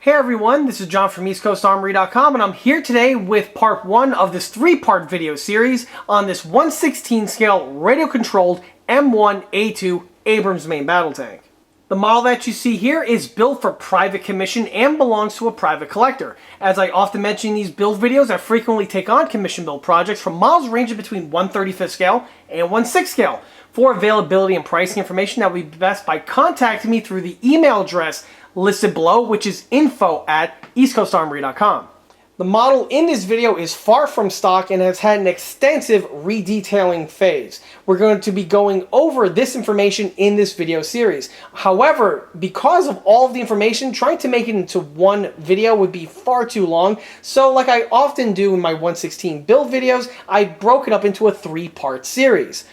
Hey everyone, this is John from EastCoastArmory.com and I'm here today with part 1 of this 3-part video series on this 1/16 scale radio-controlled M1A2 Abrams main battle tank. The model that you see here is built for private commission and belongs to a private collector. As I often mention in these build videos, I frequently take on commission build projects from models ranging between 1/35 scale and 1/6 scale. For availability and pricing information, that would be best by contacting me through the email address listed below, which is info@eastcoastarmory.com. The model in this video is far from stock and has had an extensive redetailing phase. We're going to be going over this information in this video series. However, because of all of the information, trying to make it into one video would be far too long. So like I often do in my 1/16 build videos, I broke it up into a 3-part series.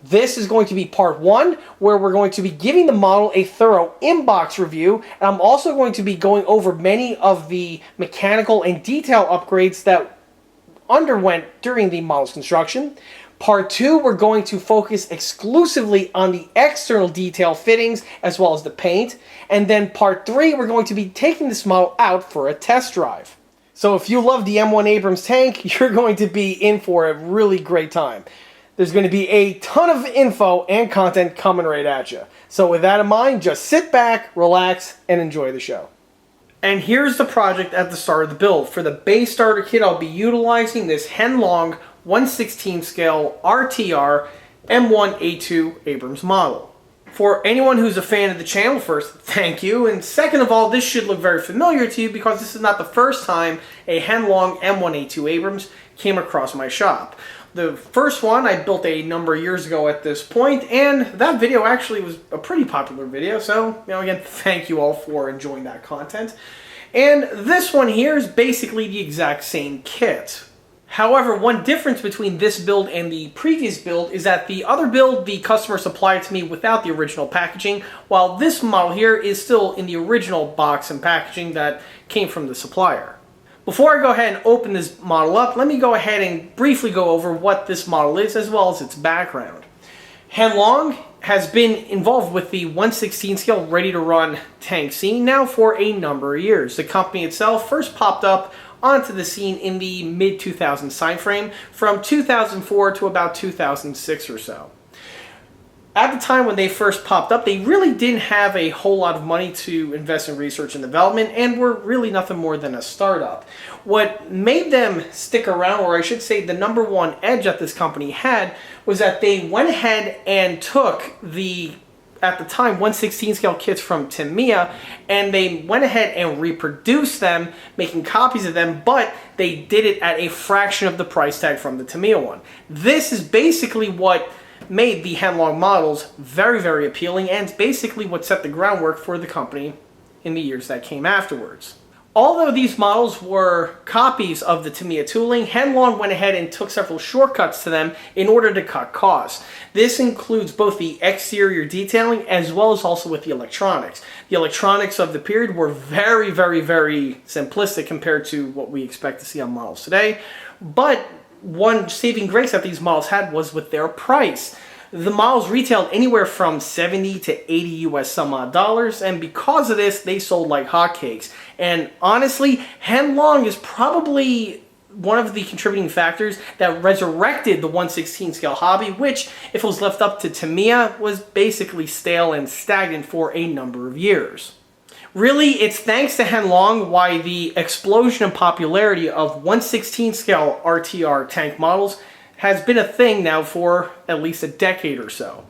This is going to be part 1, where we're going to be giving the model a thorough inbox review, and I'm also going to be going over many of the mechanical and detail upgrades that underwent during the model's construction. Part 2, we're going to focus exclusively on the external detail fittings as well as the paint. And then part 3, we're going to be taking this model out for a test drive. So if you love the M1 Abrams tank, you're going to be in for a really great time. There's going to be a ton of info and content coming right at you. So with that in mind, just sit back, relax, and enjoy the show. And here's the project at the start of the build. For the base starter kit, I'll be utilizing this Heng 1/16 scale RTR M1A2 Abrams model. For anyone who's a fan of the channel, first, thank you. And second of all, this should look very familiar to you because this is not the first time a Heng M1A2 Abrams came across my shop. The first one I built a number of years ago at this point, and that video actually was a pretty popular video, so, again, thank you all for enjoying that content. And this one here is basically the exact same kit. However, one difference between this build and the previous build is that the other build, the customer supplied to me without the original packaging, while this model here is still in the original box and packaging that came from the supplier. Before I go ahead and open this model up, let me go ahead and briefly go over what this model is as well as its background. Heng has been involved with the 1/16 scale ready-to-run tank scene now for a number of years. The company itself first popped up onto the scene in the mid-2000s time frame from 2004 to about 2006 or so. At the time when they first popped up, they really didn't have a whole lot of money to invest in research and development and were really nothing more than a startup. What made them stick around, or I should say the number one edge that this company had, was that they went ahead and took the, at the time, 1/16 scale kits from Tamiya, and they went ahead and reproduced them, making copies of them, but they did it at a fraction of the price tag from the Tamiya one. This is basically what made the Heng models very, very appealing, and basically what set the groundwork for the company in the years that came afterwards. Although these models were copies of the Tamiya tooling, Heng went ahead and took several shortcuts to them in order to cut costs. This includes both the exterior detailing as well as also with the electronics. The electronics of the period were very, very, very simplistic compared to what we expect to see on models today, but one saving grace that these models had was with their price. The models retailed anywhere from 70 to 80 US some odd dollars, and because of this, they sold like hotcakes. And honestly, Heng is probably one of the contributing factors that resurrected the 1/16 scale hobby, which, if it was left up to Tamiya, was basically stale and stagnant for a number of years. Really, it's thanks to Heng why the explosion in popularity of 1/16 scale RTR tank models has been a thing now for at least a decade or so.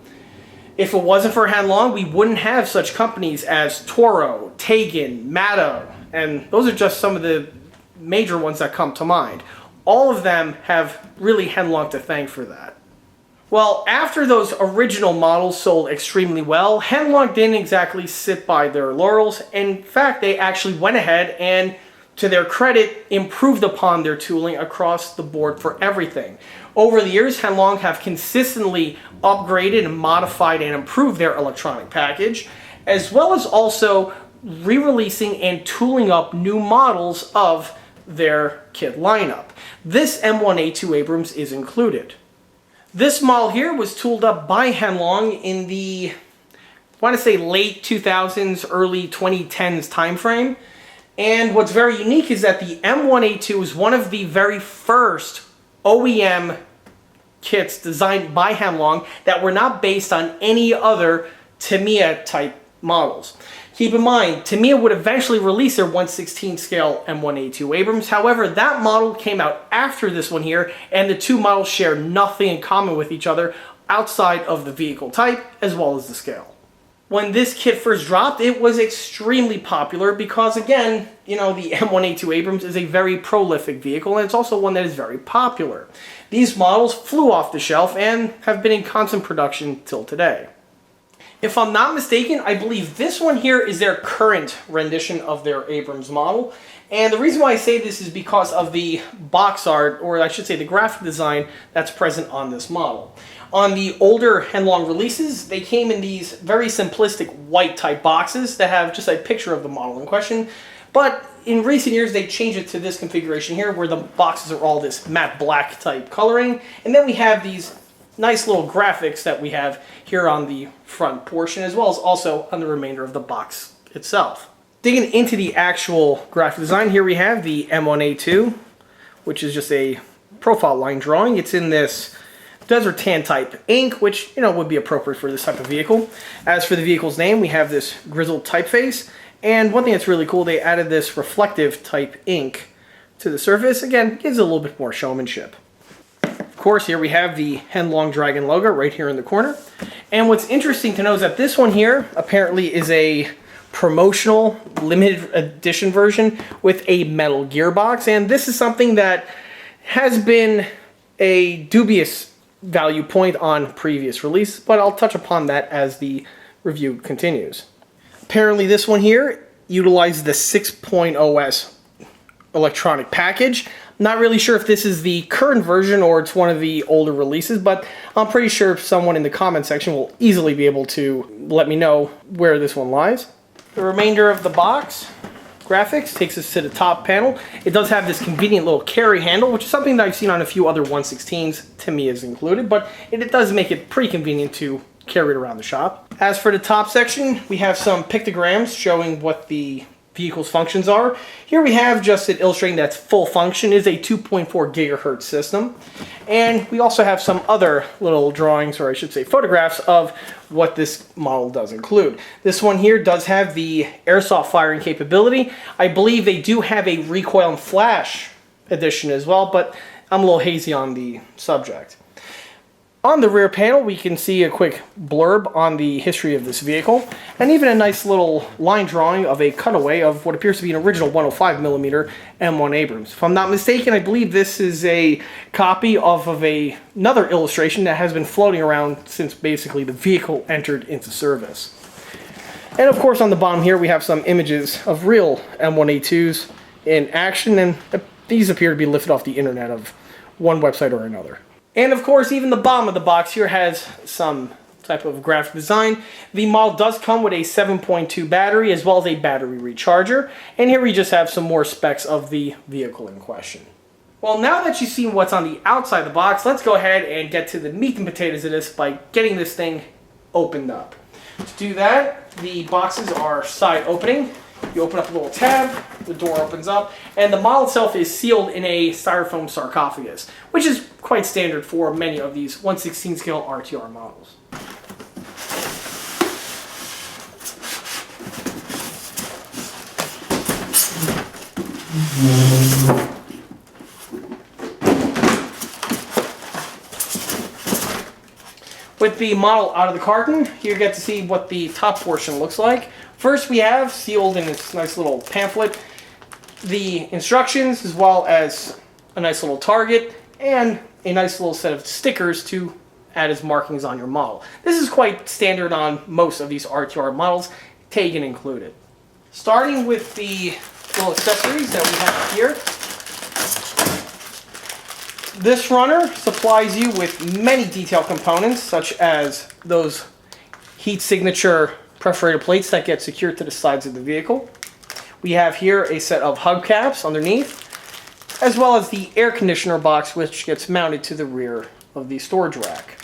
If it wasn't for Heng, we wouldn't have such companies as Toro, Tegan, Matto, and those are just some of the major ones that come to mind. All of them have really Heng to thank for that. Well, after those original models sold extremely well, Heng didn't exactly sit by their laurels. In fact, they actually went ahead and, to their credit, improved upon their tooling across the board for everything. Over the years, Heng have consistently upgraded and modified and improved their electronic package, as well as also re-releasing and tooling up new models of their kit lineup. This M1A2 Abrams is included. This model here was tooled up by Heng in the, I want to say late 2000s, early 2010s time frame. And what's very unique is that the M1A2 is one of the very first OEM kits designed by Heng that were not based on any other Tamiya type models. Keep in mind, Tamiya would eventually release their 1/16 scale M1A2 Abrams. However, that model came out after this one here, and the two models share nothing in common with each other outside of the vehicle type as well as the scale. When this kit first dropped, it was extremely popular because, again, you know, the M1A2 Abrams is a very prolific vehicle, and it's also one that is very popular. These models flew off the shelf and have been in constant production till today. If I'm not mistaken, I believe this one here is their current rendition of their Abrams model. And the reason why I say this is because of the box art, or I should say the graphic design that's present on this model. On the older Heng releases, they came in these very simplistic white type boxes that have just a picture of the model in question. But in recent years, they changed it to this configuration here where the boxes are all this matte black type coloring. And then we have these nice little graphics that we have here on the front portion, as well as also on the remainder of the box itself. Digging into the actual graphic design, here we have the M1A2, which is just a profile line drawing. It's in this desert tan type ink, which, you know, would be appropriate for this type of vehicle. As for the vehicle's name, we have this grizzled typeface. And one thing that's really cool, they added this reflective type ink to the surface. Again, gives it a little bit more showmanship. Of course, here we have the Heng Dragon logo right here in the corner. And what's interesting to know is that this one here apparently is a promotional limited edition version with a metal gearbox. And this is something that has been a dubious value point on previous release, but I'll touch upon that as the review continues. Apparently this one here utilizes the 6.0S electronic package. Not really sure if this is the current version or it's one of the older releases, but I'm pretty sure someone in the comment section will easily be able to let me know where this one lies. The remainder of the box graphics takes us to the top panel. It does have this convenient little carry handle, which is something that I've seen on a few other 1/16s, Tamiya's included, but it does make it pretty convenient to carry it around the shop. As for the top section, we have some pictograms showing what the vehicle's functions are. Here we have just it illustrating that full function is a 2.4 gigahertz system. And we also have some other little drawings, or I should say photographs, of what this model does include. This one here does have the airsoft firing capability. I believe they do have a recoil and flash edition as well, but I'm a little hazy on the subject. On the rear panel, we can see a quick blurb on the history of this vehicle, and even a nice little line drawing of a cutaway of what appears to be an original 105mm M1 Abrams. If I'm not mistaken, I believe this is a copy of another illustration that has been floating around since basically the vehicle entered into service. And of course, on the bottom here, we have some images of real M1A2s in action, and these appear to be lifted off the internet of one website or another. And of course, even the bottom of the box here has some type of graphic design. The model does come with a 7.2 battery as well as a battery recharger. And here we just have some more specs of the vehicle in question. Well, now that you've seen what's on the outside of the box, let's go ahead and get to the meat and potatoes of this by getting this thing opened up. To do that, the boxes are side opening. You open up a little tab, the door opens up, and the model itself is sealed in a styrofoam sarcophagus, which is quite standard for many of these 1/16 scale RTR models. With the model out of the carton, you get to see what the top portion looks like. First, we have, sealed in this nice little pamphlet, the instructions as well as a nice little target and a nice little set of stickers to add as markings on your model. This is quite standard on most of these RTR models, Tegan included. Starting with the little accessories that we have here. This runner supplies you with many detail components, such as those heat signature perforated plates that get secured to the sides of the vehicle. We have here a set of hubcaps underneath, as well as the air conditioner box, which gets mounted to the rear of the storage rack.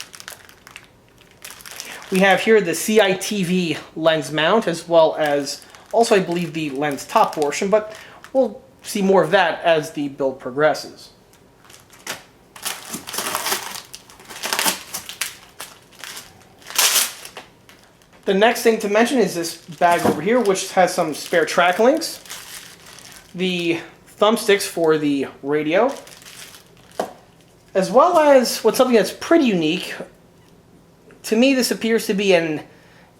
We have here the CITV lens mount, as well as Also, I believe the lens top portion, but we'll see more of that as the build progresses. The next thing to mention is this bag over here, which has some spare track links, the thumbsticks for the radio, as well as what's something that's pretty unique. To me, this appears to be an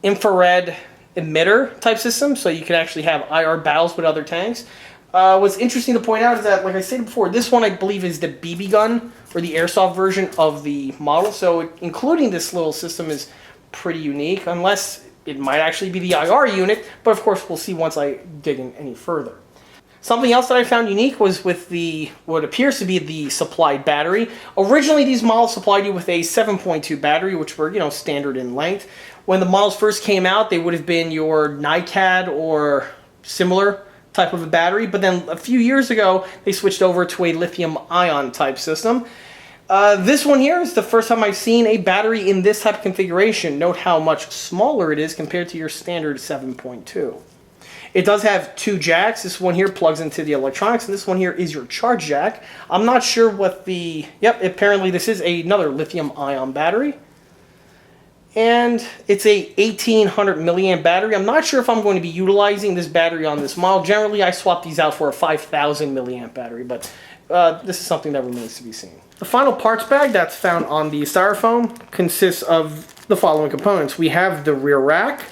infrared emitter type system, so you can actually have IR battles with other tanks. What's interesting to point out is that, like I said before, this one I believe is the BB gun, or the airsoft version of the model, so including this little system is pretty unique, unless it might actually be the IR unit, but of course we'll see once I dig in any further. Something else that I found unique was with the what appears to be the supplied battery. Originally, these models supplied you with a 7.2 battery, which were, you know, standard in length. When the models first came out, they would have been your NiCad or similar type of a battery, but then a few years ago, they switched over to a lithium-ion type system. This one here is the first time I've seen a battery in this type of configuration. Note how much smaller it is compared to your standard 7.2. It does have two jacks. This one here plugs into the electronics, and this one here is your charge jack. I'm not sure what the... Yep, apparently this is another lithium-ion battery. And it's a 1800 milliamp battery. I'm not sure if I'm going to be utilizing this battery on this model. Generally, I swap these out for a 5000 milliamp battery, but this is something that remains to be seen. The final parts bag that's found on the styrofoam consists of the following components. We have the rear rack,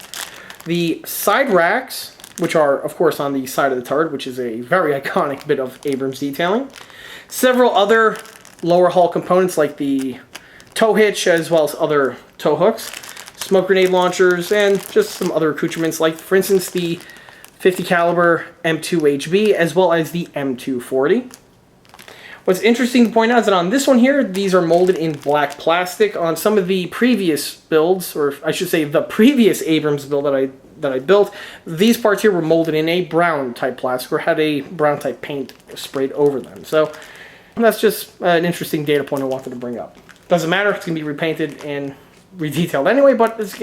the side racks, which are, of course, on the side of the turret, which is a very iconic bit of Abrams detailing. Several other lower hull components like the tow hitch, as well as other tow hooks, smoke grenade launchers, and just some other accoutrements like, for instance, the 50 caliber M2HB, as well as the M240. What's interesting to point out is that on this one here, these are molded in black plastic. On some of the previous builds, or I should say the previous Abrams build that I built, these parts here were molded in a brown type plastic, or had a brown type paint sprayed over them. So that's just an interesting data point I wanted to bring up. Doesn't matter, it's going to be repainted and redetailed anyway, but it's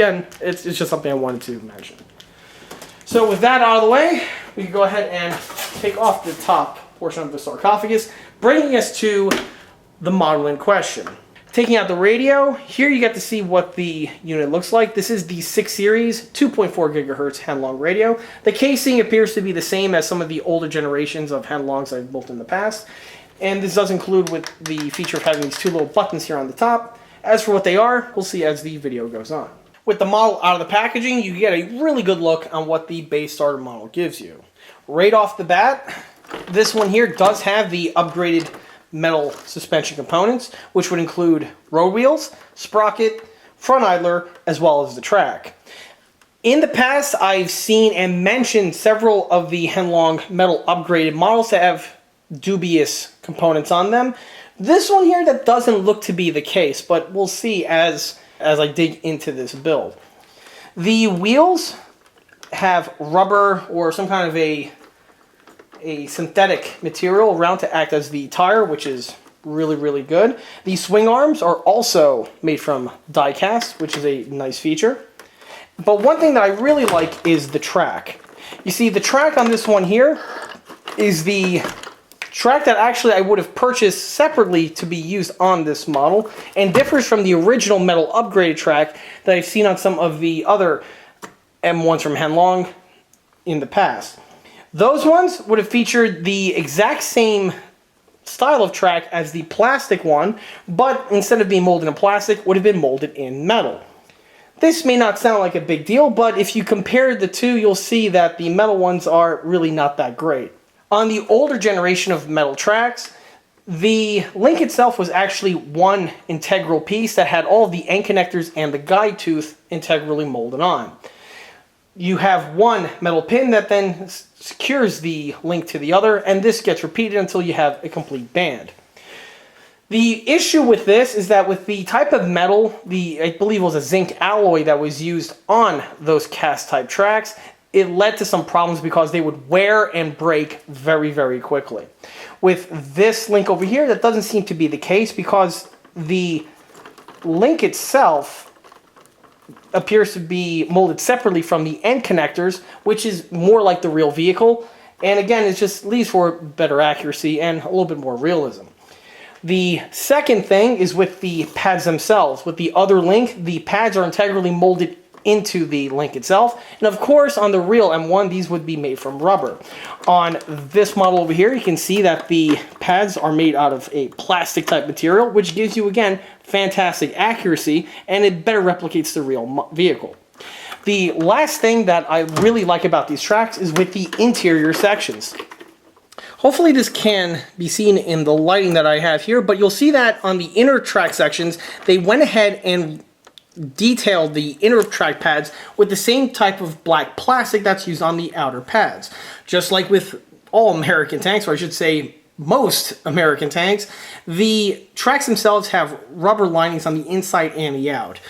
just something I wanted to mention. So with that out of the way, we can go ahead and take off the top portion of the sarcophagus, bringing us to the model in question. Taking out the radio, here you get to see what the unit looks like. This is the 6 Series 2.4 gigahertz Henlong radio. The casing appears to be the same as some of the older generations of Henlongs I've built in the past. And this does include with the feature of having these two little buttons here on the top. As for what they are, we'll see as the video goes on. With the model out of the packaging, you get a really good look on what the base starter model gives you. Right off the bat, this one here does have the upgraded metal suspension components, which would include road wheels, sprocket, front idler, as well as the track. In the past, I've seen and mentioned several of the Henlong metal upgraded models that have dubious components on them. This one here, that doesn't look to be the case, but we'll see as I dig into this build. The wheels have rubber or some kind of a synthetic material around to act as the tire, which is really, really good. The swing arms are also made from die cast, which is a nice feature. But one thing that I really like is the track. You see, the track on this one here is the track that actually I would have purchased separately to be used on this model, and differs from the original metal upgraded track that I've seen on some of the other M1s from Henlong in the past. Those ones would have featured the exact same style of track as the plastic one, but instead of being molded in plastic, would have been molded in metal. This may not sound like a big deal, but if you compare the two, you'll see that the metal ones are really not that great. On the older generation of metal tracks, the link itself was actually one integral piece that had all of the end connectors and the guide tooth integrally molded on. You have one metal pin that then secures the link to the other, and this gets repeated until you have a complete band. The issue with this is that with the type of metal, I believe it was a zinc alloy that was used on those cast type tracks, it led to some problems because they would wear and break very, very quickly. With this link over here, that doesn't seem to be the case because the link itself appears to be molded separately from the end connectors, which is more like the real vehicle. And again, it just leaves for better accuracy and a little bit more realism. The second thing is with the pads themselves. With the other link, the pads are integrally molded into the link itself. And of course, on the real M1, these would be made from rubber. On this model over here, you can see that the pads are made out of a plastic type material, which gives you, again, fantastic accuracy, and it better replicates the real vehicle. The last thing that I really like about these tracks is with the interior sections. Hopefully this can be seen in the lighting that I have here, but you'll see that on the inner track sections, they went ahead and detailed the inner track pads with the same type of black plastic that's used on the outer pads. Just like with all American tanks, or I should say most American tanks, the tracks themselves have rubber linings on the inside and the out.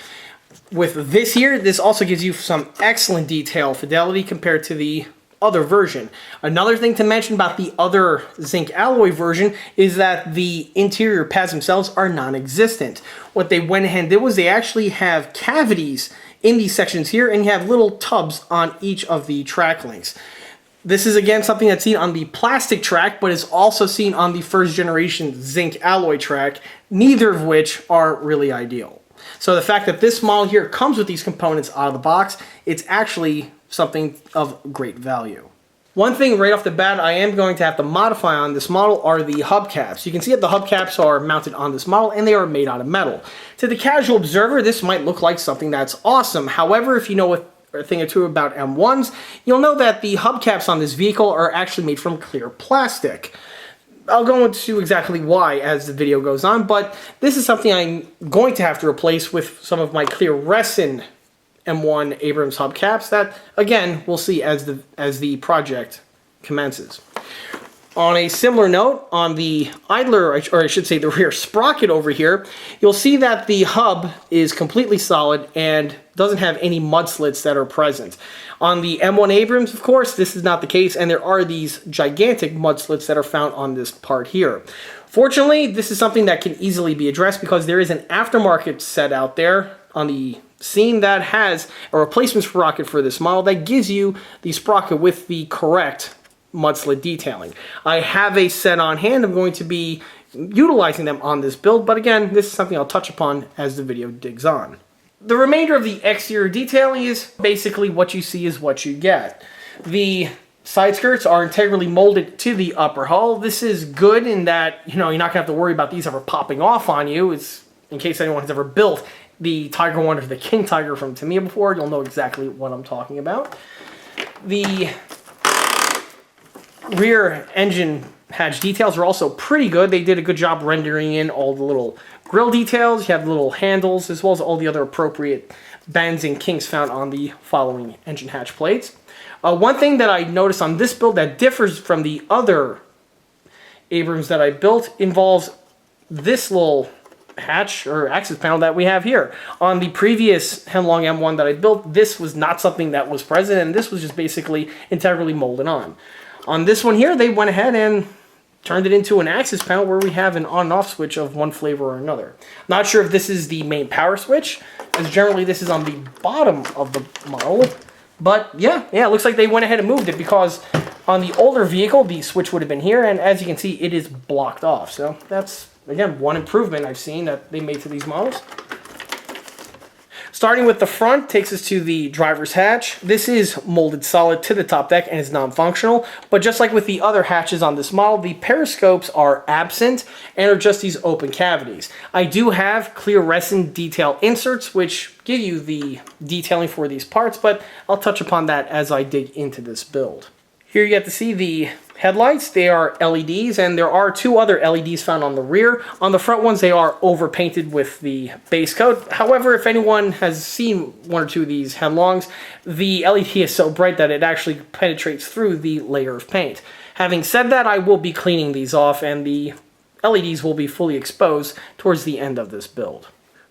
With this here, this also gives you some excellent detail fidelity compared to the other version. Another thing to mention about the other zinc alloy version is that the interior pads themselves are non-existent. What they went ahead and did was they actually have cavities in these sections here, and you have little tubs on each of the track links. This is again something that's seen on the plastic track, but is also seen on the first generation zinc alloy track, neither of which are really ideal. So the fact that this model here comes with these components out of the box, it's actually something of great value. One thing right off the bat I am going to have to modify on this model are the hubcaps. You can see that the hubcaps are mounted on this model and they are made out of metal. To the casual observer, this might look like something that's awesome. However, if you know a thing or two about M1s, you'll know that the hubcaps on this vehicle are actually made from clear plastic. I'll go into exactly why as the video goes on, but this is something I'm going to have to replace with some of my clear resin M1 Abrams hubcaps that, again, we'll see as the project commences. On a similar note, on the idler, or I should say the rear sprocket over here, you'll see that the hub is completely solid and doesn't have any mud slits that are present. On the M1 Abrams, of course, this is not the case, and there are these gigantic mud slits that are found on this part here. Fortunately, this is something that can easily be addressed because there is an aftermarket set out there on the scene that has a replacement sprocket for this model that gives you the sprocket with the correct mud slit detailing. I have a set on hand. I'm going to be utilizing them on this build, but again, this is something I'll touch upon as the video digs on. The remainder of the exterior detailing is basically what you see is what you get. The side skirts are integrally molded to the upper hull. This is good in that, you're not going to have to worry about these ever popping off on you. It's in case anyone has ever built the Tiger 1 or the King Tiger from Tamiya before, you'll know exactly what I'm talking about. The rear engine hatch details are also pretty good. They did a good job rendering in all the little grill details. You have little handles as well as all the other appropriate bends and kinks found on the following engine hatch plates. One thing that I noticed on this build that differs from the other Abrams that I built involves this little hatch or access panel that we have here. On the previous Heng M1 that I built, this was not something that was present, and this was just basically integrally molded on. On this one here, they went ahead and turned it into an access panel where we have an on and off switch of one flavor or another. Not sure if this is the main power switch, as generally this is on the bottom of the model. But yeah, it looks like they went ahead and moved it because on the older vehicle, the switch would have been here, and as you can see, it is blocked off. So that's, again, one improvement I've seen that they made to these models. Starting with the front takes us to the driver's hatch. This is molded solid to the top deck and is non-functional, but just like with the other hatches on this model, the periscopes are absent and are just these open cavities. I do have clear resin detail inserts which give you the detailing for these parts, but I'll touch upon that as I dig into this build. Here you get to see the headlights. They are LEDs, and there are two other LEDs found on the rear. On the front ones, they are overpainted with the base coat. However, if anyone has seen one or two of these headlongs, the LED is so bright that it actually penetrates through the layer of paint. Having said that, I will be cleaning these off, and the LEDs will be fully exposed towards the end of this build.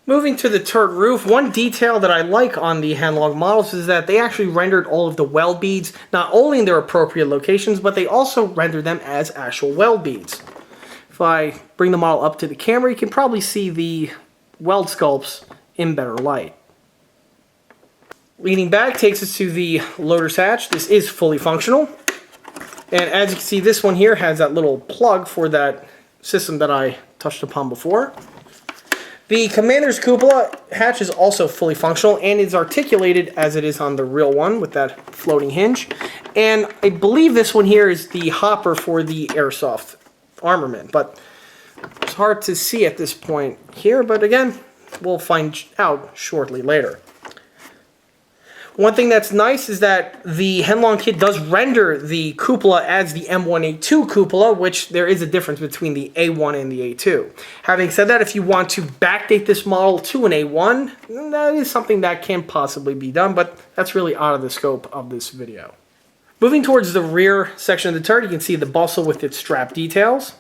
Moving to the turret roof, one detail that I like on the Heng models is that they actually rendered all of the weld beads not only in their appropriate locations, but they also render them as actual weld beads. If I bring the model up to the camera, you can probably see the weld sculpts in better light. Leaning back takes us to the loader's hatch. This is fully functional. And as you can see, this one here has that little plug for that system that I touched upon before. The commander's cupola hatch is also fully functional and is articulated as it is on the real one with that floating hinge. And I believe this one here is the hopper for the airsoft armament, but it's hard to see at this point here, but again, we'll find out shortly later. One thing that's nice is that the Henlong kit does render the cupola as the M1A2 cupola, which there is a difference between the A1 and the A2. Having said that, if you want to backdate this model to an A1, that is something that can possibly be done, but that's really out of the scope of this video. Moving towards the rear section of the turret, you can see the bustle with its strap details,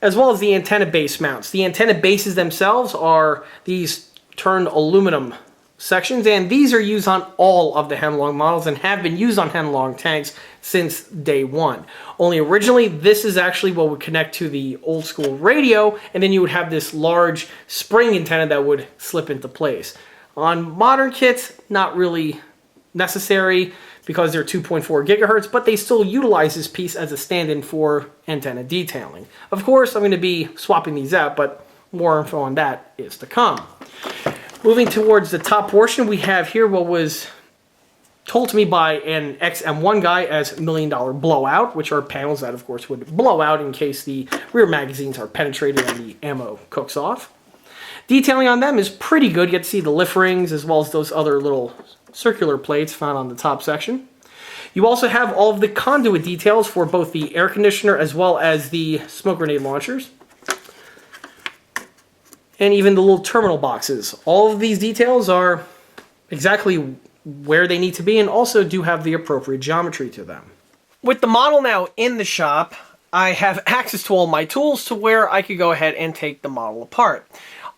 as well as the antenna base mounts. The antenna bases themselves are these turned aluminum sections, and these are used on all of the Henlong models and have been used on Henlong tanks since day one. Only originally, this is actually what would connect to the old school radio, and then you would have this large spring antenna that would slip into place. On modern kits, not really necessary because they're 2.4 gigahertz, but they still utilize this piece as a stand-in for antenna detailing. Of course, I'm going to be swapping these out, but more info on that is to come. Moving towards the top portion, we have here what was told to me by an ex-M1 guy as $1 million blowout, which are panels that, of course, would blow out in case the rear magazines are penetrated and the ammo cooks off. Detailing on them is pretty good. You get to see the lift rings as well as those other little circular plates found on the top section. You also have all of the conduit details for both the air conditioner as well as the smoke grenade launchers. And even the little terminal boxes. All of these details are exactly where they need to be and also do have the appropriate geometry to them. With the model now in the shop, I have access to all my tools to where I could go ahead and take the model apart.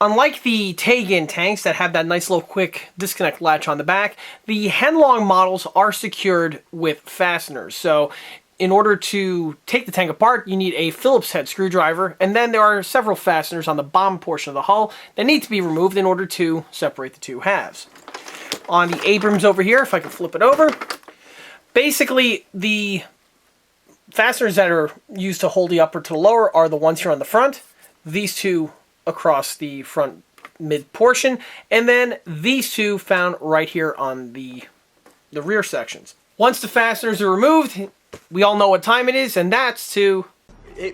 Unlike the Tegan tanks that have that nice little quick disconnect latch on the back, the Henlong models are secured with fasteners. So in order to take the tank apart, you need a Phillips head screwdriver, and then there are several fasteners on the bottom portion of the hull that need to be removed in order to separate the two halves. On the Abrams over here, if I can flip it over, basically the fasteners that are used to hold the upper to the lower are the ones here on the front, these two across the front mid portion, and then these two found right here on the rear sections. Once the fasteners are removed, we all know what time it is, and that's to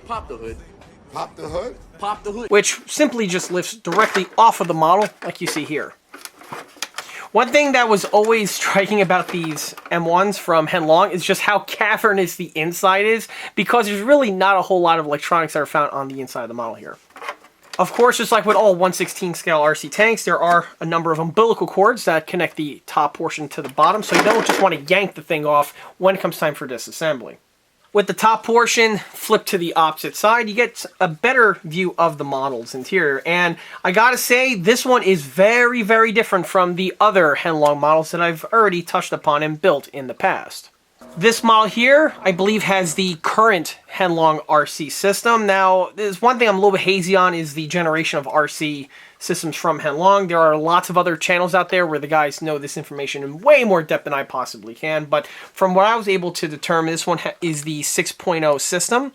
pop the hood. Pop the hood? Pop the hood. Which simply just lifts directly off of the model, like you see here. One thing that was always striking about these M1s from Henlong is just how cavernous the inside is, because there's really not a whole lot of electronics that are found on the inside of the model here. Of course, just like with all 1/16 scale RC tanks, there are a number of umbilical cords that connect the top portion to the bottom, so you don't just want to yank the thing off when it comes time for disassembly. With the top portion flipped to the opposite side, you get a better view of the model's interior. And I gotta say, this one is very, very different from the other Henlong models that I've already touched upon and built in the past. This model here, I believe, has the current Henlong RC system. Now, there's one thing I'm a little bit hazy on is the generation of RC systems from Henlong. There are lots of other channels out there where the guys know this information in way more depth than I possibly can. But from what I was able to determine, this one is the 6.0 system,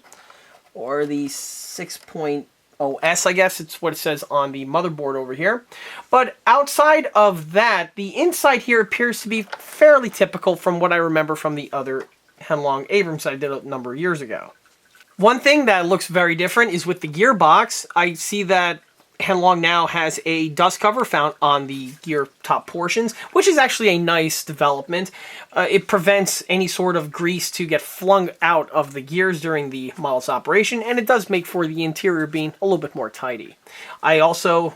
or the 6.0S, I guess it's what it says on the motherboard over here. But outside of that, the inside here appears to be fairly typical from what I remember from the other Henlong Abrams I did a number of years ago. One thing that looks very different is with the gearbox. I see that Henlong now has a dust cover found on the gear top portions, which is actually a nice development. It prevents any sort of grease to get flung out of the gears during the model's operation, and it does make for the interior being a little bit more tidy. I also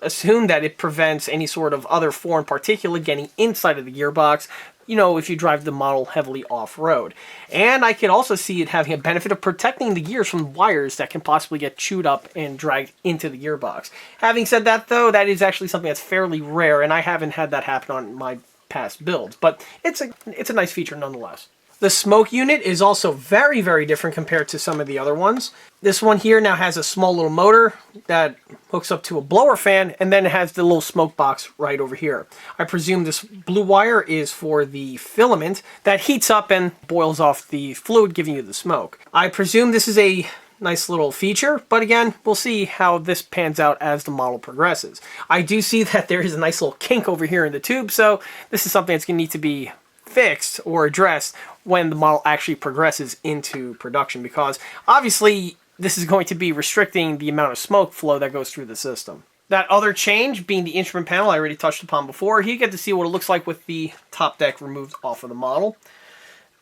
assume that it prevents any sort of other foreign particulate getting inside of the gearbox, you know, if you drive the model heavily off-road. And I can also see it having a benefit of protecting the gears from wires that can possibly get chewed up and dragged into the gearbox. Having said that, though, that is actually something that's fairly rare, and I haven't had that happen on my past builds. But it's a nice feature nonetheless. The smoke unit is also very, very different compared to some of the other ones. This one here now has a small little motor that hooks up to a blower fan, and then it has the little smoke box right over here. I presume this blue wire is for the filament that heats up and boils off the fluid, giving you the smoke. I presume this is a nice little feature, but again, we'll see how this pans out as the model progresses. I do see that there is a nice little kink over here in the tube, so this is something that's going to need to be fixed or addressed when the model actually progresses into production, because obviously this is going to be restricting the amount of smoke flow that goes through the system. That other change being the instrument panel I already touched upon before. Here you get to see what it looks like with the top deck removed off of the model.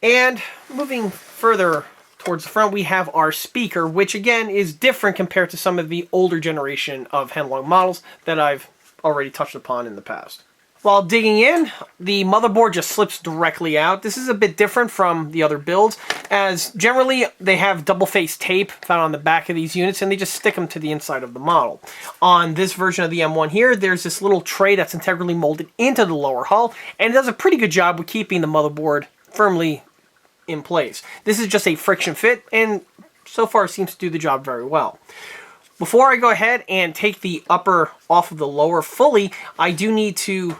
And moving further towards the front, we have our speaker, which again is different compared to some of the older generation of Heng models that I've already touched upon in the past. While digging in, the motherboard just slips directly out. This is a bit different from the other builds, as generally they have double-faced tape found on the back of these units, and they just stick them to the inside of the model. On this version of the M1 here, there's this little tray that's integrally molded into the lower hull, and it does a pretty good job with keeping the motherboard firmly in place. This is just a friction fit, and so far it seems to do the job very well. Before I go ahead and take the upper off of the lower fully, I do need to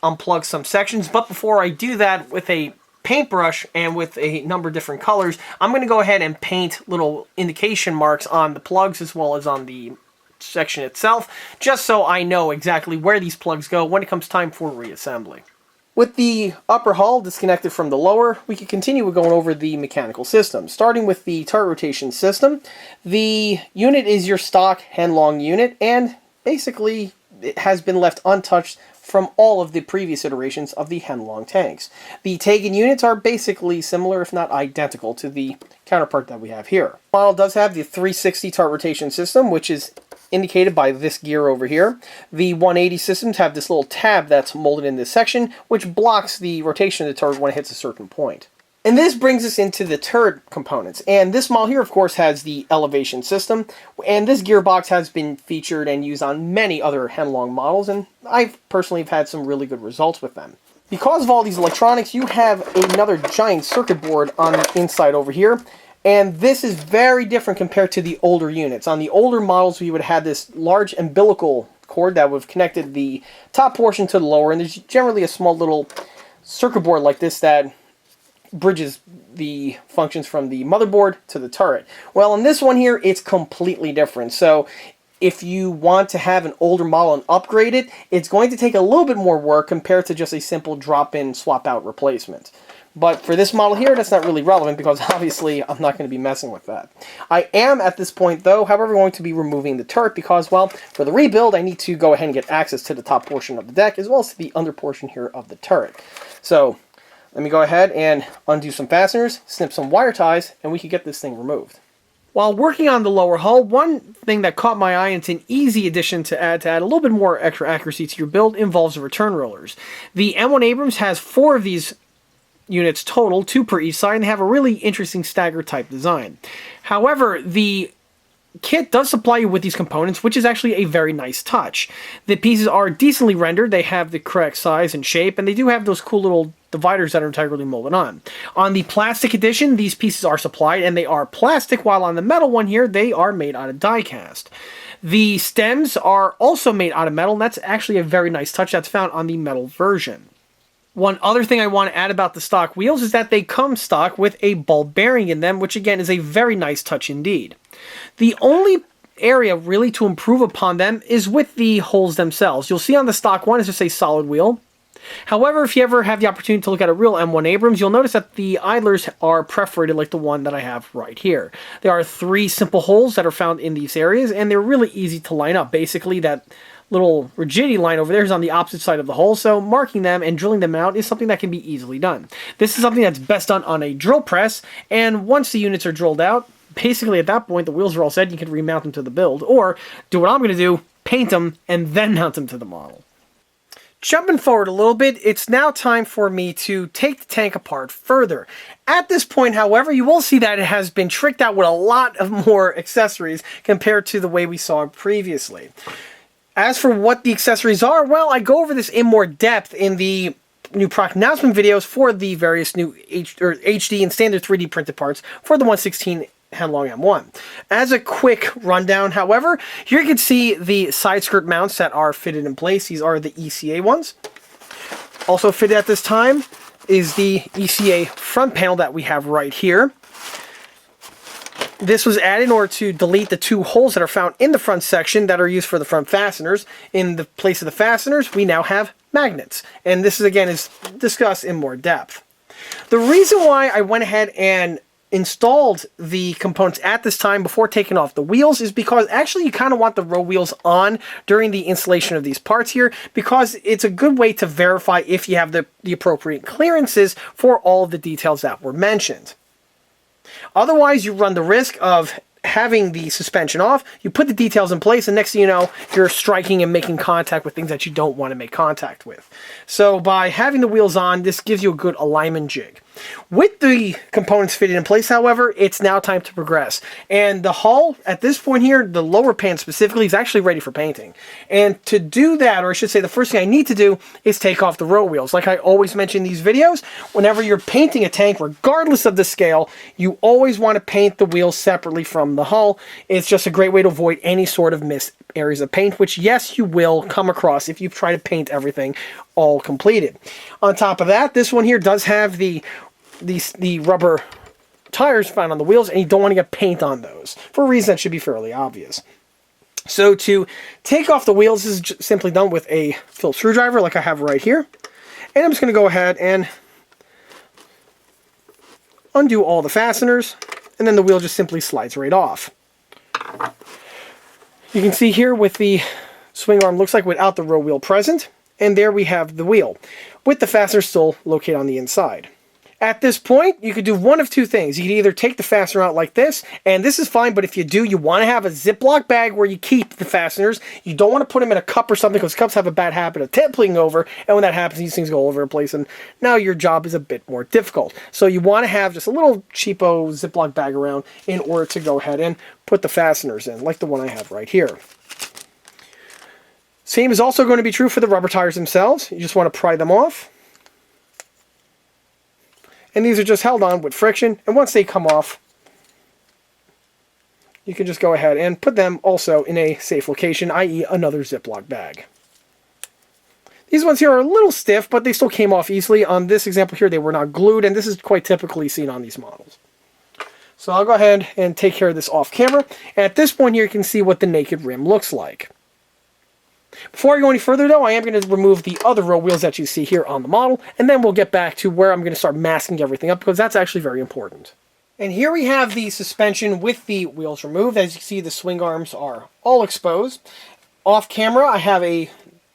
unplug some sections, but before I do that, with a paintbrush and with a number of different colors, I'm going to go ahead and paint little indication marks on the plugs as well as on the section itself, just so I know exactly where these plugs go when it comes time for reassembly. With the upper hull disconnected from the lower, we can continue with going over the mechanical system. Starting with the turret rotation system, the unit is your stock Heng unit, and basically it has been left untouched from all of the previous iterations of the Heng tanks. The Taken units are basically similar, if not identical, to the counterpart that we have here. The model does have the 360 turret rotation system, which is indicated by this gear over here. The 180 systems have this little tab that's molded in this section, which blocks the rotation of the turret when it hits a certain point. And this brings us into the turret components. And this model here, of course, has the elevation system. And this gearbox has been featured and used on many other Heng models, and I personally have had some really good results with them. Because of all these electronics, you have another giant circuit board on the inside over here. And this is very different compared to the older units. On the older models, we would have this large umbilical cord that would have connected the top portion to the lower, and there's generally a small little circuit board like this that bridges the functions from the motherboard to the turret. Well, on this one here, it's completely different. So if you want to have an older model and upgrade it, it's going to take a little bit more work compared to just a simple drop-in, swap-out replacement. But for this model here, that's not really relevant because obviously I'm not going to be messing with that. I am at this point though, however, going to be removing the turret because, well, for the rebuild I need to go ahead and get access to the top portion of the deck as well as to the under portion here of the turret. So let me go ahead and undo some fasteners, snip some wire ties, and we can get this thing removed. While working on the lower hull, one thing that caught my eye, and it's an easy addition to add a little bit more extra accuracy to your build, involves the return rollers. The M1 Abrams has 4 of these units total, 2 per each side, and they have a really interesting stagger type design. However, the kit does supply you with these components, which is actually a very nice touch. The pieces are decently rendered, they have the correct size and shape, and they do have those cool little dividers that are integrally molded on. On the plastic edition, these pieces are supplied, and they are plastic, while on the metal one here, they are made out of die cast. The stems are also made out of metal, and that's actually a very nice touch that's found on the metal version. One other thing I want to add about the stock wheels is that they come stock with a ball bearing in them, which again is a very nice touch indeed. The only area really to improve upon them is with the holes themselves. You'll see on the stock one is just a solid wheel. However, if you ever have the opportunity to look at a real M1 Abrams, you'll notice that the idlers are perforated like the one that I have right here. There are 3 simple holes that are found in these areas, and they're really easy to line up. Basically, that little rigidity line over there is on the opposite side of the hole, so marking them and drilling them out is something that can be easily done. This is something that's best done on a drill press, and once the units are drilled out, basically at that point the wheels are all set, you can remount them to the build, or do what I'm going to do, paint them, and then mount them to the model. Jumping forward a little bit, it's now time for me to take the tank apart further. At this point, however, you will see that it has been tricked out with a lot of more accessories compared to the way we saw it previously. As for what the accessories are, well, I go over this in more depth in the new product announcement videos for the various new HD and standard 3D printed parts for the 1/16 Henlong M1. As a quick rundown, however, here you can see the side skirt mounts that are fitted in place. These are the ECA ones. Also fitted at this time is the ECA front panel that we have right here. This was added in order to delete the 2 holes that are found in the front section that are used for the front fasteners. In the place of the fasteners, we now have magnets. And this is, again, is discussed in more depth. The reason why I went ahead and installed the components at this time before taking off the wheels is because actually you kind of want the row wheels on during the installation of these parts here, because it's a good way to verify if you have the appropriate clearances for all of the details that were mentioned. Otherwise, you run the risk of having the suspension off, you put the details in place, and next thing you know, you're striking and making contact with things that you don't want to make contact with. So by having the wheels on, this gives you a good alignment jig. With the components fitted in place, however, it's now time to progress. And the hull, at this point here, the lower pan specifically, is actually ready for painting. And to do that, or I should say the first thing I need to do, is take off the row wheels. Like I always mention in these videos, whenever you're painting a tank, regardless of the scale, you always want to paint the wheels separately from the hull. It's just a great way to avoid any sort of missed areas of paint, which, yes, you will come across if you try to paint everything all completed. On top of that, this one here does have the rubber tires found on the wheels, and you don't want to get paint on those for a reason that should be fairly obvious. So to take off the wheels, this is simply done with a Phillips screwdriver like I have right here. And I'm just going to go ahead and undo all the fasteners, and then the wheel just simply slides right off. You can see here with the swing arm looks like without the row wheel present, and there we have the wheel with the fastener still located on the inside. At this point, you could do one of two things. You could either take the fastener out like this, and this is fine, but if you do, you want to have a Ziploc bag where you keep the fasteners. You don't want to put them in a cup or something, because cups have a bad habit of tippling over, and when that happens, these things go all over the place, and now your job is a bit more difficult. So you want to have just a little cheapo Ziploc bag around in order to go ahead and put the fasteners in, like the one I have right here. Same is also going to be true for the rubber tires themselves. You just want to pry them off. And these are just held on with friction, and once they come off, you can just go ahead and put them also in a safe location, i.e. another Ziploc bag. These ones here are a little stiff, but they still came off easily. On this example here, they were not glued, and this is quite typically seen on these models. So I'll go ahead and take care of this off camera. And at this point here, you can see what the naked rim looks like. Before I go any further, though, I am going to remove the other row wheels that you see here on the model, and then we'll get back to where I'm going to start masking everything up, because that's actually very important. And here we have the suspension with the wheels removed. As you can see, the swing arms are all exposed. Off camera, I have a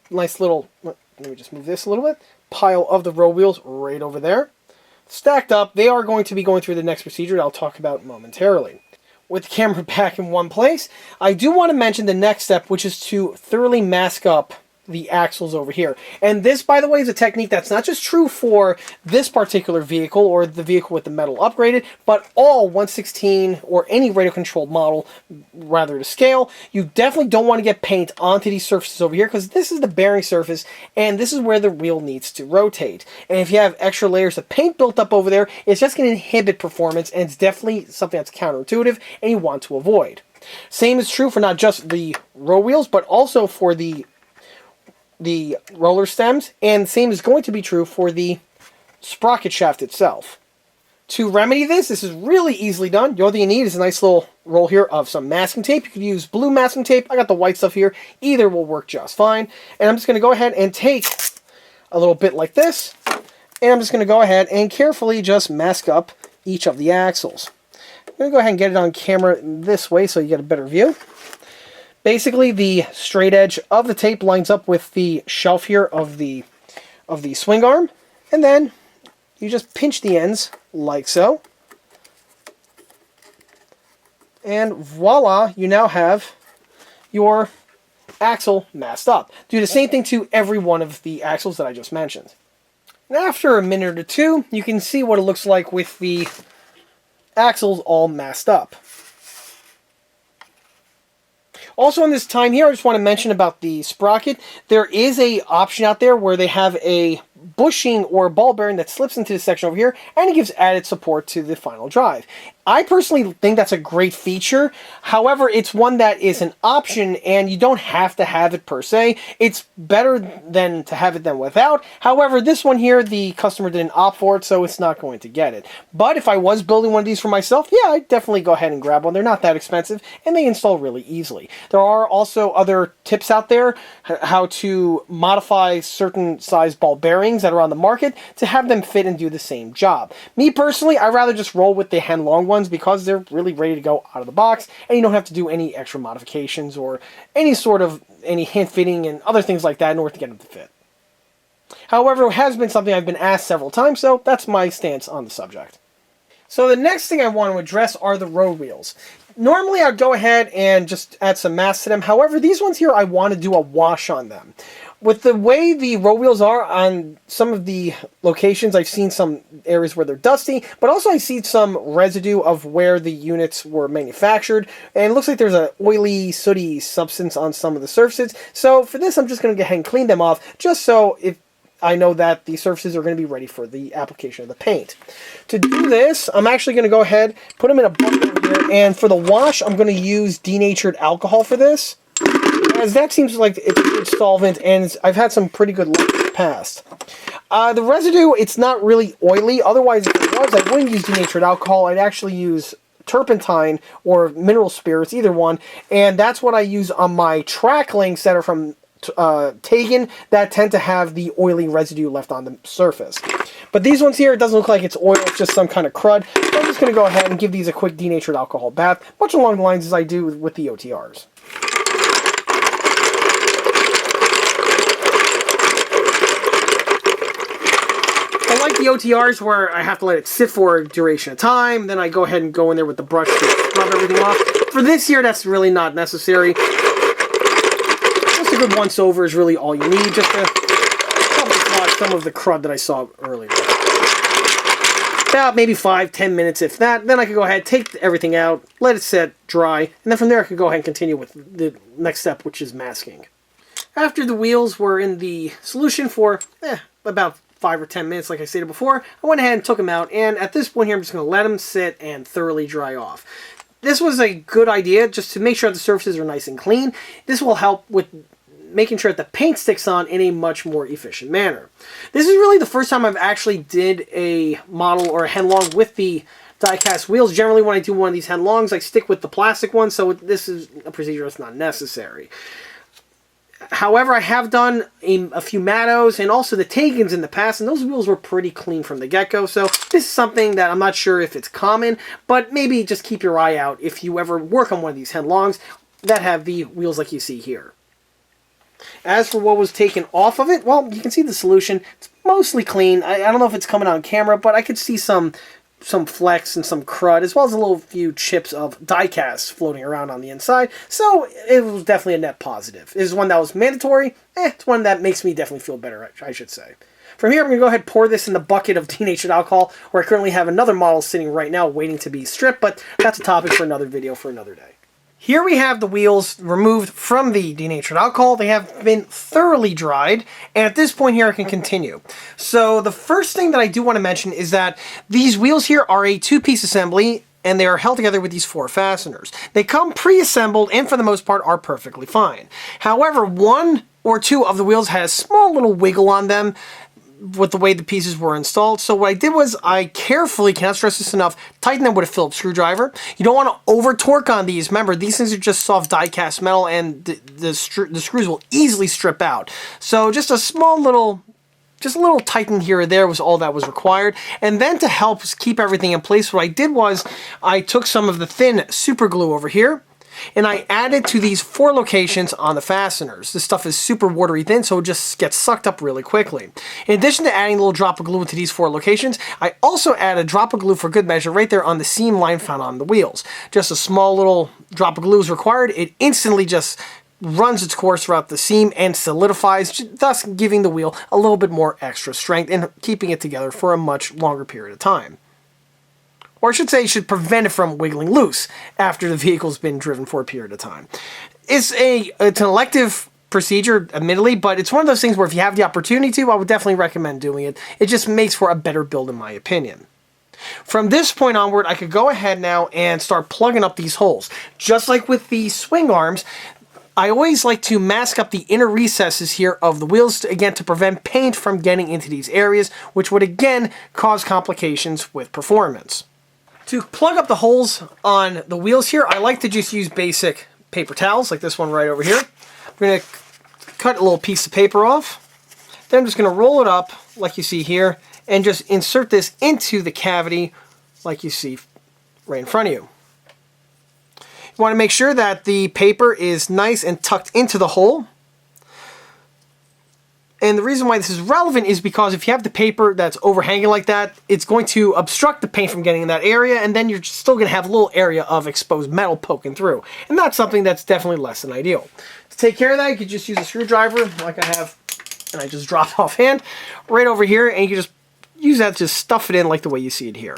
nice little, let me just move this a little bit, pile of the row wheels right over there. Stacked up, they are going to be going through the next procedure that I'll talk about momentarily. With the camera back in one place, I do want to mention the next step, which is to thoroughly mask up the axles over here. And this, by the way, is a technique that's not just true for this particular vehicle or the vehicle with the metal upgraded, but all 1/16 or any radio-controlled model, rather to scale. You definitely don't want to get paint onto these surfaces over here, because this is the bearing surface, and this is where the wheel needs to rotate. And if you have extra layers of paint built up over there, it's just going to inhibit performance, and it's definitely something that's counterintuitive and you want to avoid. Same is true for not just the row wheels, but also for the roller stems, and same is going to be true for the sprocket shaft itself. To remedy this is really easily done. The only thing you need is a nice little roll here of some masking tape. You could use blue masking tape. I got the white stuff here. Either will work just fine. And I'm just going to go ahead and take a little bit like this, and I'm just going to go ahead and carefully just mask up each of the axles. I'm going to go ahead and get it on camera this way so you get a better view. Basically, the straight edge of the tape lines up with the shelf here of the swing arm, and then you just pinch the ends like so, and voila, you now have your axle masked up. Do the same thing to every one of the axles that I just mentioned. And after a minute or two, you can see what it looks like with the axles all masked up. Also, in this time here, I just want to mention about the sprocket. There is an option out there where they have a bushing or ball bearing that slips into this section over here, and it gives added support to the final drive. I personally think that's a great feature. However, it's one that is an option, and you don't have to have it per se. It's better than to have it than without. However, this one here, the customer didn't opt for it, so it's not going to get it. But if I was building one of these for myself, yeah, I'd definitely go ahead and grab one. They're not that expensive, and they install really easily. There are also other tips out there how to modify certain size ball bearings that are on the market to have them fit and do the same job. Me personally, I'd rather just roll with the Heng long ones because they're really ready to go out of the box, and you don't have to do any extra modifications or any hand fitting and other things like that in order to get them to fit. However, it has been something I've been asked several times, so that's my stance on the subject. So the next thing I want to address are the road wheels. Normally I'd go ahead and just add some mass to them. However, these ones here I want to do a wash on them. With the way the road wheels are on some of the locations, I've seen some areas where they're dusty, but also I see some residue of where the units were manufactured, and it looks like there's an oily, sooty substance on some of the surfaces. So for this, I'm just going to go ahead and clean them off, just so if I know that the surfaces are going to be ready for the application of the paint. To do this, I'm actually going to go ahead, put them in a bucket over here, and for the wash, I'm going to use denatured alcohol for this, as that seems like it's a good solvent, and I've had some pretty good luck in the past. The residue, it's not really oily. Otherwise, if it was, I wouldn't use denatured alcohol. I'd actually use turpentine or mineral spirits, either one, and that's what I use on my track links that are from Tegan that tend to have the oily residue left on the surface. But these ones here, it doesn't look like it's oil, it's just some kind of crud. So I'm just going to go ahead and give these a quick denatured alcohol bath, much along the lines as I do with the OTRs. I like the OTRs where I have to let it sit for a duration of time, then I go ahead and go in there with the brush to scrub everything off. For this here, that's really not necessary. Just a good once-over is really all you need, just to help wash some of the crud that I saw earlier. About maybe 5-10 minutes, if that. Then I could go ahead, take everything out, let it set, dry, and then from there I could go ahead and continue with the next step, which is masking. After the wheels were in the solution for about 5 or 10 minutes, like I stated before, I went ahead and took them out, and at this point here I'm just going to let them sit and thoroughly dry off. This was a good idea just to make sure the surfaces are nice and clean. This will help with making sure that the paint sticks on in a much more efficient manner. This is really the first time I've actually did a model or a Heng long with the die-cast wheels. Generally when I do one of these Heng longs, I stick with the plastic one, so this is a procedure that's not necessary. However, I have done a few Mattos and also the Tegans in the past, and those wheels were pretty clean from the get-go, so this is something that I'm not sure if it's common, but maybe just keep your eye out if you ever work on one of these Heng longs that have the wheels like you see here. As for what was taken off of it, well, you can see the solution. It's mostly clean. I don't know if it's coming on camera, but I could see some flecks and some crud, as well as a little few chips of die-cast floating around on the inside. So it was definitely a net positive. It is one that was mandatory. It's one that makes me definitely feel better, I should say. From here, I'm going to go ahead and pour this in the bucket of denatured alcohol, where I currently have another model sitting right now waiting to be stripped, but that's a topic for another video for another day. Here we have the wheels removed from the denatured alcohol. They have been thoroughly dried, and at this point here I can continue. So the first thing that I do want to mention is that these wheels here are a two-piece assembly, and they are held together with these 4 fasteners. They come pre-assembled and for the most part are perfectly fine. However, 1 or 2 of the wheels had a small little wiggle on them with the way the pieces were installed. So what I did was I carefully, cannot stress this enough, tightened them with a Phillips screwdriver. You don't want to over torque on these. Remember, these things are just soft die cast metal, and the screws will easily strip out. So just a small little, just a little tighten here or there was all that was required. And then to help keep everything in place, what I did was I took some of the thin super glue over here, and I added to these 4 locations on the fasteners. This stuff is super watery thin, so it just gets sucked up really quickly. In addition to adding a little drop of glue into these 4 locations, I also add a drop of glue for good measure right there on the seam line found on the wheels. Just a small little drop of glue is required. It instantly just runs its course throughout the seam and solidifies, thus giving the wheel a little bit more extra strength and keeping it together for a much longer period of time. Or I should say, it should prevent it from wiggling loose after the vehicle's been driven for a period of time. It's an elective procedure, admittedly, but it's one of those things where if you have the opportunity to, I would definitely recommend doing it. It just makes for a better build in my opinion. From this point onward, I could go ahead now and start plugging up these holes. Just like with the swing arms, I always like to mask up the inner recesses here of the wheels, again, to prevent paint from getting into these areas, which would again cause complications with performance. To plug up the holes on the wheels here, I like to just use basic paper towels, like this one right over here. I'm going to cut a little piece of paper off. Then I'm just going to roll it up, like you see here, and just insert this into the cavity, like you see right in front of you. You want to make sure that the paper is nice and tucked into the hole. And the reason why this is relevant is because if you have the paper that's overhanging like that, it's going to obstruct the paint from getting in that area, and then you're still going to have a little area of exposed metal poking through. And that's something that's definitely less than ideal. To take care of that, you could just use a screwdriver like I have, and I just dropped offhand, right over here, and you can just use that to stuff it in like the way you see it here.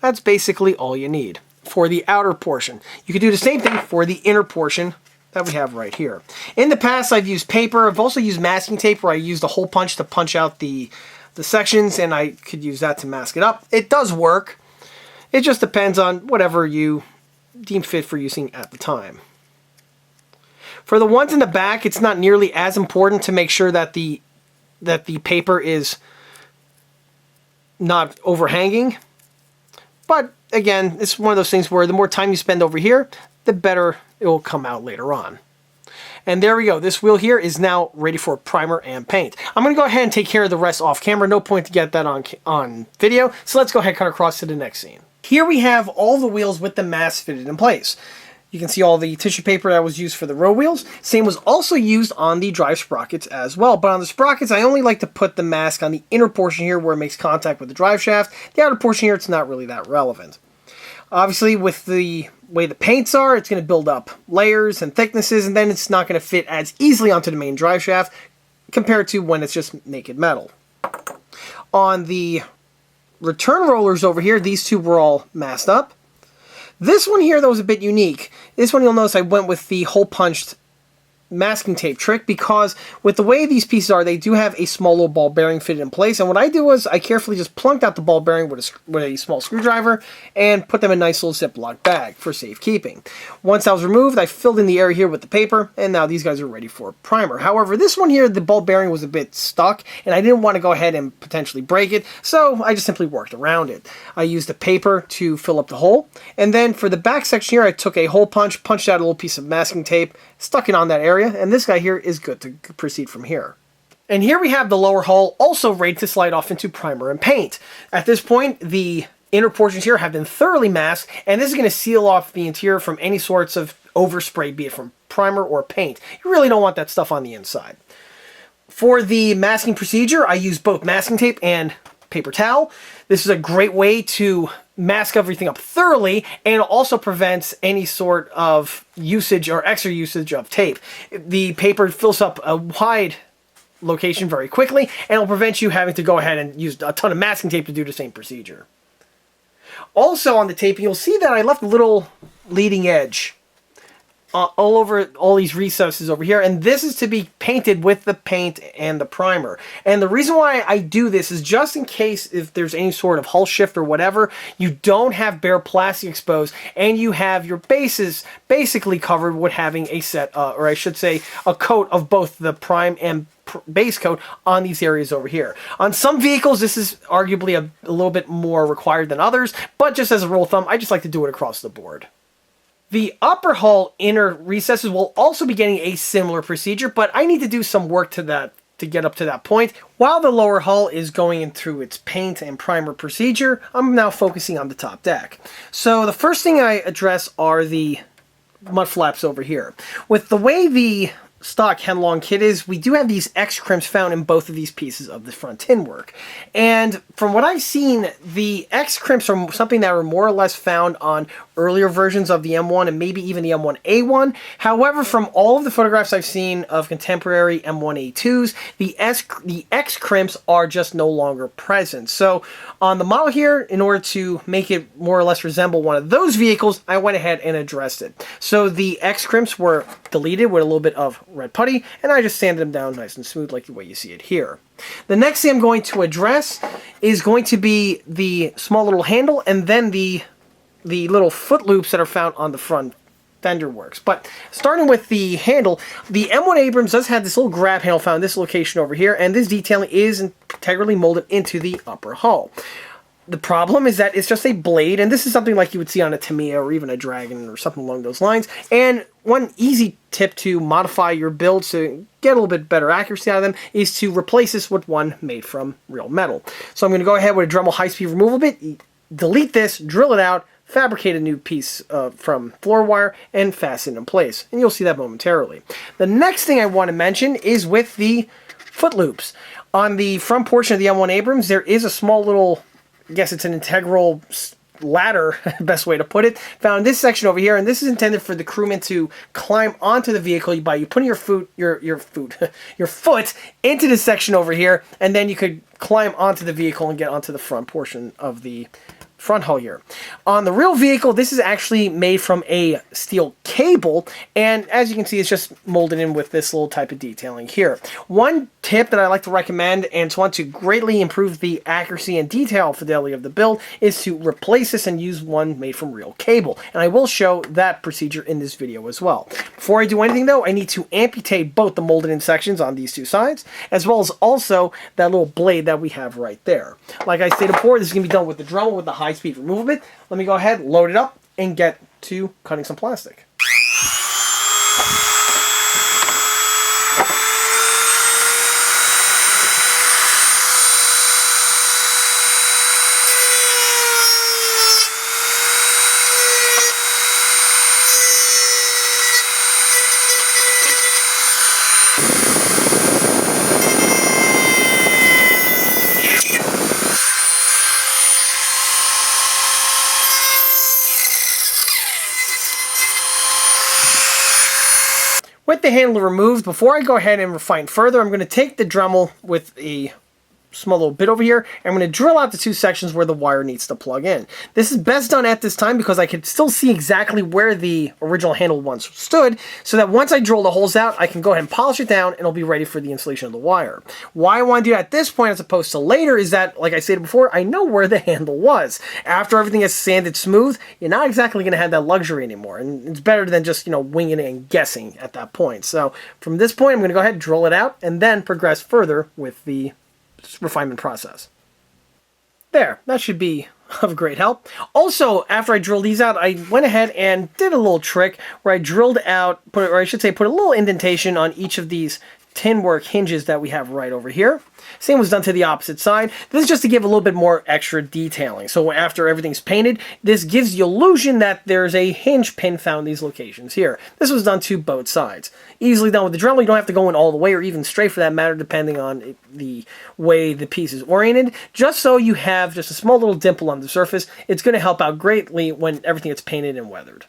That's basically all you need for the outer portion. You could do the same thing for the inner portion that we have right here. In the past, I've used paper. I've also used masking tape where I used a hole punch to punch out the sections, and I could use that to mask it up. It does work. It just depends on whatever you deem fit for using at the time. For the ones in the back, it's not nearly as important to make sure that the paper is not overhanging. But again, it's one of those things where the more time you spend over here, the better it will come out later on. And there we go. This wheel here is now ready for primer and paint. I'm going to go ahead and take care of the rest off camera. No point to get that on video. So let's go ahead and cut across to the next scene. Here we have all the wheels with the mask fitted in place. You can see all the tissue paper that was used for the row wheels. Same was also used on the drive sprockets as well. But on the sprockets, I only like to put the mask on the inner portion here where it makes contact with the drive shaft. The outer portion here, it's not really that relevant. Obviously, with the way the paints are, it's going to build up layers and thicknesses, and then it's not going to fit as easily onto the main drive shaft compared to when it's just naked metal. On the return rollers over here, these two were all masked up. This one here, though, is a bit unique. This one, you'll notice I went with the hole punched masking tape trick because with the way these pieces are, they do have a small little ball bearing fitted in place. And what I do was I carefully just plunked out the ball bearing with a small screwdriver and put them in a nice little Ziploc bag for safekeeping. Once that was removed, I filled in the area here with the paper, and now these guys are ready for primer. However, this one here, the ball bearing was a bit stuck, and I didn't want to go ahead and potentially break it, so I just simply worked around it. I used the paper to fill up the hole, and then for the back section here, I took a hole punch, punched out a little piece of masking tape, stuck it on that area, and this guy here is good to proceed from here. And here we have the lower hull also ready to slide off into primer and paint. At this point, the inner portions here have been thoroughly masked, and this is going to seal off the interior from any sorts of overspray, be it from primer or paint. You really don't want that stuff on the inside. For the masking procedure, I use both masking tape and paper towel. This is a great way to mask everything up thoroughly, and also prevents any sort of usage or extra usage of tape. The paper fills up a wide location very quickly, and it'll prevent you having to go ahead and use a ton of masking tape to do the same procedure. Also on the tape, you'll see that I left a little leading edge all over all these recesses over here, and this is to be painted with the paint and the primer. And the reason why I do this is just in case if there's any sort of hull shift or whatever, you don't have bare plastic exposed, and you have your bases basically covered with having a set, or I should say, a coat of both the prime and base coat on these areas over here. On some vehicles, this is arguably a little bit more required than others, but just as a rule of thumb, I just like to do it across the board. The upper hull inner recesses will also be getting a similar procedure, but I need to do some work to that to get up to that point. While the lower hull is going in through its paint and primer procedure, I'm now focusing on the top deck. So the first thing I address are the mud flaps over here. With the way the stock headlong kit is, we do have these X crimps found in both of these pieces of the front tin work. And from what I've seen, the X crimps are something that are more or less found on earlier versions of the M1 and maybe even the M1A1. However, from all of the photographs I've seen of contemporary M1A2s, the X crimps are just no longer present. So on the model here, in order to make it more or less resemble one of those vehicles, I went ahead and addressed it. So the X crimps were deleted with a little bit of red putty, and I just sanded them down nice and smooth like the way you see it here. The next thing I'm going to address is going to be the small little handle and then the little foot loops that are found on the front fender works. But starting with the handle, the M1 Abrams does have this little grab handle found in this location over here, and this detailing is integrally molded into the upper hull. The problem is that it's just a blade, and this is something like you would see on a Tamiya or even a Dragon or something along those lines. And one easy tip to modify your build to get a little bit better accuracy out of them is to replace this with one made from real metal. So I'm going to go ahead with a Dremel high-speed removal bit, delete this, drill it out, fabricate a new piece from floor wire, and fasten it in place. And you'll see that momentarily. The next thing I want to mention is with the foot loops. On the front portion of the M1 Abrams, there is a small little, I guess it's an integral ladder, best way to put it, found in this section over here, and this is intended for the crewman to climb onto the vehicle by you putting your foot into this section over here, and then you could climb onto the vehicle and get onto the front portion of the front hull here. On the real vehicle, this is actually made from a steel cable, and as you can see, it's just molded in with this little type of detailing here. One tip that I like to recommend, and to want to greatly improve the accuracy and detail fidelity of the build, is to replace this and use one made from real cable. And I will show that procedure in this video as well. Before I do anything though, I need to amputate both the molded in sections on these two sides, as well as also that little blade that we have right there. Like I stated before, this is going to be done with the Dremel with the high-speed removal bit. Let me go ahead, load it up, and get to cutting some plastic. With the handle removed, before I go ahead and refine further, I'm going to take the Dremel with a small little bit over here, and I'm going to drill out the two sections where the wire needs to plug in. This is best done at this time because I can still see exactly where the original handle once stood, so that once I drill the holes out, I can go ahead and polish it down and it'll be ready for the installation of the wire. Why I want to do that at this point as opposed to later is that, like I stated before, I know where the handle was. After everything is sanded smooth, you're not exactly going to have that luxury anymore, and it's better than just, winging it and guessing at that point. So from this point, I'm going to go ahead and drill it out and then progress further with the refinement process. There, that should be of great help. Also, after I drilled these out, I went ahead and did a little trick where I drilled out, put a little indentation on each of these tin work hinges that we have right over here. Same was done to the opposite side. This is just to give a little bit more extra detailing. So after everything's painted, this gives the illusion that there's a hinge pin found in these locations here. This was done to both sides. Easily done with the Dremel. You don't have to go in all the way or even straight for that matter, depending on the way the piece is oriented. Just so you have just a small little dimple on the surface. It's going to help out greatly when everything gets painted and weathered.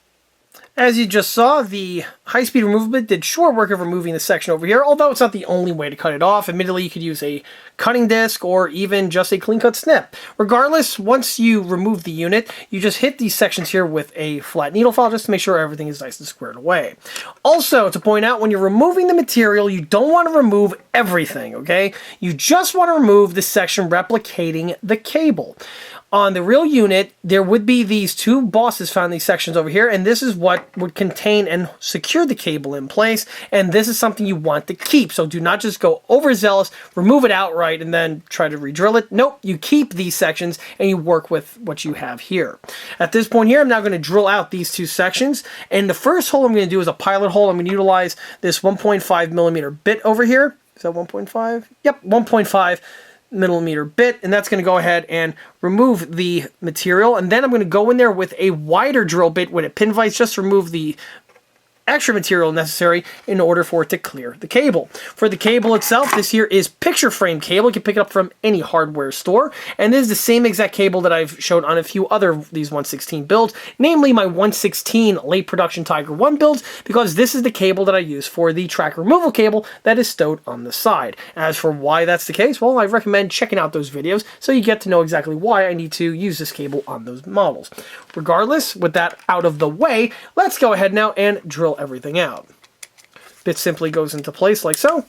As you just saw, the high-speed removal bit did short work of removing the section over here, although it's not the only way to cut it off. Admittedly, you could use a cutting disc or even just a clean-cut snip. Regardless, once you remove the unit, you just hit these sections here with a flat needle file just to make sure everything is nice and squared away. Also, to point out, when you're removing the material, you don't want to remove everything, okay? You just want to remove the section replicating the cable. On the real unit, there would be these two bosses found in these sections over here, and this is what would contain and secure the cable in place, and this is something you want to keep. So do not just go overzealous, remove it outright, and then try to re-drill it. Nope, you keep these sections, and you work with what you have here. At this point here, I'm now going to drill out these two sections, and the first hole I'm going to do is a pilot hole. I'm going to utilize this 1.5 millimeter bit over here. Is that 1.5? Yep, 1.5 millimeter bit, and that's going to go ahead and remove the material, and then I'm going to go in there with a wider drill bit with a pin vise just to remove the extra material necessary in order for it to clear the cable. For the cable itself, this here is picture frame cable. You can pick it up from any hardware store, and this is the same exact cable that I've showed on a few other of these 116 builds, namely my 116 late production Tiger 1 builds, because this is the cable that I use for the track removal cable that is stowed on the side. As for why that's the case, well, I recommend checking out those videos so you get to know exactly why I need to use this cable on those models. Regardless, with that out of the way, let's go ahead now and drill everything out. Bit simply goes into place like so.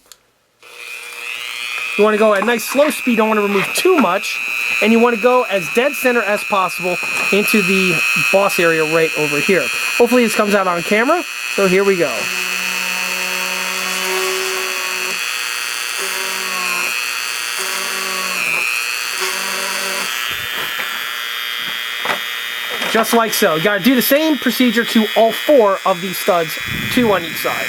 You want to go at a nice slow speed, don't want to remove too much, and you want to go as dead center as possible into the boss area right over here. Hopefully this comes out on camera, so here we go. Just like so. You gotta do the same procedure to all 4 of these studs, 2 on each side.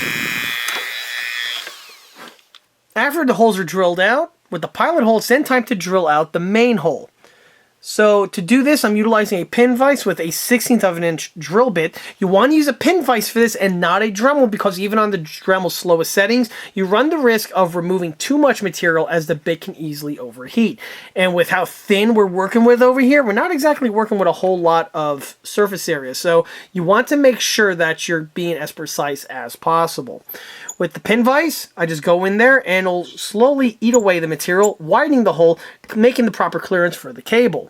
After the holes are drilled out, with the pilot hole, it's then time to drill out the main hole. So to do this, I'm utilizing a pin vise with a 1/16 of an inch drill bit. You want to use a pin vise for this and not a Dremel, because even on the Dremel's slowest settings, you run the risk of removing too much material as the bit can easily overheat. And with how thin we're working with over here, we're not exactly working with a whole lot of surface area. So you want to make sure that you're being as precise as possible. With the pin vise, I just go in there and it'll slowly eat away the material, widening the hole, making the proper clearance for the cable.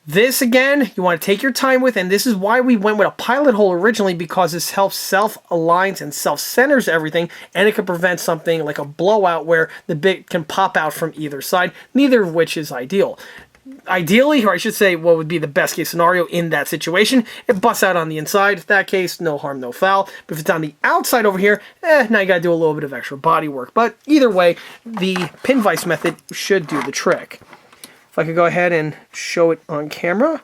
This, again, you want to take your time with, and this is why we went with a pilot hole originally, because this helps self-aligns and self-centers everything, and it can prevent something like a blowout where the bit can pop out from either side, neither of which is ideal. Ideally, or I should say what would be the best case scenario in that situation, it busts out on the inside. In that case, no harm, no foul. But if it's on the outside over here, now you got to do a little bit of extra body work. But either way, the pin vise method should do the trick. If I could go ahead and show it on camera,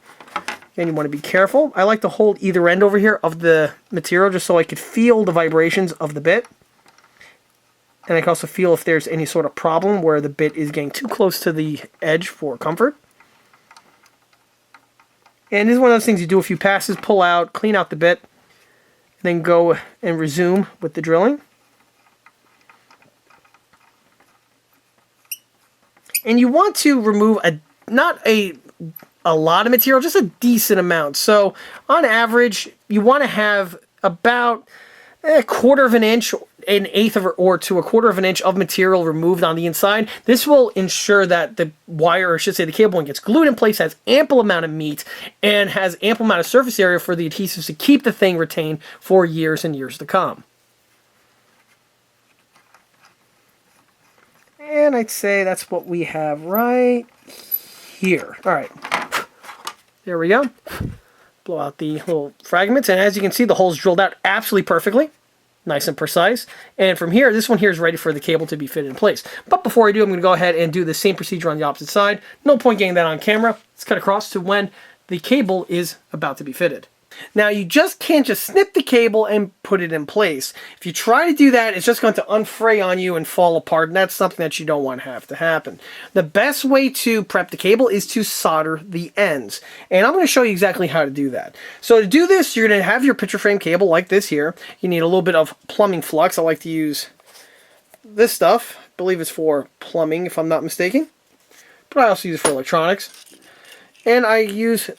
and you want to be careful. I like to hold either end over here of the material just so I could feel the vibrations of the bit. And I can also feel if there's any sort of problem where the bit is getting too close to the edge for comfort. And this is one of those things you do a few passes, pull out, clean out the bit, then go and resume with the drilling. And you want to remove not a lot of material, just a decent amount. So on average, you want to have about a quarter of an inch, an eighth of, or to a quarter of an inch of material removed on the inside. This will ensure that the wire, or I should say the cable, gets glued in place, has ample amount of meat, and has ample amount of surface area for the adhesives to keep the thing retained for years and years to come. And I'd say that's what we have right here. All right, there we go. Blow out the little fragments, and as you can see, the hole's drilled out absolutely perfectly. Nice and precise. And from here, this one here is ready for the cable to be fitted in place. But before I do, I'm going to go ahead and do the same procedure on the opposite side. No point getting that on camera. Let's cut across to when the cable is about to be fitted. Now, you just can't just snip the cable and put it in place. If you try to do that, it's just going to unfray on you and fall apart, and that's something that you don't want to have to happen. The best way to prep the cable is to solder the ends, and I'm going to show you exactly how to do that. So to do this, you're going to have your picture frame cable like this here. You need a little bit of plumbing flux. I like to use this stuff. I believe it's for plumbing, if I'm not mistaken, but I also use it for electronics. And I use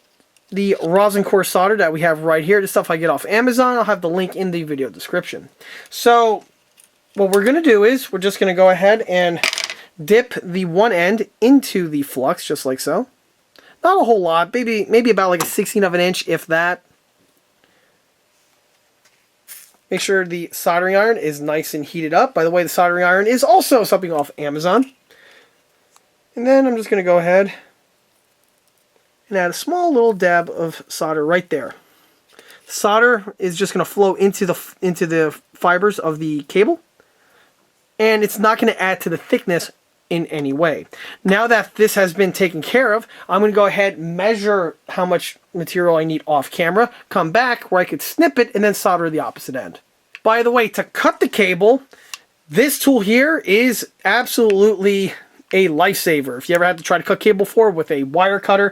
the rosin core solder that we have right here. This stuff I get off Amazon. I'll have the link in the video description. So what we're going to do is we're just going to go ahead and dip the one end into the flux, just like so. Not a whole lot, maybe about like a 1/16 of an inch, if that. Make sure the soldering iron is nice and heated up. By the way, the soldering iron is also something off Amazon. And then I'm just going to go ahead and add a small little dab of solder right there. Solder is just going to flow into the fibers of the cable, and it's not going to add to the thickness in any way. Now that this has been taken care of, I'm going to go ahead and measure how much material I need off camera, come back where I could snip it, and then solder the opposite end. By the way, to cut the cable, this tool here is absolutely a lifesaver. If you ever had to try to cut cable before with a wire cutter,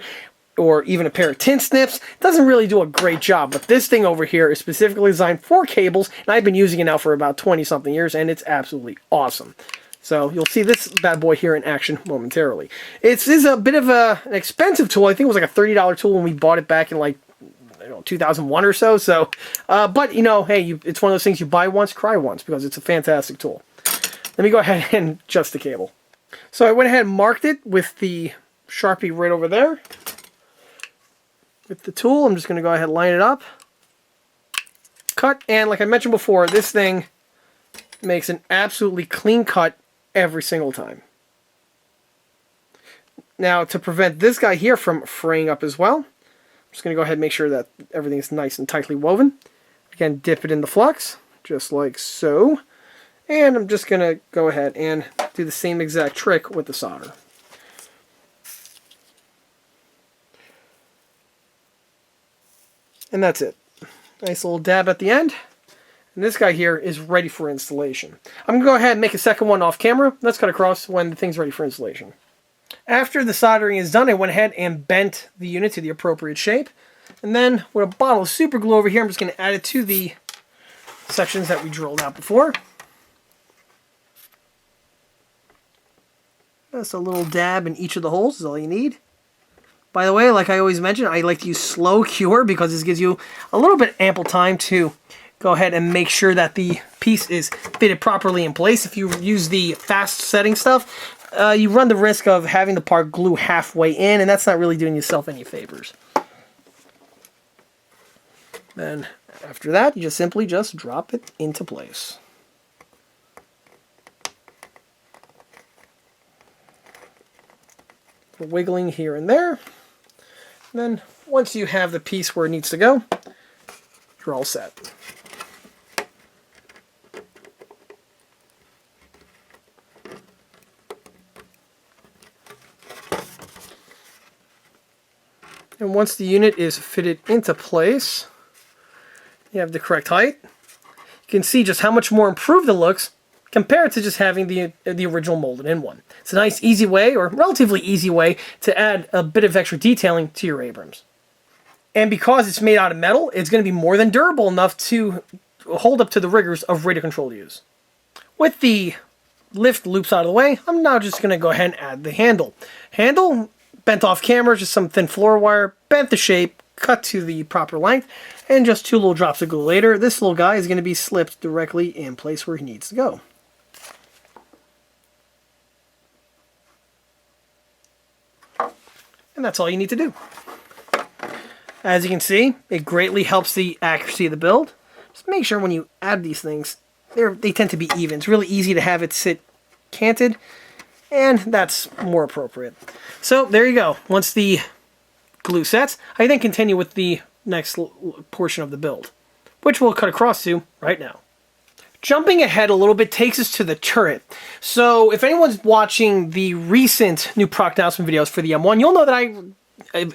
or even a pair of tin snips, it doesn't really do a great job. But this thing over here is specifically designed for cables, and I've been using it now for about 20-something years, and it's absolutely awesome. So you'll see this bad boy here in action momentarily. It is a bit of an expensive tool. I think it was like a $30 tool when we bought it back in like 2001 or so. But you know, hey, it's one of those things you buy once, cry once, because it's a fantastic tool. Let me go ahead and adjust the cable. So I went ahead and marked it with the Sharpie right over there. With the tool, I'm just going to go ahead and line it up. Cut, and like I mentioned before, this thing makes an absolutely clean cut every single time. Now, to prevent this guy here from fraying up as well, I'm just going to go ahead and make sure that everything is nice and tightly woven. Again, dip it in the flux, just like so. And I'm just going to go ahead and do the same exact trick with the solder. And that's it. Nice little dab at the end. And this guy here is ready for installation. I'm going to go ahead and make a second one off camera. Let's cut across when the thing's ready for installation. After the soldering is done, I went ahead and bent the unit to the appropriate shape. And then with a bottle of super glue over here, I'm just going to add it to the sections that we drilled out before. Just a little dab in each of the holes is all you need. By the way, like I always mention, I like to use slow cure because this gives you a little bit ample time to go ahead and make sure that the piece is fitted properly in place. If you use the fast setting stuff, you run the risk of having the part glue halfway in, and that's not really doing yourself any favors. Then after that, you just simply drop it into place. Wiggling here and there. And then once you have the piece where it needs to go, you're all set. And once the unit is fitted into place, you have the correct height. You can see just how much more improved it looks compared to just having the original molded in one. It's a nice, easy way, or relatively easy way, to add a bit of extra detailing to your Abrams. And because it's made out of metal, it's going to be more than durable enough to hold up to the rigors of radio control use. With the lift loops out of the way, I'm now just going to go ahead and add the handle. Handle, bent off camera, just some thin floor wire, bent the shape, cut to the proper length, and just 2 little drops of glue later, this little guy is going to be slipped directly in place where he needs to go. And that's all you need to do. As you can see, it greatly helps the accuracy of the build. Just make sure when you add these things, they tend to be even. It's really easy to have it sit canted, and that's more appropriate. So there you go. Once the glue sets, I then continue with the next portion of the build, which we'll cut across to right now. Jumping ahead a little bit takes us to the turret. So if anyone's watching the recent new product announcement videos for the M1, you'll know that I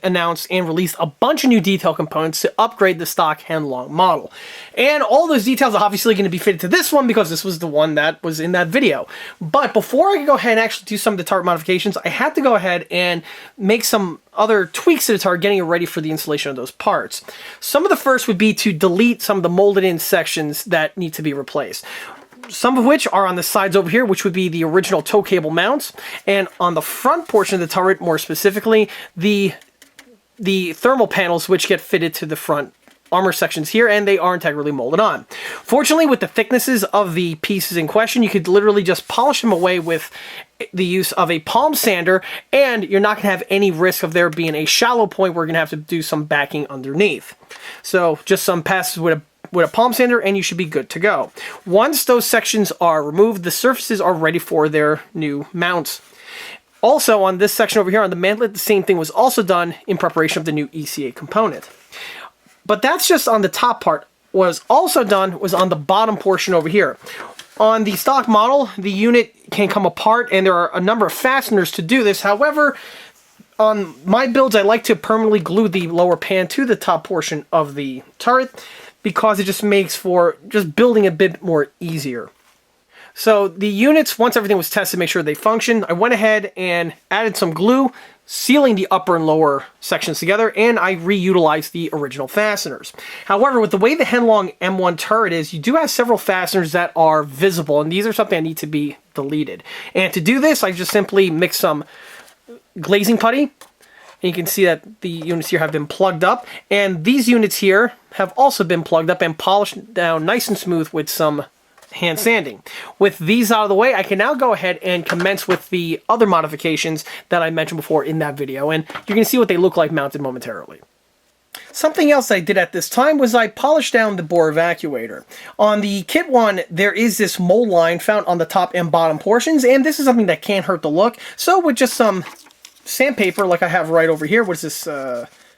announced and released a bunch of new detail components to upgrade the stock Heng model. And all those details are obviously going to be fitted to this one because this was the one that was in that video. But before I could go ahead and actually do some of the turret modifications, I had to go ahead and make some other tweaks to the turret, getting it ready for the installation of those parts. Some of the first would be to delete some of the molded in sections that need to be replaced. Some of which are on the sides over here, which would be the original tow cable mounts, and on the front portion of the turret, more specifically, the thermal panels which get fitted to the front armor sections here, and they are integrally molded on. Fortunately, with the thicknesses of the pieces in question, you could literally just polish them away with the use of a palm sander, and you're not going to have any risk of there being a shallow point where you're going to have to do some backing underneath. So just some passes with a palm sander and you should be good to go. Once those sections are removed, the surfaces are ready for their new mounts. Also, on this section over here on the mantlet, the same thing was also done in preparation of the new ECA component. But that's just on the top part. What was also done was on the bottom portion over here. On the stock model, the unit can come apart and there are a number of fasteners to do this. However, on my builds, I like to permanently glue the lower pan to the top portion of the turret, because it just makes for just building a bit more easier. So the units, once everything was tested to make sure they function, I went ahead and added some glue, sealing the upper and lower sections together, and I reutilized the original fasteners. However, with the way the Heng M1 turret is, you do have several fasteners that are visible, and these are something that need to be deleted. And to do this, I just simply mix some glazing putty, and you can see that the units here have been plugged up, and these units here have also been plugged up and polished down nice and smooth with some hand sanding. With these out of the way, I can now go ahead and commence with the other modifications that I mentioned before in that video, and you're going to see what they look like mounted momentarily. Something else I did at this time was I polished down the bore evacuator. On the kit one, there is this mold line found on the top and bottom portions, and this is something that can't hurt the look, so with just some sandpaper like I have right over here, what is this,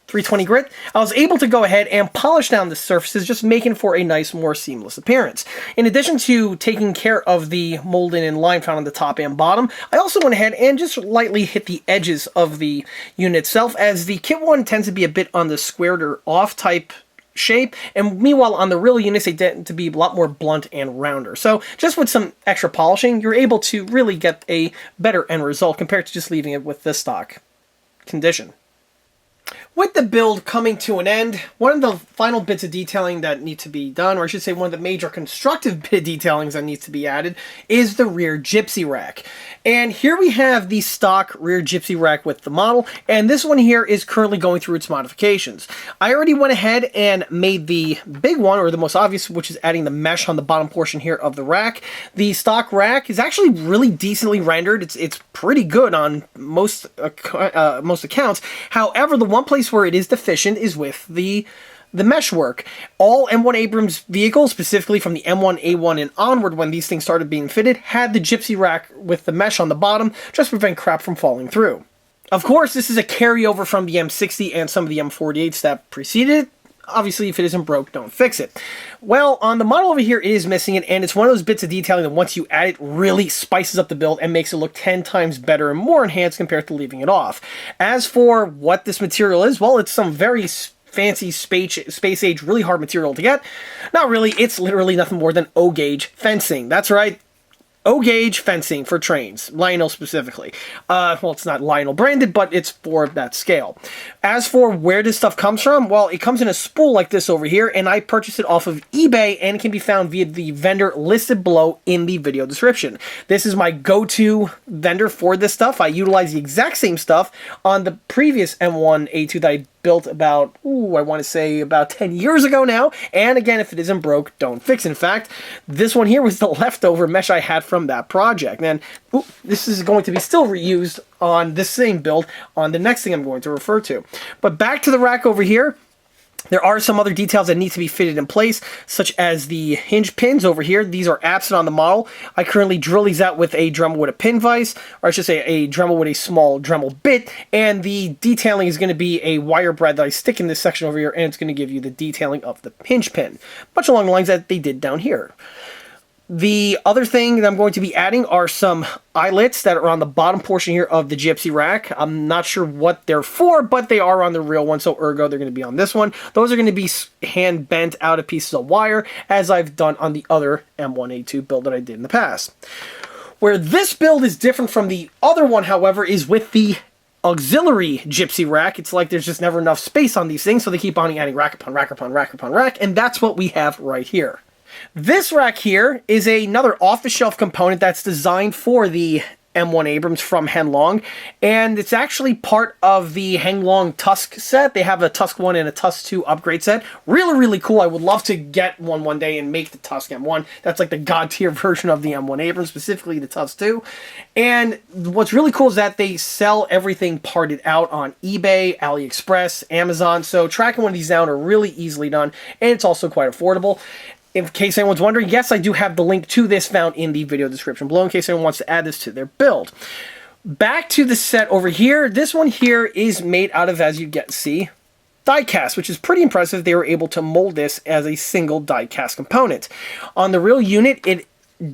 320 grit, I was able to go ahead and polish down the surfaces, just making for a nice, more seamless appearance. In addition to taking care of the molding and line found on the top and bottom, I also went ahead and just lightly hit the edges of the unit itself, as the kit one tends to be a bit on the squared or off type shape, and meanwhile on the real units they tend to be a lot more blunt and rounder. So just with some extra polishing, you're able to really get a better end result compared to just leaving it with the stock condition. With the build coming to an end, one of the final bits of detailing that need to be done, or I should say one of the major constructive bit of detailings that needs to be added, is the rear Gypsy rack. And here we have the stock rear Gypsy rack with the model, and this one here is currently going through its modifications. I already went ahead and made the big one, or the most obvious, which is adding the mesh on the bottom portion here of the rack. The stock rack is actually really decently rendered. It's pretty good on most accounts. However, the one place where it is deficient is with the meshwork. All M1 Abrams vehicles, specifically from the M1A1 and onward when these things started being fitted, had the Gypsy rack with the mesh on the bottom just to prevent crap from falling through. Of course, this is a carryover from the M60 and some of the M48s that preceded it. Obviously, if it isn't broke, don't fix it. Well, on the model over here, it is missing it, and it's one of those bits of detailing that once you add it, really spices up the build and makes it look 10 times better and more enhanced compared to leaving it off. As for what this material is, well, it's some very fancy space age, really hard material to get. Not really, it's literally nothing more than O-gauge fencing. That's right. O-gauge fencing for trains, Lionel specifically. Well, it's not Lionel branded, but it's for that scale. As for where this stuff comes from, well, it comes in a spool like this over here, and I purchased it off of eBay, and it can be found via the vendor listed below in the video description. This is my go-to vendor for this stuff. I utilize the exact same stuff on the previous M1A2 that I built about, I want to say about 10 years ago now. And again, if it isn't broke, don't fix it. In fact, this one here was the leftover mesh I had from that project. And this is going to be still reused on this same build on the next thing I'm going to refer to. But back to the rack over here. There are some other details that need to be fitted in place, such as the hinge pins over here. These are absent on the model. I currently drill these out with a Dremel with a pin vise, or I should say a Dremel with a small Dremel bit, and the detailing is going to be a wire brad that I stick in this section over here, and it's going to give you the detailing of the hinge pin, much along the lines that they did down here. The other thing that I'm going to be adding are some eyelets that are on the bottom portion here of the Gypsy rack. I'm not sure what they're for, but they are on the real one, so ergo they're going to be on this one. Those are going to be hand bent out of pieces of wire, as I've done on the other M1A2 build that I did in the past. Where this build is different from the other one, however, is with the auxiliary Gypsy rack. It's like there's just never enough space on these things, so they keep on adding rack upon rack upon rack upon rack, and that's what we have right here. This rack here is another off-the-shelf component that's designed for the M1 Abrams from Heng, and it's actually part of the Heng Tusk set. They have a Tusk 1 and a Tusk 2 upgrade set. Really, really cool. I would love to get one day and make the Tusk M1. That's like the god-tier version of the M1 Abrams, specifically the Tusk 2. And what's really cool is that they sell everything parted out on eBay, AliExpress, Amazon, so tracking one of these down are really easily done, and it's also quite affordable. In case anyone's wondering, yes, I do have the link to this found in the video description below in case anyone wants to add this to their build. Back to the set over here. This one here is made out of, as you see, die cast, which is pretty impressive. They were able to mold this as a single die cast component. On the real unit, it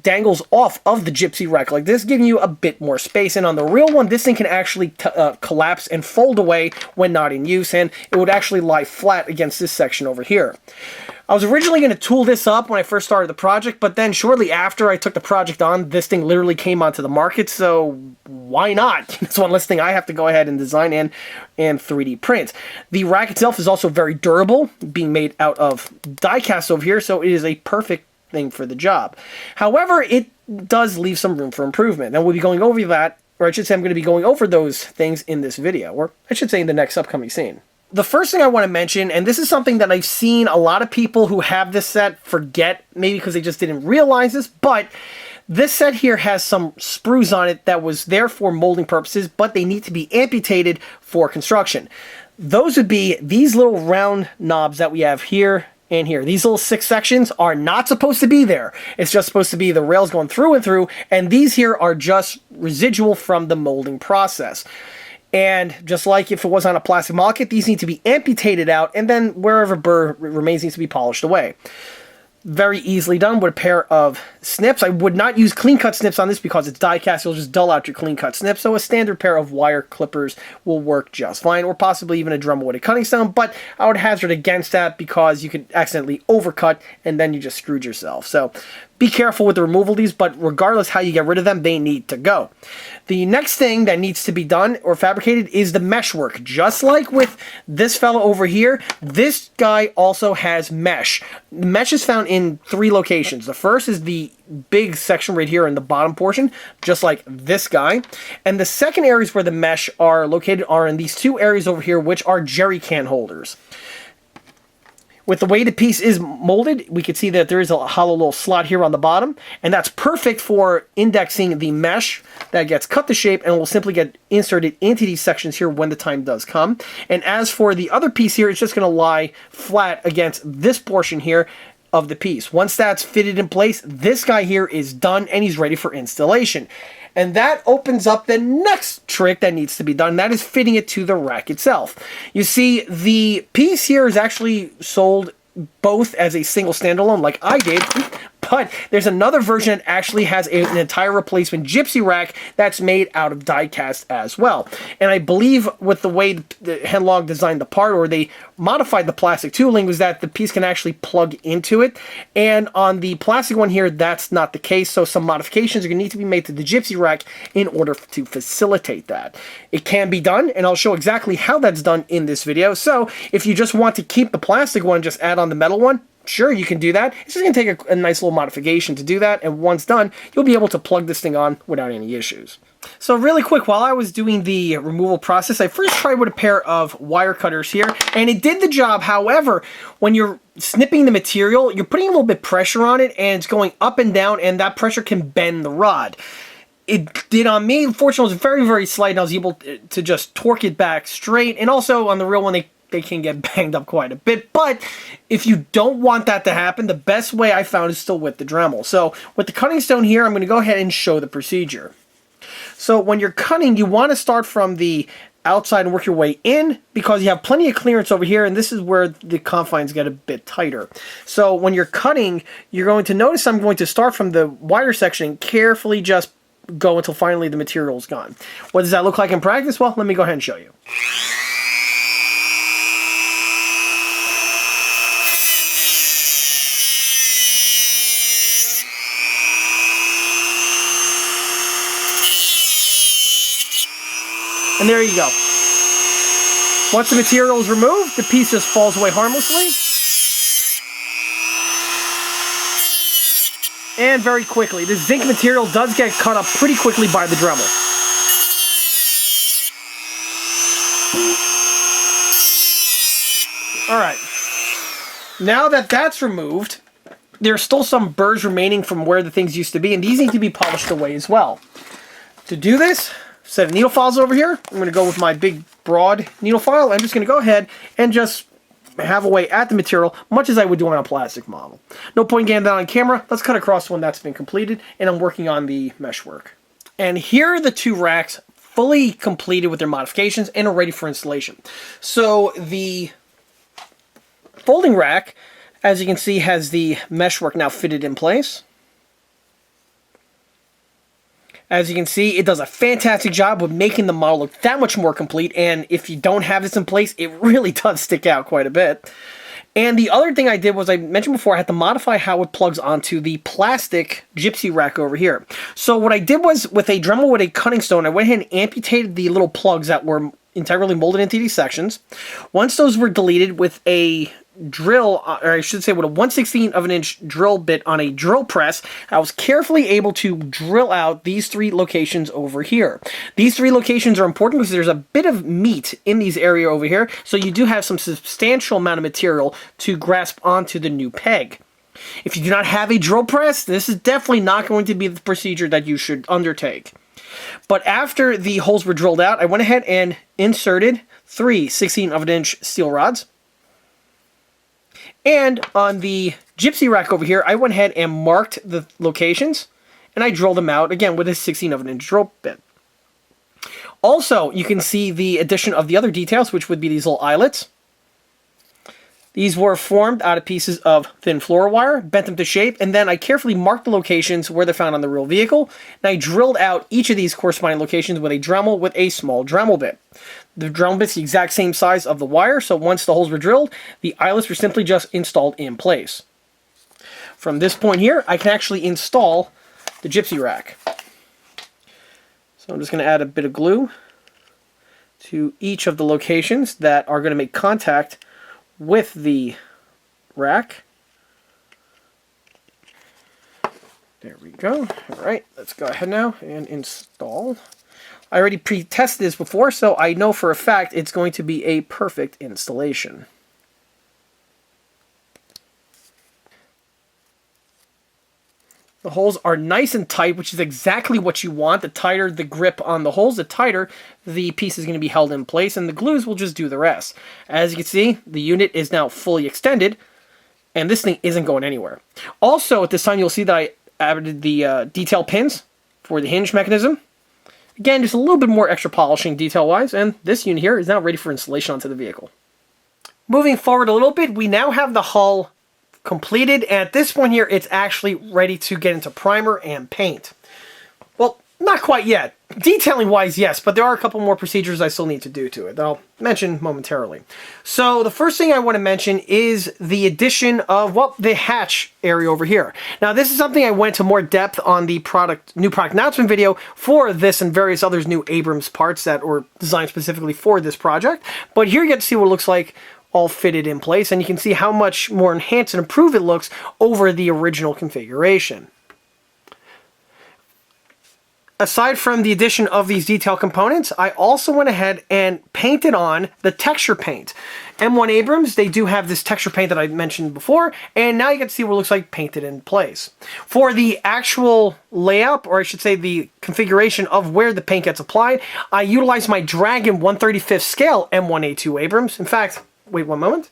dangles off of the Gypsy rack like this, giving you a bit more space. And on the real one, this thing can actually collapse and fold away when not in use, and it would actually lie flat against this section over here. I was originally going to tool this up when I first started the project, but then shortly after I took the project on, this thing literally came onto the market, so why not? It's one less thing I have to go ahead and design and 3D print. The rack itself is also very durable, being made out of die cast over here, so it is a perfect thing for the job. However, it does leave some room for improvement, and we'll be going over that, or I should say I'm going to be going over those things in this video, or I should say in the next upcoming scene. The first thing I want to mention, and this is something that I've seen a lot of people who have this set forget, maybe because they just didn't realize this, but this set here has some sprues on it that was there for molding purposes, but they need to be amputated for construction. Those would be these little round knobs that we have here and here. These little 6 sections are not supposed to be there. It's just supposed to be the rails going through and through, and these here are just residual from the molding process. And just like if it was on a plastic model kit, these need to be amputated out, and then wherever burr remains needs to be polished away. Very easily done with a pair of snips. I would not use clean cut snips on this because it's die cast. You'll just dull out your clean cut snips. So a standard pair of wire clippers will work just fine, or possibly even a Dremel with a cutting stone. But I would hazard against that because you could accidentally overcut and then you just screwed yourself. So be careful with the removal of these, but regardless how you get rid of them, they need to go. The next thing that needs to be done or fabricated is the meshwork. Just like with this fellow over here, this guy also has mesh. The mesh is found in 3 locations. The first is the big section right here in the bottom portion, just like this guy. And the second areas where the mesh are located are in these 2 areas over here, which are jerry can holders. With the way the piece is molded, we can see that there is a hollow little slot here on the bottom, and that's perfect for indexing the mesh that gets cut to shape and will simply get inserted into these sections here when the time does come. And as for the other piece here, it's just going to lie flat against this portion here of the piece. Once that's fitted in place, this guy here is done and he's ready for installation. And that opens up the next trick that needs to be done. That is fitting it to the rack itself. You see, the piece here is actually sold both as a single standalone, like I did, but there's another version that actually has an entire replacement Gypsy rack that's made out of die cast as well. And I believe with the way the Heng designed the part, or they modified the plastic tooling, was that the piece can actually plug into it. And on the plastic one here, that's not the case, so some modifications are going to need to be made to the Gypsy rack in order to facilitate that. It can be done, and I'll show exactly how that's done in this video. So if you just want to keep the plastic one, just add on the metal one, sure, you can do that. It's just going to take a nice little modification to do that, and once done, you'll be able to plug this thing on without any issues. So really quick, while I was doing the removal process, I first tried with a pair of wire cutters here, and it did the job. However, when you're snipping the material, you're putting a little bit of pressure on it, and it's going up and down, and that pressure can bend the rod. It did on me. Unfortunately, it was very, very slight, and I was able to just torque it back straight, and also on the real one, they can get banged up quite a bit. But if you don't want that to happen, the best way I found is still with the Dremel. So with the cutting stone here, I'm going to go ahead and show the procedure. So when you're cutting, you want to start from the outside and work your way in, because you have plenty of clearance over here, and this is where the confines get a bit tighter. So when you're cutting, you're going to notice I'm going to start from the wider section and carefully just go until finally the material is gone. What does that look like in practice? Well, let me go ahead and show you. And there you go. Once the material is removed, the piece just falls away harmlessly. And very quickly. The zinc material does get cut up pretty quickly by the Dremel. Alright. Now that that's removed, there's still some burrs remaining from where the things used to be, and these need to be polished away as well. To do this, set of needle files over here. I'm going to go with my big broad needle file. I'm just going to go ahead and just have a way at the material, much as I would do on a plastic model. No point getting that on camera. Let's cut across one that's been completed, and I'm working on the meshwork. And here are the 2 racks fully completed with their modifications and are ready for installation. So the folding rack, as you can see, has the meshwork now fitted in place. As you can see, it does a fantastic job with making the model look that much more complete, and if you don't have this in place, it really does stick out quite a bit. And the other thing I did was, I mentioned before, I had to modify how it plugs onto the plastic Gypsy rack over here. So what I did was, with a Dremel with a cutting stone, I went ahead and amputated the little plugs that were integrally molded into these sections. Once those were deleted with a drill, or I should say with a 1/16 of an inch drill bit on a drill press, I was carefully able to drill out these 3 locations over here. These 3 locations are important because there's a bit of meat in these area over here, so you do have some substantial amount of material to grasp onto the new peg. If you do not have a drill press, this is definitely not going to be the procedure that you should undertake. But after the holes were drilled out, I went ahead and inserted 3 16 of an inch steel rods. And on the Gypsy rack over here, I went ahead and marked the locations, and I drilled them out, again, with a 16 of an inch drill bit. Also, you can see the addition of the other details, which would be these little eyelets. These were formed out of pieces of thin floor wire, bent them to shape, and then I carefully marked the locations where they're found on the real vehicle, and I drilled out each of these corresponding locations with a Dremel with a small Dremel bit. The Dremel bit's the exact same size of the wire, so once the holes were drilled, the eyelets were simply just installed in place. From this point here, I can actually install the Gypsy rack. So I'm just going to add a bit of glue to each of the locations that are going to make contact with the rack. There we go. Alright, let's go ahead now and install. I already pre-tested this before, so I know for a fact it's going to be a perfect installation. The holes are nice and tight, which is exactly what you want. The tighter the grip on the holes, the tighter the piece is going to be held in place, and the glues will just do the rest. As you can see, the unit is now fully extended, and this thing isn't going anywhere. Also, at this time, you'll see that I added the detail pins for the hinge mechanism. Again, just a little bit more extra polishing detail-wise, and this unit here is now ready for installation onto the vehicle. Moving forward a little bit, we now have the hull completed, and at this point here, it's actually ready to get into primer and paint. Well, not quite yet. Detailing-wise, yes, but there are a couple more procedures I still need to do to it that I'll mention momentarily. So the first thing I want to mention is the addition of, well, the hatch area over here. Now, this is something I went to more depth on the new product announcement video for this and various others new Abrams parts that were designed specifically for this project. But here you get to see what it looks like all fitted in place, and you can see how much more enhanced and improved it looks over the original configuration. Aside from the addition of these detail components, I also went ahead and painted on the texture paint. M1 Abrams, they do have this texture paint that I mentioned before, and now you get to see what it looks like painted in place. For the actual layout, or I should say the configuration of where the paint gets applied, I utilized my Dragon 1/35 scale M1A2 Abrams. In fact, wait one moment.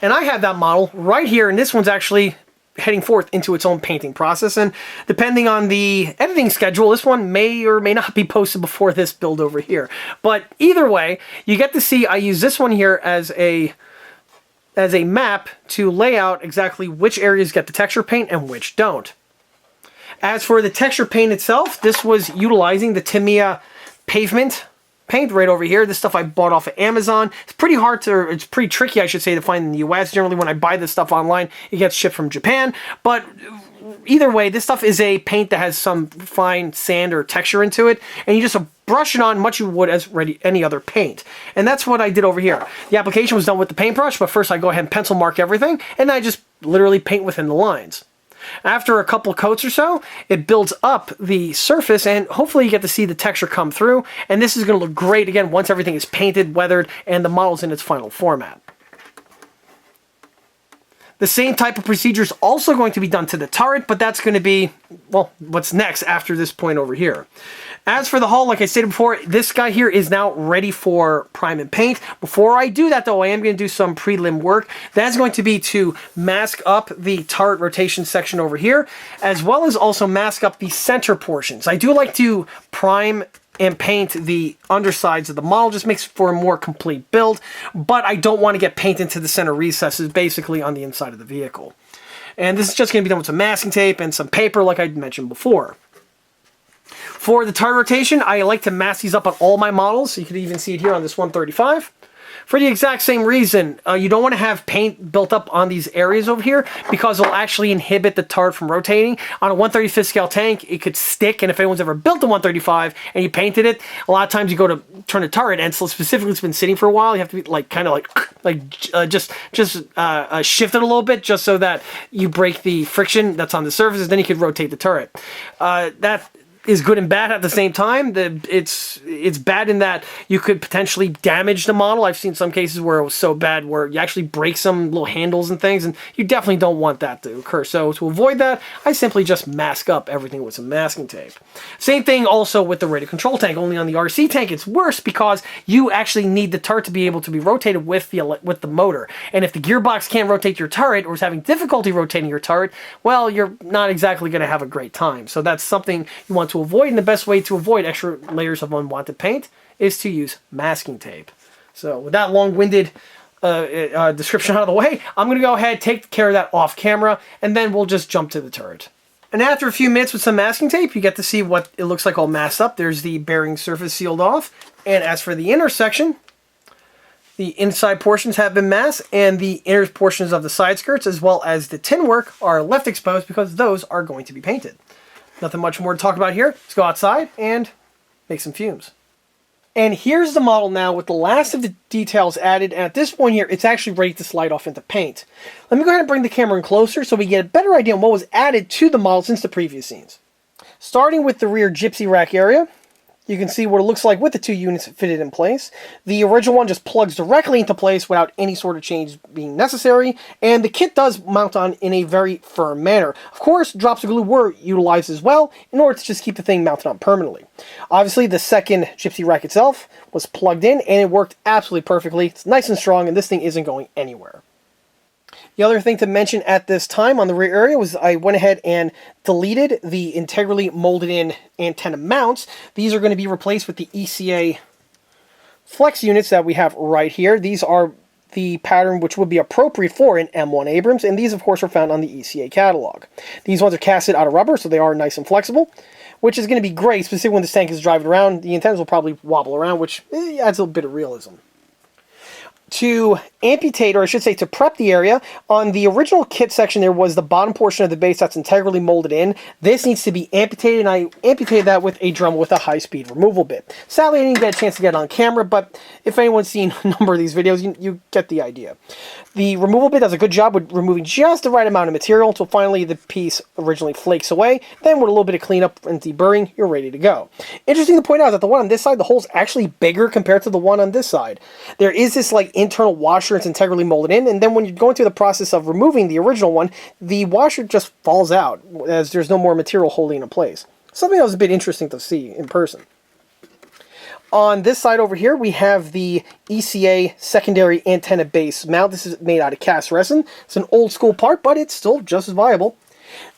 And I have that model right here, and this one's actually heading forth into its own painting process, and depending on the editing schedule, this one may or may not be posted before this build over here. But either way, you get to see I use this one here as a map to lay out exactly which areas get the texture paint and which don't. As for the texture paint itself, this was utilizing the Tamiya pavement paint right over here. This stuff I bought off of Amazon. It's pretty tricky, I should say, to find in the US. Generally, when I buy this stuff online, it gets shipped from Japan. But either way, this stuff is a paint that has some fine sand or texture into it, and you just brush it on much you would as any other paint. And that's what I did over here. The application was done with the paintbrush, but first I go ahead and pencil mark everything, and I just literally paint within the lines. After a couple coats or so, it builds up the surface, and hopefully you get to see the texture come through, and this is going to look great again once everything is painted, weathered, and the model's in its final format. The same type of procedure is also going to be done to the turret, but that's going to be, well, what's next after this point over here. As for the hull, like I stated before, this guy here is now ready for prime and paint. Before I do that, though, I am going to do some prelim work. That's going to be to mask up the turret rotation section over here, as well as also mask up the center portions. I do like to prime and paint the undersides of the model, just makes for a more complete build, but I don't want to get paint into the center recesses, basically on the inside of the vehicle. And this is just going to be done with some masking tape and some paper, like I mentioned before. For the turret rotation, I like to mask these up on all my models. You can even see it here on this 135. For the exact same reason, you don't want to have paint built up on these areas over here because it'll actually inhibit the turret from rotating. On a 135th scale tank, it could stick, and if anyone's ever built a 135 and you painted it, a lot of times you go to turn the turret, and so specifically it's been sitting for a while. You have to be like kind of just shift it a little bit just so that you break the friction that's on the surfaces. Then you could rotate the turret. That is good and bad at the same time. It's bad in that you could potentially damage the model. I've seen some cases where it was so bad where you actually break some little handles and things, and you definitely don't want that to occur. So to avoid that, I simply just mask up everything with some masking tape. Same thing also with the rated control tank, only on the RC tank it's worse because you actually need the turret to be able to be rotated with the motor. And if the gearbox can't rotate your turret or is having difficulty rotating your turret, well, you're not exactly going to have a great time. So that's something you want to avoid, and the best way to avoid extra layers of unwanted paint is to use masking tape. So with that long-winded description out of the way, I'm going to go ahead, take care of that off camera, and then we'll just jump to the turret. And after a few minutes with some masking tape, you get to see what it looks like all masked up. There's the bearing surface sealed off, and as for the inner section, the inside portions have been masked, and the inner portions of the side skirts as well as the tin work are left exposed because those are going to be painted. Nothing much more to talk about here. Let's go outside and make some fumes. And here's the model now with the last of the details added, and at this point here, it's actually ready to slide off into paint. Let me go ahead and bring the camera in closer so we get a better idea on what was added to the model since the previous scenes. Starting with the rear gypsy rack area, you can see what it looks like with the two units fitted in place. The original one just plugs directly into place without any sort of change being necessary, and the kit does mount on in a very firm manner. Of course, drops of glue were utilized as well in order to just keep the thing mounted on permanently. Obviously, the second gypsy rack itself was plugged in, and it worked absolutely perfectly. It's nice and strong, and this thing isn't going anywhere. The other thing to mention at this time on the rear area was I went ahead and deleted the integrally molded in antenna mounts. These are going to be replaced with the ECA flex units that we have right here. These are the pattern which would be appropriate for an M1 Abrams, and these of course are found on the ECA catalog. These ones are casted out of rubber, so they are nice and flexible, which is going to be great, specifically when this tank is driving around. The antennas will probably wobble around, which adds a little bit of realism. To amputate, or I should say to prep the area, on the original kit section there was the bottom portion of the base that's integrally molded in. This needs to be amputated, and I amputated that with a dremel with a high-speed removal bit. Sadly, I didn't get a chance to get it on camera, but if anyone's seen a number of these videos, you get the idea. The removal bit does a good job with removing just the right amount of material until finally the piece originally flakes away. Then with a little bit of cleanup and deburring, you're ready to go. Interesting to point out that the one on this side, the hole's actually bigger compared to the one on this side. There is this like internal washer, it's integrally molded in, and then when you're going through the process of removing the original one, the washer just falls out as there's no more material holding it in place. Something that was a bit interesting to see in person. On this side over here, we have the ECA secondary antenna base mount. This is made out of cast resin. It's an old school part, but it's still just as viable.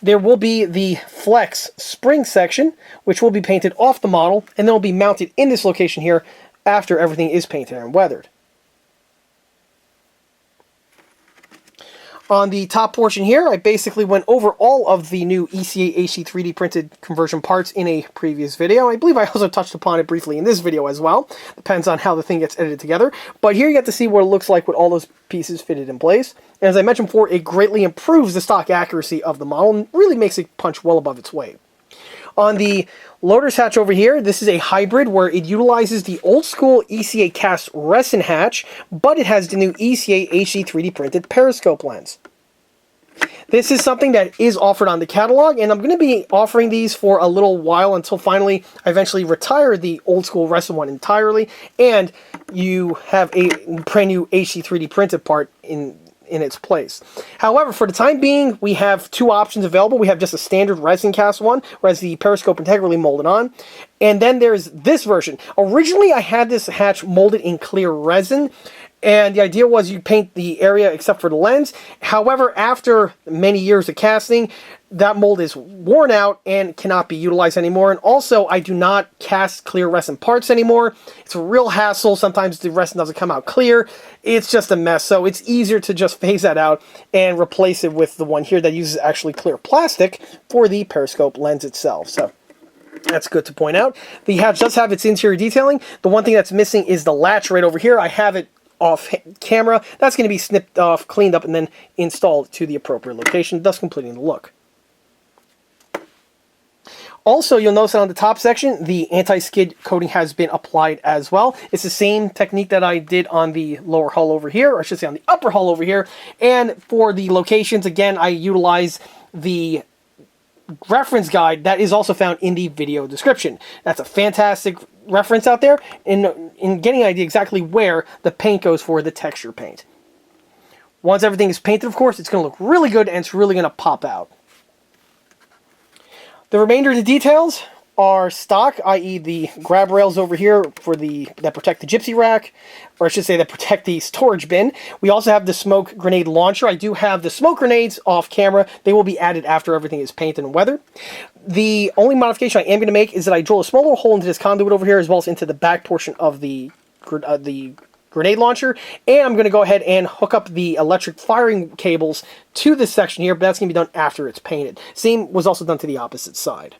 There will be the flex spring section, which will be painted off the model, and then will be mounted in this location here after everything is painted and weathered. On the top portion here, I basically went over all of the new ECA HC 3D printed conversion parts in a previous video. I believe I also touched upon it briefly in this video as well. Depends on how the thing gets edited together. But here you get to see what it looks like with all those pieces fitted in place. And as I mentioned before, it greatly improves the stock accuracy of the model and really makes it punch well above its weight. On the loader's hatch over here, this is a hybrid where it utilizes the old school ECA cast resin hatch, but it has the new ECA HD 3D printed Periscope lens. This is something that is offered on the catalog, and I'm going to be offering these for a little while until finally I eventually retire the old school resin one entirely, and you have a brand new HD 3D printed part in its place. However, for the time being, we have two options available. We have just a standard resin cast one, whereas the Periscope integrally molded on. And then there's this version. Originally, I had this hatch molded in clear resin, and the idea was you paint the area except for the lens. However, after many years of casting, that mold is worn out and cannot be utilized anymore. And also, I do not cast clear resin parts anymore. It's a real hassle. Sometimes the resin doesn't come out clear. It's just a mess. So it's easier to just phase that out and replace it with the one here that uses actually clear plastic for the Periscope lens itself. So That's good to point out. The hatch does have its interior detailing. The one thing that's missing is the latch right over here. I have it off camera. That's going to be snipped off, cleaned up, and then installed to the appropriate location, thus completing the look. Also, you'll notice that on the top section, the anti-skid coating has been applied as well. It's the same technique that I did on the lower hull over here, or I should say on the upper hull over here. And for the locations, again, I utilize the reference guide that is also found in the video description. That's a fantastic reference out there in getting an idea exactly where the paint goes for the texture paint. Once everything is painted, of course, it's going to look really good and it's really going to pop out. The remainder of the details are stock, i.e. the grab rails over here for that protect the Gypsy rack, or I should say that protect the storage bin. We also have the smoke grenade launcher. I do have the smoke grenades off camera. They will be added after everything is painted and weathered. The only modification I am going to make is that I drill a small little hole into this conduit over here, as well as into the back portion of the grenade launcher, and I'm going to go ahead and hook up the electric firing cables to this section here, but that's going to be done after it's painted. Same was also done to the opposite side.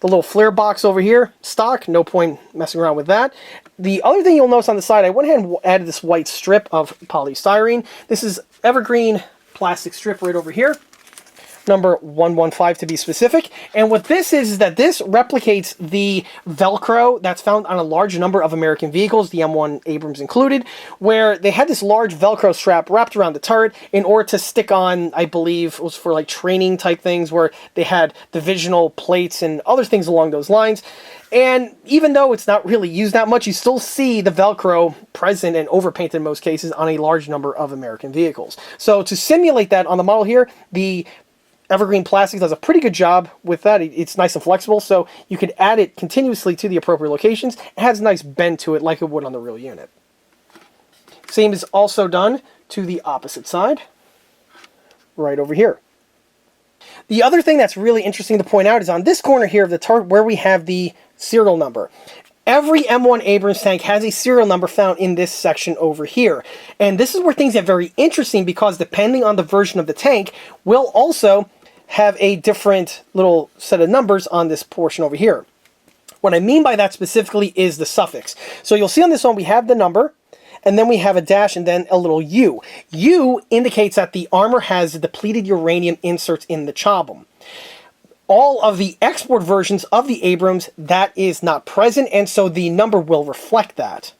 The little flare box over here, stock, no point messing around with that. The other thing you'll notice on the side, I went ahead and added this white strip of polystyrene. This is evergreen plastic strip right over here. Number 115 to be specific. And what this is that this replicates the Velcro that's found on a large number of American vehicles, the M1 Abrams included, where they had this large Velcro strap wrapped around the turret in order to stick on, I believe, it was for like training type things, where they had divisional plates and other things along those lines. And even though it's not really used that much, you still see the Velcro present and overpainted in most cases on a large number of American vehicles. So to simulate that on the model here, the evergreen plastic does a pretty good job with that. It's nice and flexible, so you could add it continuously to the appropriate locations. It has a nice bend to it like it would on the real unit. Same is also done to the opposite side, right over here. The other thing that's really interesting to point out is on this corner here of the turret where we have the serial number. Every M1 Abrams tank has a serial number found in this section over here. And this is where things get very interesting, because depending on the version of the tank, will also have a different little set of numbers on this portion over here. What I mean by that specifically is the suffix. So you'll see on this one we have the number, and then we have a dash and then a little U. U indicates that the armor has depleted uranium inserts in the chobham. All of the export versions of the Abrams, that is not present, and so the number will reflect that.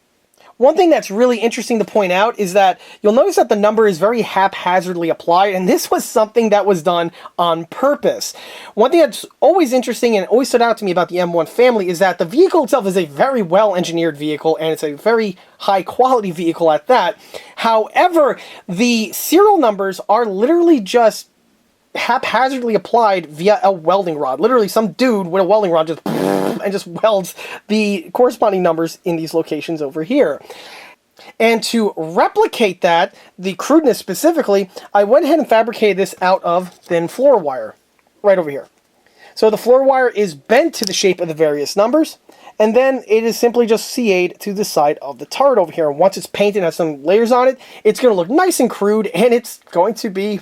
One thing that's really interesting to point out is that you'll notice that the number is very haphazardly applied, and this was something that was done on purpose. One thing that's always interesting and always stood out to me about the M1 family is that the vehicle itself is a very well-engineered vehicle, and it's a very high-quality vehicle at that. However, the serial numbers are literally just haphazardly applied via a welding rod. Literally, some dude with a welding rod just welds the corresponding numbers in these locations over here. And to replicate that, the crudeness specifically, I went ahead and fabricated this out of thin floor wire, right over here. So the floor wire is bent to the shape of the various numbers, and then it is simply just CA'd to the side of the turret over here. And once it's painted and has some layers on it, it's going to look nice and crude, and it's going to be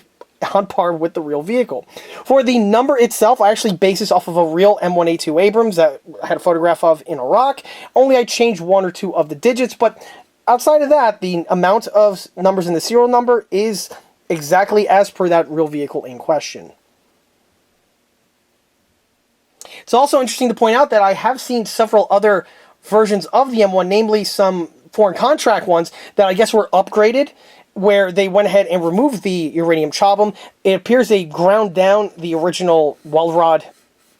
on par with the real vehicle. For the number itself, I actually based this off of a real M1A2 Abrams that I had a photograph of in Iraq. Only I changed one or two of the digits, but outside of that, the amount of numbers in the serial number is exactly as per that real vehicle in question. It's also interesting to point out that I have seen several other versions of the M1, namely some foreign contract ones that I guess were upgraded, where they went ahead and removed the uranium chobham. It appears they ground down the original weld rod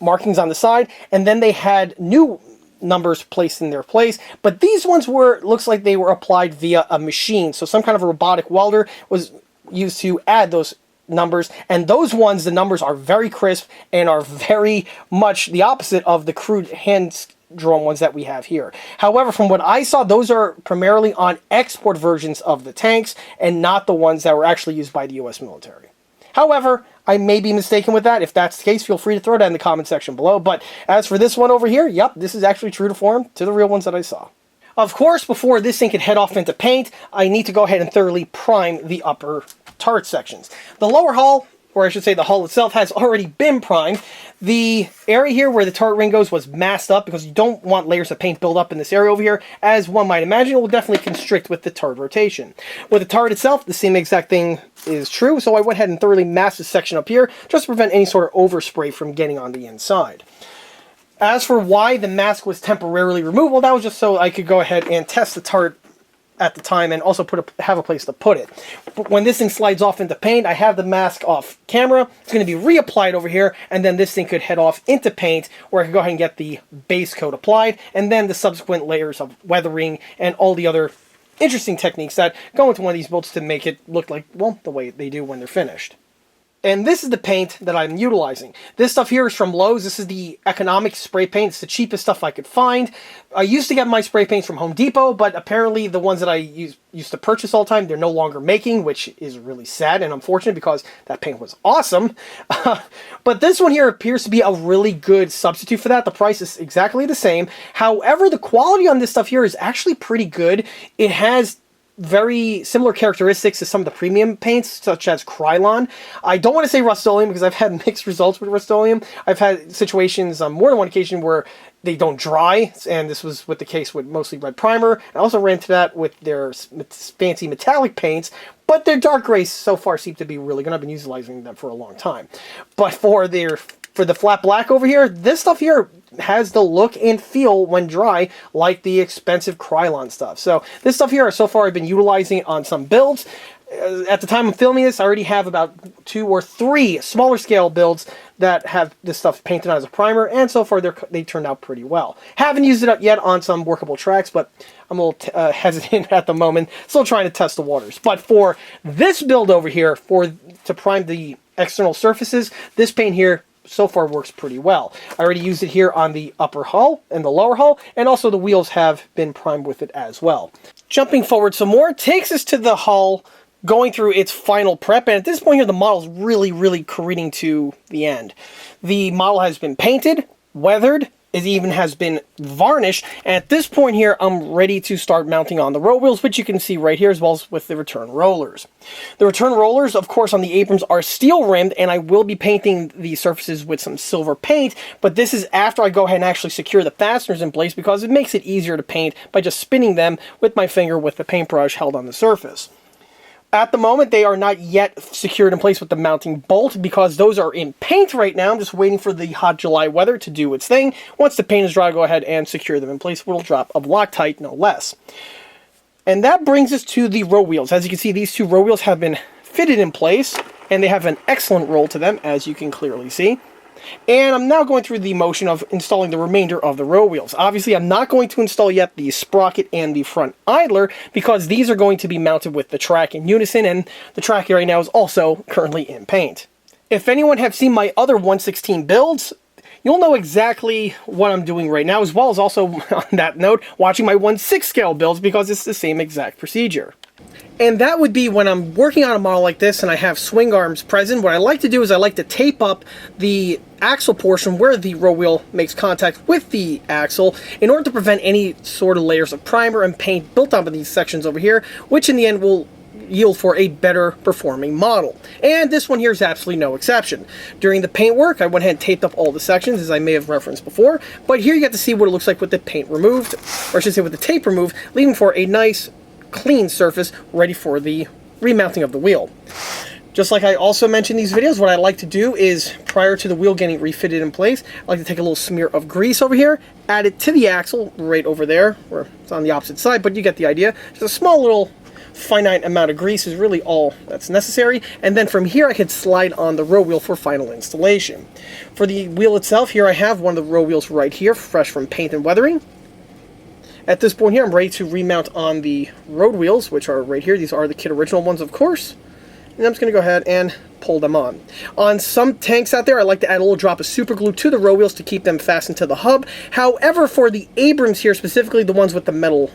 markings on the side, and then they had new numbers placed in their place. But these ones looks like they were applied via a machine. So some kind of a robotic welder was used to add those numbers, and those ones, the numbers are very crisp and are very much the opposite of the crude hand drawn ones that we have here. However, from what I saw, those are primarily on export versions of the tanks and not the ones that were actually used by the US military. However, I may be mistaken with that. If that's the case, feel free to throw that in the comment section below. But as for this one over here, yep, this is actually true to form to the real ones that I saw. Of course, before this thing can head off into paint, I need to go ahead and thoroughly prime the upper turret sections. The lower hull, or I should say the hull itself, has already been primed. The area here where the turret ring goes was masked up because you don't want layers of paint build up in this area over here. As one might imagine, it will definitely constrict with the turret rotation. With the turret itself, the same exact thing is true, so I went ahead and thoroughly masked this section up here just to prevent any sort of overspray from getting on the inside. As for why the mask was temporarily removed, well, that was just so I could go ahead and test the turret at the time and also have a place to put it. But when this thing slides off into paint, I have the mask off camera. It's going to be reapplied over here, and then this thing could head off into paint where I can go ahead and get the base coat applied, and then the subsequent layers of weathering and all the other interesting techniques that go into one of these builds to make it look like, well, the way they do when they're finished. And this is the paint that I'm utilizing. This stuff here is from Lowe's. This is the economic spray paint. It's the cheapest stuff I could find. I used to get my spray paints from Home Depot, but apparently the ones that I used to purchase all the time, they're no longer making, which is really sad and unfortunate because that paint was awesome. But this one here appears to be a really good substitute for that. The price is exactly the same. However, the quality on this stuff here is actually pretty good. It has very similar characteristics to some of the premium paints, such as Krylon. I don't want to say Rust-Oleum because I've had mixed results with Rust-Oleum. I've had situations on more than one occasion where they don't dry, and this was the case with mostly red primer. I also ran into that with their fancy metallic paints, but their dark grays so far seem to be really good. I've been utilizing them for a long time. But for the flat black over here, this stuff here has the look and feel when dry like the expensive Krylon stuff. So this stuff here, so far I've been utilizing on some builds. At the time of filming this, I already have about 2 or 3 smaller scale builds that have this stuff painted on as a primer, and so far they turned out pretty well. Haven't used it up yet on some workable tracks, but I'm a little hesitant at the moment. Still trying to test the waters. But for this build over here, to prime the external surfaces, this paint here so far works pretty well. I already used it here on the upper hull and the lower hull, and also the wheels have been primed with it as well. Jumping forward some more, takes us to the hull, going through its final prep, and at this point here the model's really careening to the end. The model has been painted, weathered, it even has been varnished, and at this point here I'm ready to start mounting on the road wheels, which you can see right here, as well as with the return rollers. The return rollers, of course, on the Abrams are steel rimmed, and I will be painting the surfaces with some silver paint, but this is after I go ahead and actually secure the fasteners in place, because it makes it easier to paint by just spinning them with my finger with the paintbrush held on the surface. At the moment, they are not yet secured in place with the mounting bolt because those are in paint right now. I'm just waiting for the hot July weather to do its thing. Once the paint is dry, I'll go ahead and secure them in place with a drop of Loctite, no less. And that brings us to the row wheels. As you can see, these 2 row wheels have been fitted in place, and they have an excellent roll to them, as you can clearly see. And I'm now going through the motion of installing the remainder of the row wheels. Obviously, I'm not going to install yet the sprocket and the front idler because these are going to be mounted with the track in unison, and the track right now is also currently in paint. If anyone have seen my other 1/16 builds, you'll know exactly what I'm doing right now, as well as also, on that note, watching my 1/6 scale builds because it's the same exact procedure. And that would be when I'm working on a model like this and I have swing arms present. What I like to do is I like to tape up the axle portion where the row wheel makes contact with the axle in order to prevent any sort of layers of primer and paint built onto these sections over here, which in the end will yield for a better performing model. And this one here is absolutely no exception. During the paint work, I went ahead and taped up all the sections, as I may have referenced before, but here you get to see what it looks like with the paint removed, or I should say with the tape removed, leaving for a nice clean surface ready for the remounting of the wheel. Just like I also mentioned in these videos, what I like to do is, prior to the wheel getting refitted in place, I like to take a little smear of grease over here, add it to the axle right over there, where it's on the opposite side, but you get the idea. Just a small little finite amount of grease is really all that's necessary, and then from here I can slide on the row wheel for final installation. For the wheel itself, here I have one of the row wheels right here, fresh from paint and weathering. At this point here, I'm ready to remount on the road wheels, which are right here. These are the kit original ones, of course. And I'm just going to go ahead and pull them on. On some tanks out there, I like to add a little drop of super glue to the row wheels to keep them fastened to the hub. However, for the Abrams here, specifically the ones with the metal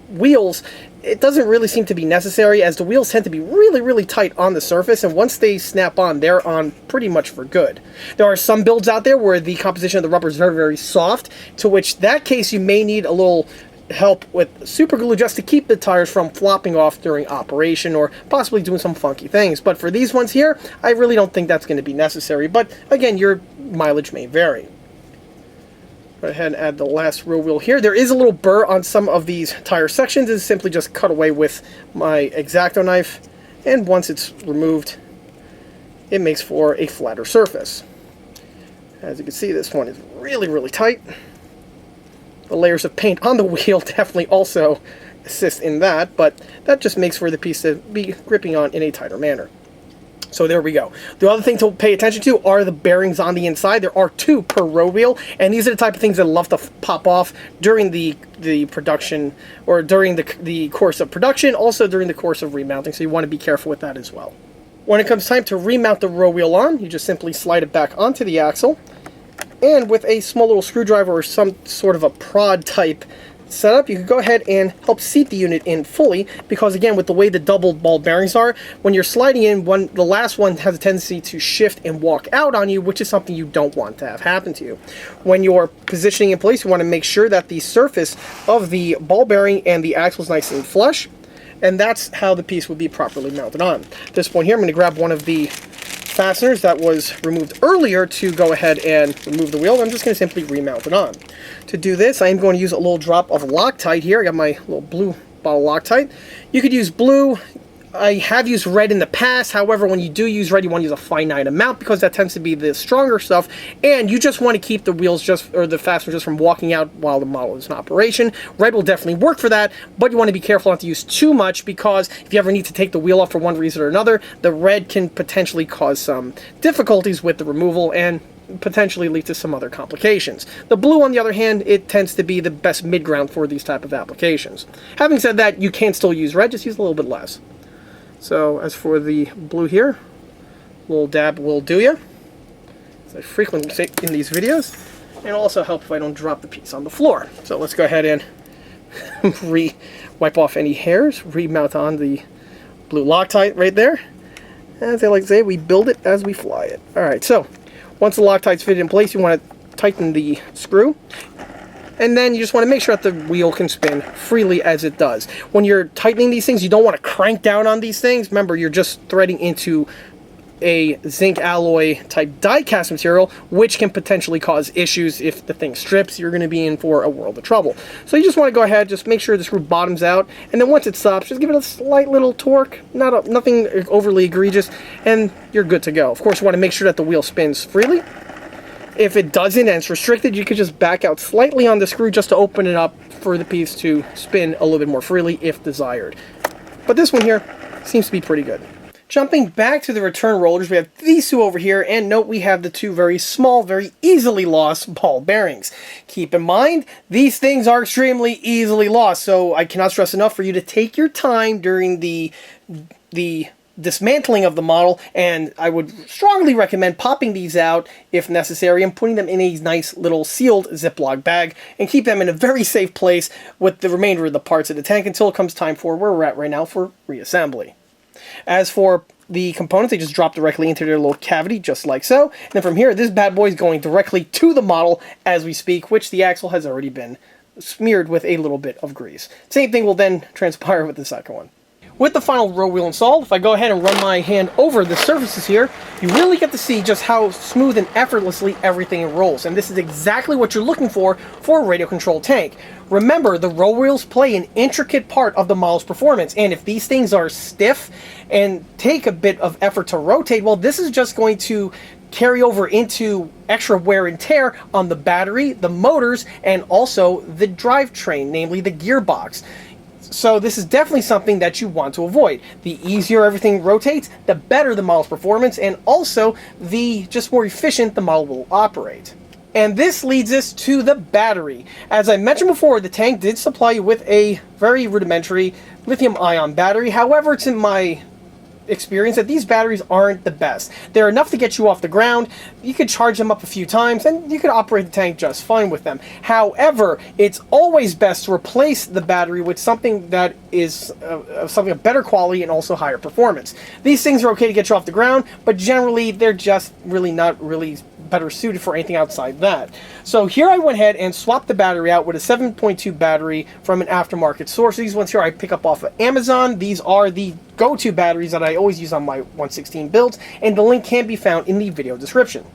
wheels, it doesn't really seem to be necessary, as the wheels tend to be really tight on the surface, and once they snap on, they're on pretty much for good. There are some builds out there where the composition of the rubber is very soft, to which that case you may need a little help with super glue just to keep the tires from flopping off during operation or possibly doing some funky things. But for these ones here, I really don't think that's going to be necessary. But again, your mileage may vary. Go ahead and add the last rear wheel here. There is a little burr on some of these tire sections. It's simply just cut away with my X-Acto knife. And once it's removed, it makes for a flatter surface. As you can see, this one is really, really tight. The layers of paint on the wheel definitely also assist in that, but that just makes for the piece to be gripping on in a tighter manner. So there we go. The other thing to pay attention to are the bearings on the inside. There are 2 per row wheel, and these are the type of things that love to pop off during the production, or during the course of production, also during the course of remounting, so you want to be careful with that as well. When it comes time to remount the row wheel on, you just simply slide it back onto the axle, and with a small little screwdriver or some sort of a prod type setup, you can go ahead and help seat the unit in fully, because again, with the way the double ball bearings are, when you're sliding in, the last one has a tendency to shift and walk out on you, which is something you don't want to have happen to you. When you're positioning in place, you want to make sure that the surface of the ball bearing and the axle is nice and flush, and that's how the piece would be properly mounted on. At this point here, I'm going to grab one of the fasteners that was removed earlier to go ahead and remove the wheel. I'm just going to simply remount it on. To do this, I am going to use a little drop of Loctite here. I got my little blue bottle Loctite. You could use blue. I have used red in the past. However, when you do use red, you want to use a finite amount because that tends to be the stronger stuff, and you just want to keep the wheels or the fastener just from walking out while the model is in operation. Red will definitely work for that, but you want to be careful not to use too much, because if you ever need to take the wheel off for one reason or another, the red can potentially cause some difficulties with the removal and potentially lead to some other complications. The blue, on the other hand, it tends to be the best mid-ground for these type of applications. Having said that, you can still use red, just use a little bit less. So as for the blue here, a little dab will do ya, as I frequently say in these videos, and it'll also help if I don't drop the piece on the floor. So let's go ahead and wipe off any hairs, remount on the blue Loctite right there. As I like to say, we build it as we fly it. Alright, so once the Loctite's fitted in place, you want to tighten the screw. And then you just want to make sure that the wheel can spin freely as it does. When you're tightening these things, you don't want to crank down on these things. Remember, you're just threading into a zinc alloy type die-cast material, which can potentially cause issues. If the thing strips, you're going to be in for a world of trouble. So you just want to go ahead, just make sure the screw bottoms out, and then once it stops, just give it a slight little torque, nothing overly egregious, and you're good to go. Of course, you want to make sure that the wheel spins freely. If it doesn't and it's restricted, you could just back out slightly on the screw just to open it up for the piece to spin a little bit more freely if desired. But this one here seems to be pretty good. Jumping back to the return rollers, we have these 2 over here, and note we have the 2 very small, very easily lost ball bearings. Keep in mind, these things are extremely easily lost, so I cannot stress enough for you to take your time during the dismantling of the model, and I would strongly recommend popping these out if necessary and putting them in a nice little sealed Ziploc bag and keep them in a very safe place with the remainder of the parts of the tank until it comes time for where we're at right now for reassembly. As for the components, they just drop directly into their little cavity, just like so. And then from here, this bad boy is going directly to the model as we speak, which the axle has already been smeared with a little bit of grease. Same thing will then transpire with the second one. With the final row wheel installed, if I go ahead and run my hand over the surfaces here, you really get to see just how smooth and effortlessly everything rolls. And this is exactly what you're looking for a radio control tank. Remember, the row wheels play an intricate part of the model's performance, and if these things are stiff and take a bit of effort to rotate, well, this is just going to carry over into extra wear and tear on the battery, the motors, and also the drivetrain, namely the gearbox. So this is definitely something that you want to avoid. The easier everything rotates, the better the model's performance, and also the just more efficient the model will operate. And this leads us to the battery. As I mentioned before, the tank did supply you with a very rudimentary lithium-ion battery. However, it's in my experience that these batteries aren't the best. They're enough to get you off the ground. You could charge them up a few times and you could operate the tank just fine with them. However, it's always best to replace the battery with something that is something of better quality and also higher performance. These things are okay to get you off the ground, but generally they're just really not really better suited for anything outside that. So here I went ahead and swapped the battery out with a 7.2 battery from an aftermarket source. These ones here I pick up off of Amazon. These are the go-to batteries that I always use on my 116 builds, and the link can be found in the video description.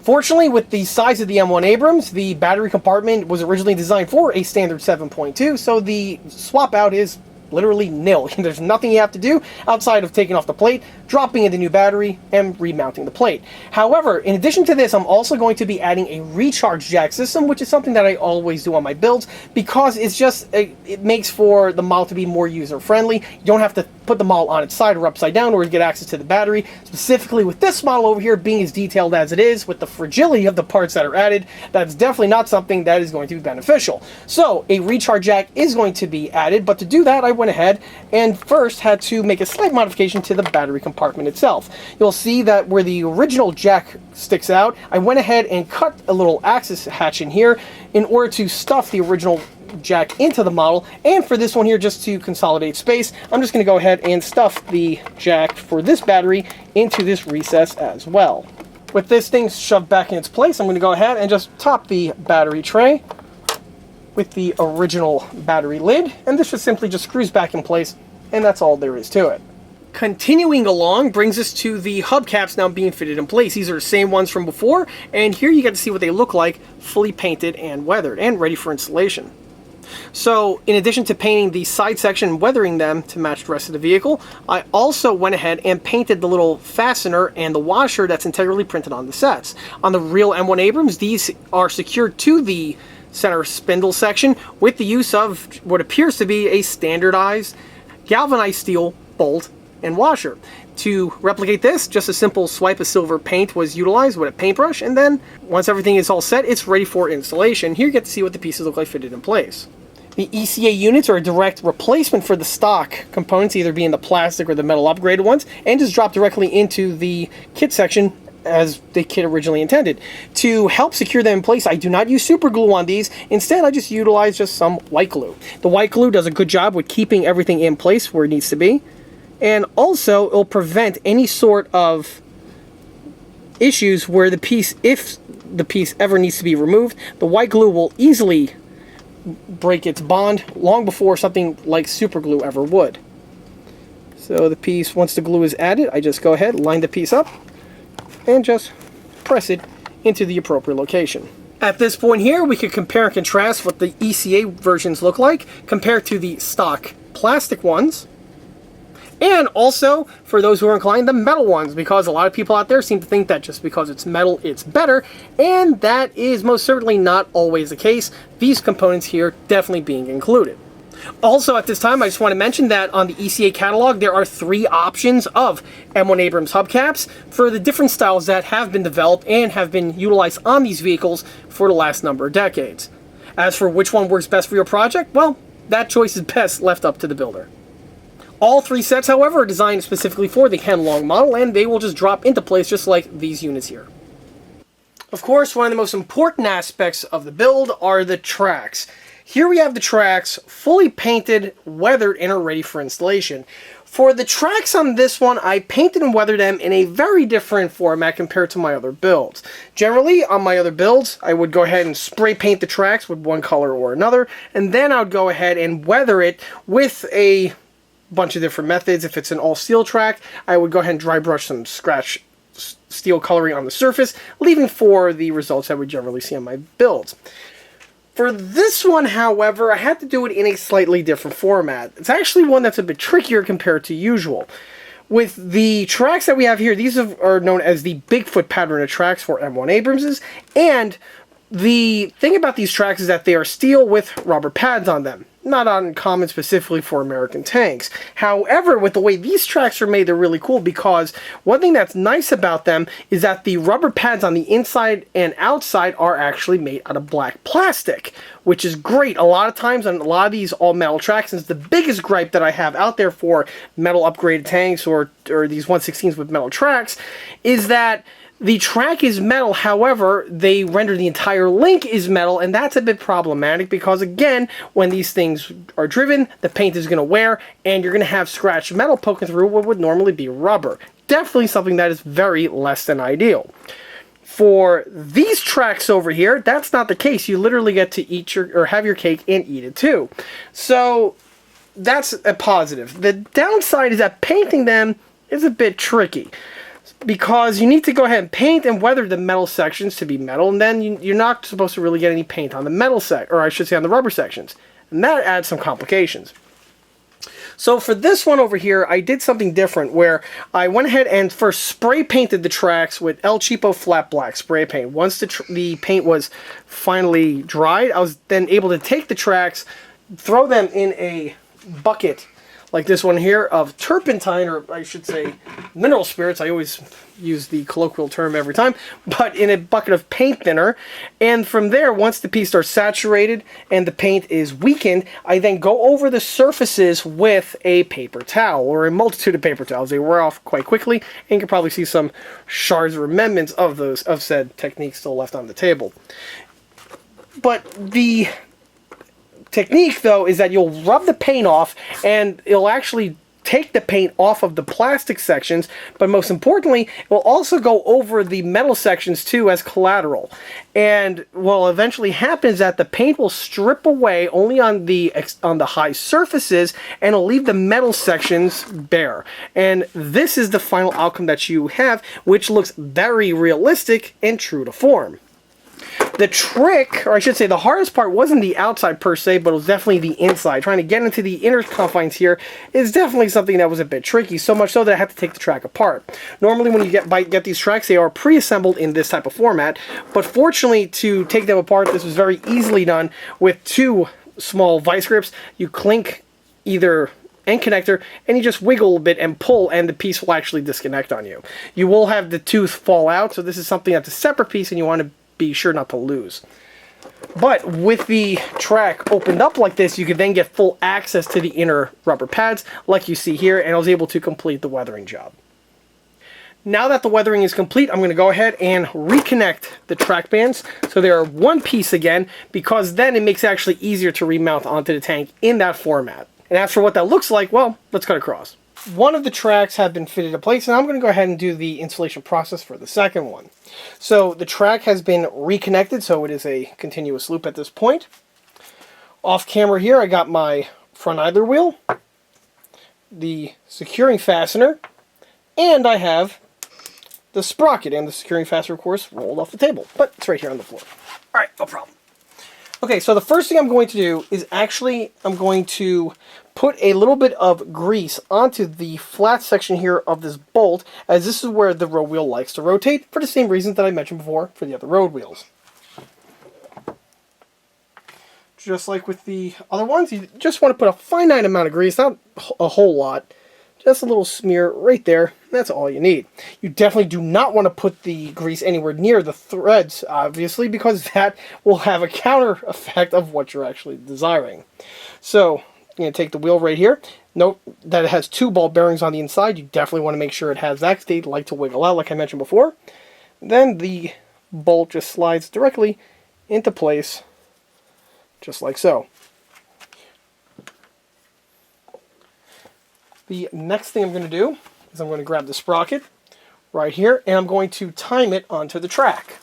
Fortunately, with the size of the M1 Abrams, the battery compartment was originally designed for a standard 7.2, so the swap out is literally nil. There's nothing you have to do outside of taking off the plate, dropping in the new battery, and remounting the plate. However, in addition to this, I'm also going to be adding a recharge jack system, which is something that I always do on my builds, because it's just, it makes for the model to be more user-friendly. You don't have to put the model on its side or upside down in order to get access to the battery. Specifically with this model over here, being as detailed as it is, with the fragility of the parts that are added, that's definitely not something that is going to be beneficial. So, a recharge jack is going to be added, but to do that, I went ahead and first had to make a slight modification to the battery compartment itself. You'll see that where the original jack sticks out, I went ahead and cut a little access hatch in here in order to stuff the original jack into the model, and for this one here, just to consolidate space, I'm just going to go ahead and stuff the jack for this battery into this recess as well. With this thing shoved back in its place, I'm going to go ahead and just top the battery tray with the original battery lid, and this just simply just screws back in place, and that's all there is to it. Continuing along brings us to the hubcaps now being fitted in place. These are the same ones from before, and here you get to see what they look like, fully painted and weathered, and ready for installation. So, in addition to painting the side section and weathering them to match the rest of the vehicle, I also went ahead and painted the little fastener and the washer that's integrally printed on the sets. On the real M1 Abrams, these are secured to the center spindle section with the use of what appears to be a standardized galvanized steel bolt and washer. To replicate this, just a simple swipe of silver paint was utilized with a paintbrush, and then once everything is all set, it's ready for installation. Here you get to see what the pieces look like fitted in place. The ECA units are a direct replacement for the stock components, either being the plastic or the metal upgraded ones, and just drop directly into the kit section as the kit originally intended. To help secure them in place, I do not use super glue on these. Instead, I just utilize just some white glue. The white glue does a good job with keeping everything in place where it needs to be, and also it'll prevent any sort of issues where the piece, if the piece ever needs to be removed, the white glue will easily break its bond long before something like super glue ever would. So the piece, once the glue is added, I just go ahead, line the piece up, and just press it into the appropriate location. At this point here, we can compare and contrast what the ECA versions look like compared to the stock plastic ones. And also, for those who are inclined, the metal ones, because a lot of people out there seem to think that just because it's metal, it's better, and that is most certainly not always the case. These components here definitely being included. Also, at this time, I just want to mention that on the ECA catalog, there are 3 options of M1 Abrams hubcaps for the different styles that have been developed and have been utilized on these vehicles for the last number of decades. As for which one works best for your project, well, that choice is best left up to the builder. All 3 sets, however, are designed specifically for the Heng long model, and they will just drop into place just like these units here. Of course, one of the most important aspects of the build are the tracks. Here we have the tracks fully painted, weathered, and are ready for installation. For the tracks on this one, I painted and weathered them in a very different format compared to my other builds. Generally, on my other builds, I would go ahead and spray paint the tracks with one color or another, and then I would go ahead and weather it with a bunch of different methods. If it's an all-steel track, I would go ahead and dry brush some scratch steel coloring on the surface, leaving for the results I would generally see on my builds. For this one, however, I had to do it in a slightly different format. It's actually one that's a bit trickier compared to usual. With the tracks that we have here, these are known as the Bigfoot pattern of tracks for M1 Abramses, and the thing about these tracks is that they are steel with rubber pads on them. Not uncommon specifically for American tanks. However, with the way these tracks are made, they're really cool because one thing that's nice about them is that the rubber pads on the inside and outside are actually made out of black plastic, which is great. A lot of times on a lot of these all-metal tracks, and it's the biggest gripe that I have out there for metal upgraded tanks or these 116s with metal tracks, is that the track is metal, however, they render the entire link is metal, and that's a bit problematic because, again, when these things are driven, the paint is going to wear, and you're going to have scratched metal poking through what would normally be rubber. Definitely something that is very less than ideal. For these tracks over here, that's not the case. You literally get to eat or have your cake and eat it too. So that's a positive. The downside is that painting them is a bit tricky, because you need to go ahead and paint and weather the metal sections to be metal, and then you're not supposed to really get any paint on the metal or I should say on the rubber sections, and that adds some complications. So for this one over here, I did something different, where I went ahead and first spray painted the tracks with El Cheapo flat black spray paint. Once the paint was finally dried, I was then able to take the tracks, throw them in a bucket like this one here of turpentine, or I should say mineral spirits. I always use the colloquial term every time, but in a bucket of paint thinner. And from there, once the piece starts saturated and the paint is weakened, I then go over the surfaces with a paper towel, or a multitude of paper towels. They wear off quite quickly, and you can probably see some shards or remnants of said technique still left on the table. But the technique, though, is that you'll rub the paint off, and it'll actually take the paint off of the plastic sections, but most importantly, it will also go over the metal sections too as collateral. And what will eventually happen is that the paint will strip away only on the high surfaces, and it'll leave the metal sections bare. And this is the final outcome that you have, which looks very realistic and true to form. The trick, or I should say the hardest part, wasn't the outside per se, but it was definitely the inside. Trying to get into the inner confines here is definitely something that was a bit tricky, so much so that I had to take the track apart. Normally when you get these tracks, they are pre-assembled in this type of format, but fortunately to take them apart, this was very easily done with two small vice grips. You clink either end connector, and you just wiggle a bit and pull, and the piece will actually disconnect on you. You will have the tooth fall out, so this is something that's a separate piece, and you want to be sure not to lose. But with the track opened up like this, you can then get full access to the inner rubber pads like you see here, and I was able to complete the weathering job. Now that the weathering is complete, I'm going to go ahead and reconnect the track bands so they are one piece again, because then it makes it actually easier to remount onto the tank in that format. And as for what that looks like, well, let's cut across. One of the tracks have been fitted in place, and I'm going to go ahead and do the installation process for the second one. So the track has been reconnected, so it is a continuous loop at this point. Off camera here, I got my front idler wheel, the securing fastener, and I have the sprocket, and the securing fastener, of course, rolled off the table, but it's right here on the floor. Alright, no problem. Okay, so the first thing I'm going to do is I'm going to put a little bit of grease onto the flat section here of this bolt, as this is where the road wheel likes to rotate, for the same reasons that I mentioned before for the other road wheels. Just like with the other ones, you just want to put a finite amount of grease, not a whole lot. Just a little smear right there. That's all you need. You definitely do not want to put the grease anywhere near the threads, obviously, because that will have a counter effect of what you're actually desiring. So, I'm going to take the wheel right here. Note that it has two ball bearings on the inside. You definitely want to make sure it has that. They like to wiggle out, like I mentioned before. Then the bolt just slides directly into place, just like so. The next thing I'm going to do is I'm going to grab the sprocket right here, and I'm going to time it onto the track.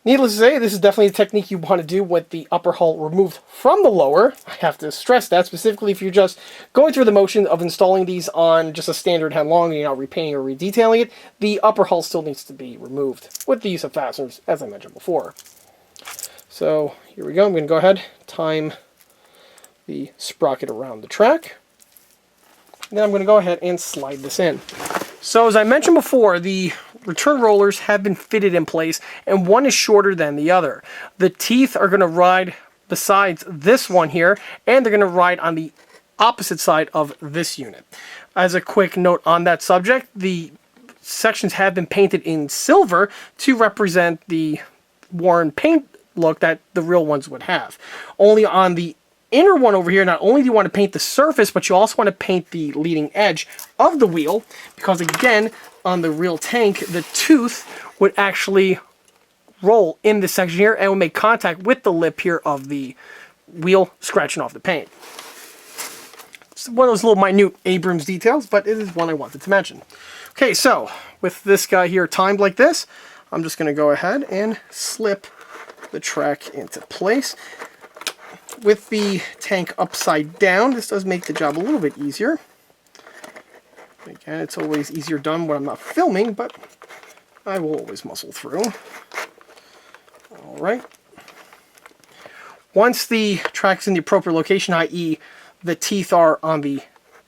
Needless to say, this is definitely a technique you want to do with the upper hull removed from the lower. I have to stress that, specifically if you're just going through the motion of installing these on just a standard headlong and you're not repainting or redetailing it, the upper hull still needs to be removed with the use of fasteners, as I mentioned before. So here we go. I'm going to go ahead, time the sprocket around the track. Then I'm going to go ahead and slide this in. So as I mentioned before, the return rollers have been fitted in place, and one is shorter than the other. The teeth are going to ride besides this one here, and they're going to ride on the opposite side of this unit. As a quick note on that subject, the sections have been painted in silver to represent the worn paint look that the real ones would have. Only on the inner one over here, not only do you want to paint the surface, but you also want to paint the leading edge of the wheel, because again, on the real tank, the tooth would actually roll in this section here and will make contact with the lip here of the wheel, scratching off the paint. It's one of those little minute Abrams details, but it is one I wanted to mention. Okay, so with this guy here timed like this, I'm just going to go ahead and slip the track into place. With the tank upside down, this does make the job a little bit easier. Again, it's always easier done when I'm not filming, but I will always muscle through. Alright. Once the track's in the appropriate location, i.e. the teeth are on the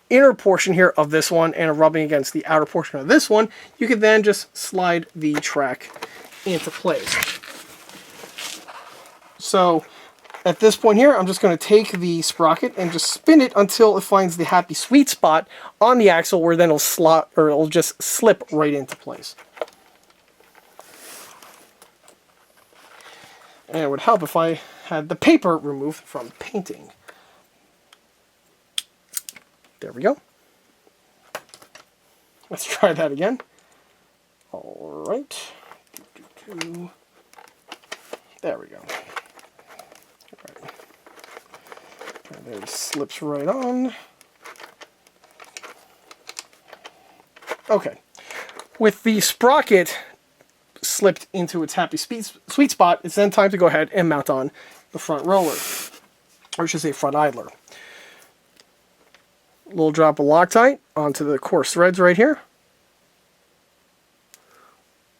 inner portion here of this one and are rubbing against the outer portion of this one, you can then just slide the track into place. So at this point here, I'm just going to take the sprocket and just spin it until it finds the happy sweet spot on the axle, where then it'll just slip right into place. And it would help if I had the paper removed from painting. There we go. Let's try that again. All right. There we go. All right. And there it slips right on. Okay. With the sprocket slipped into its happy sweet spot, it's then time to go ahead and mount on the front roller. Or I should say front idler. Little drop of Loctite onto the coarse threads right here.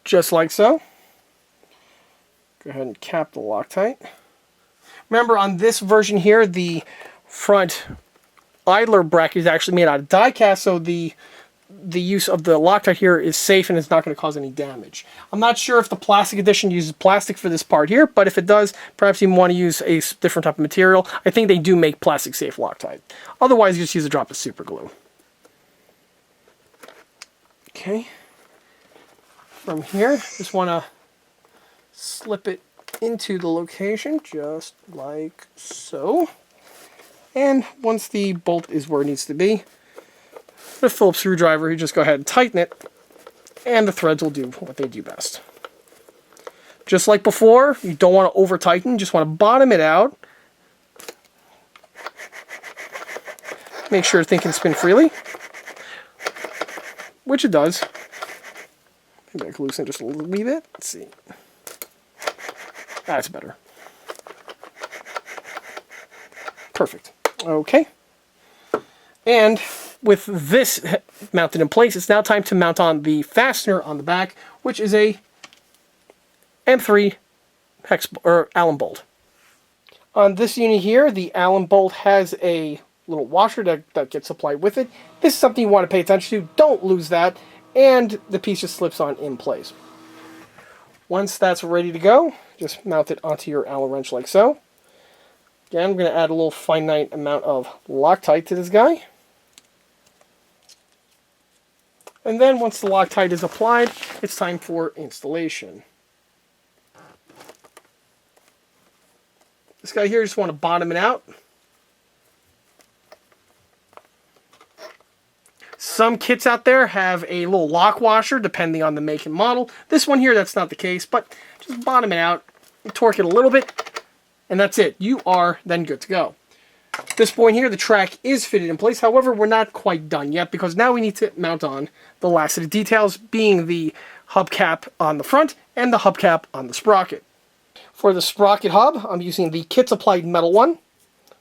Just like so. Go ahead and cap the Loctite. Remember, on this version here, the front idler bracket is actually made out of die cast, so the use of the Loctite here is safe and it's not going to cause any damage. I'm not sure if the plastic edition uses plastic for this part here, but if it does, perhaps you want to use a different type of material. I think they do make plastic safe Loctite. Otherwise, you just use a drop of super glue. Okay. From here, just want to slip it into the location, just like so. And once the bolt is where it needs to be, with a Phillips screwdriver, you just go ahead and tighten it, and the threads will do what they do best. Just like before, you don't want to over tighten, you just want to bottom it out. Make sure the thing can spin freely, which it does. Maybe I can loosen it just a little wee bit. Let's see. That's better. Perfect. Okay. And with this mounted in place, it's now time to mount on the fastener on the back, which is a M3 hex or Allen bolt. On this unit here, the Allen bolt has a little washer that gets supplied with it. This is something you want to pay attention to. Don't lose that, and the piece just slips on in place. Once that's ready to go, just mount it onto your Allen wrench like so. Again, I'm going to add a little finite amount of Loctite to this guy. And then once the Loctite is applied, it's time for installation. This guy here, you just want to bottom it out. Some kits out there have a little lock washer, depending on the make and model. This one here, that's not the case, but just bottom it out, torque it a little bit, and that's it. You are then good to go. At this point here, the track is fitted in place. However, we're not quite done yet, because now we need to mount on the last of the details, being the hubcap on the front and the hubcap on the sprocket. For the sprocket hub, I'm using the kit supplied metal one,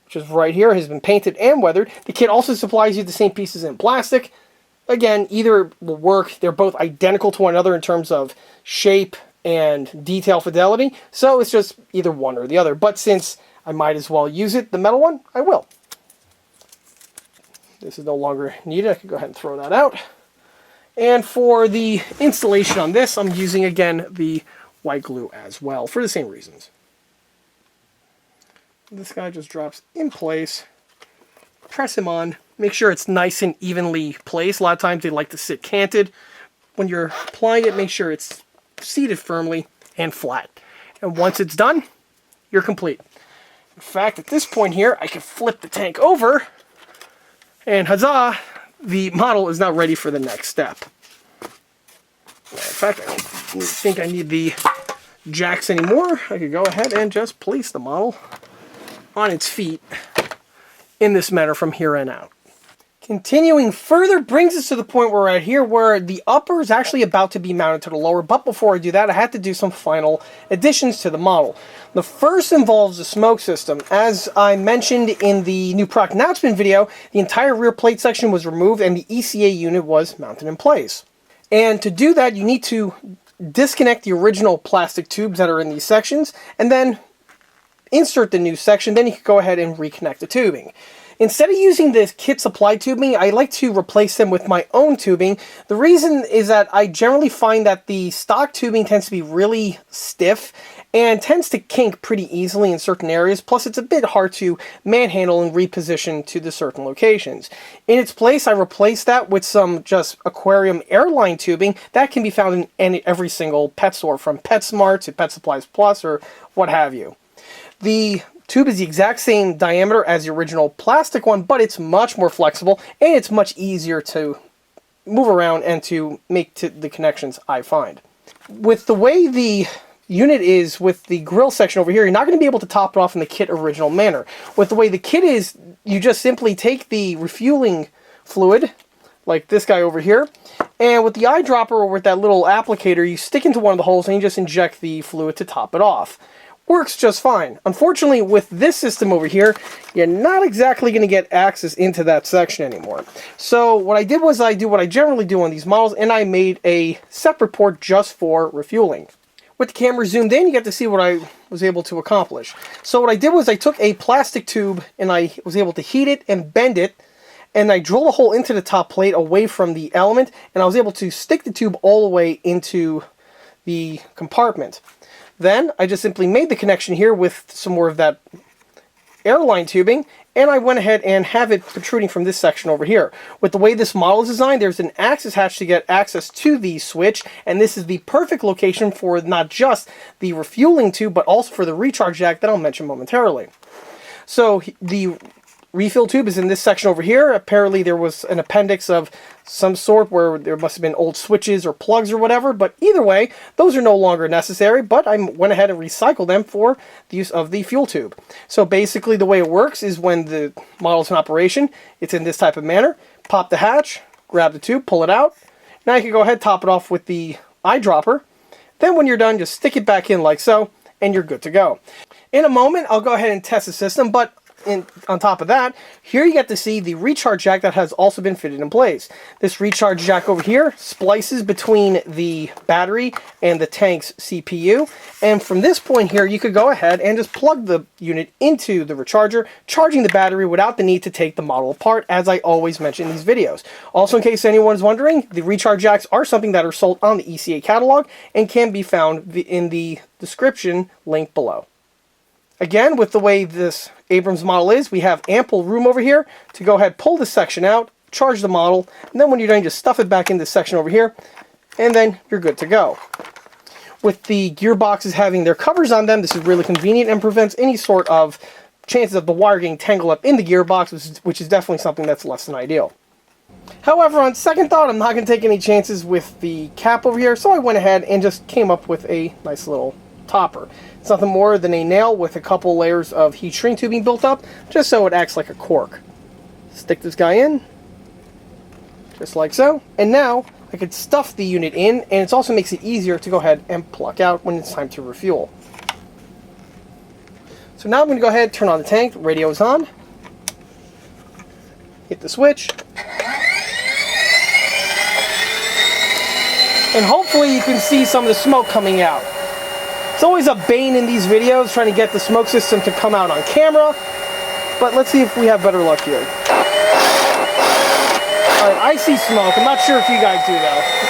which is right here. It has been painted and weathered. The kit also supplies you the same pieces in plastic. Again, either will work. They're both identical to one another in terms of shape and detail fidelity, so it's just either one or the other. But since I might as well use it, the metal one, I will. This is no longer needed. I can go ahead and throw that out. And for the installation on this, I'm using, again, the white glue as well, for the same reasons. This guy just drops in place. Press him on. Make sure it's nice and evenly placed. A lot of times they like to sit canted. When you're applying it, make sure it's seated firmly and flat. And once it's done, you're complete. In fact, at this point here, I can flip the tank over, and huzzah, the model is now ready for the next step. In fact, I don't think I need the jacks anymore. I could go ahead and just place the model on its feet in this manner from here on out. Continuing further brings us to the point where we're at here where the upper is actually about to be mounted to the lower, but before I do that I had to do some final additions to the model. The first involves the smoke system. As I mentioned in the new product announcement video, the entire rear plate section was removed and the ECA unit was mounted in place. And to do that you need to disconnect the original plastic tubes that are in these sections and then insert the new section, then you can go ahead and reconnect the tubing. Instead of using this kit supply tubing, I like to replace them with my own tubing. The reason is that I generally find that the stock tubing tends to be really stiff and tends to kink pretty easily in certain areas, plus it's a bit hard to manhandle and reposition to the certain locations. In its place, I replaced that with some just aquarium airline tubing that can be found in every single pet store, from PetSmart to Pet Supplies Plus or what have you. The tube is the exact same diameter as the original plastic one, but it's much more flexible and it's much easier to move around and to make the connections, I find. With the way the unit is with the grill section over here, you're not going to be able to top it off in the kit original manner. With the way the kit is, you just simply take the refueling fluid, like this guy over here, and with the eyedropper or with that little applicator, you stick into one of the holes and you just inject the fluid to top it off. Works just fine. Unfortunately, with this system over here, you're not exactly going to get access into that section anymore. So what I did was I do what I generally do on these models, and I made a separate port just for refueling. With the camera zoomed in, you get to see what I was able to accomplish. So what I did was I took a plastic tube and I was able to heat it and bend it, and I drilled a hole into the top plate away from the element, and I was able to stick the tube all the way into the compartment. Then I just simply made the connection here with some more of that airline tubing, and I went ahead and have it protruding from this section over here. With the way this model is designed, there's an access hatch to get access to the switch, and this is the perfect location for not just the refueling tube, but also for the recharge jack that I'll mention momentarily. So the refill tube is in this section over here. Apparently there was an appendix of some sort where there must have been old switches or plugs or whatever, but either way, those are no longer necessary, but I went ahead and recycled them for the use of the fuel tube. So basically the way it works is when the model's in operation, it's in this type of manner. Pop the hatch, grab the tube, pull it out. Now you can go ahead, top it off with the eyedropper. Then when you're done, just stick it back in like so, and you're good to go. In a moment, I'll go ahead and test the system, but on top of that, here you get to see the recharge jack that has also been fitted in place. This recharge jack over here splices between the battery and the tank's CPU, and from this point here you could go ahead and just plug the unit into the recharger, charging the battery without the need to take the model apart, as I always mention in these videos. Also, in case anyone is wondering, the recharge jacks are something that are sold on the ECA catalog and can be found in the description link below. Again, with the way this Abrams model is, we have ample room over here to go ahead, pull this section out, charge the model, and then when you're done, just stuff it back in this section over here, and then you're good to go. With the gearboxes having their covers on them, this is really convenient and prevents any sort of chances of the wire getting tangled up in the gearbox, which is definitely something that's less than ideal. However, on second thought, I'm not going to take any chances with the cap over here, so I went ahead and just came up with a nice little topper. It's nothing more than a nail with a couple layers of heat shrink tubing built up, just so it acts like a cork. Stick this guy in, just like so, and now I could stuff the unit in, and it also makes it easier to go ahead and pluck out when it's time to refuel. So now I'm going to go ahead, turn on the tank, the radio is on, hit the switch, and hopefully you can see some of the smoke coming out. It's always a bane in these videos trying to get the smoke system to come out on camera, but let's see if we have better luck here. Alright, I see smoke. I'm not sure if you guys do though.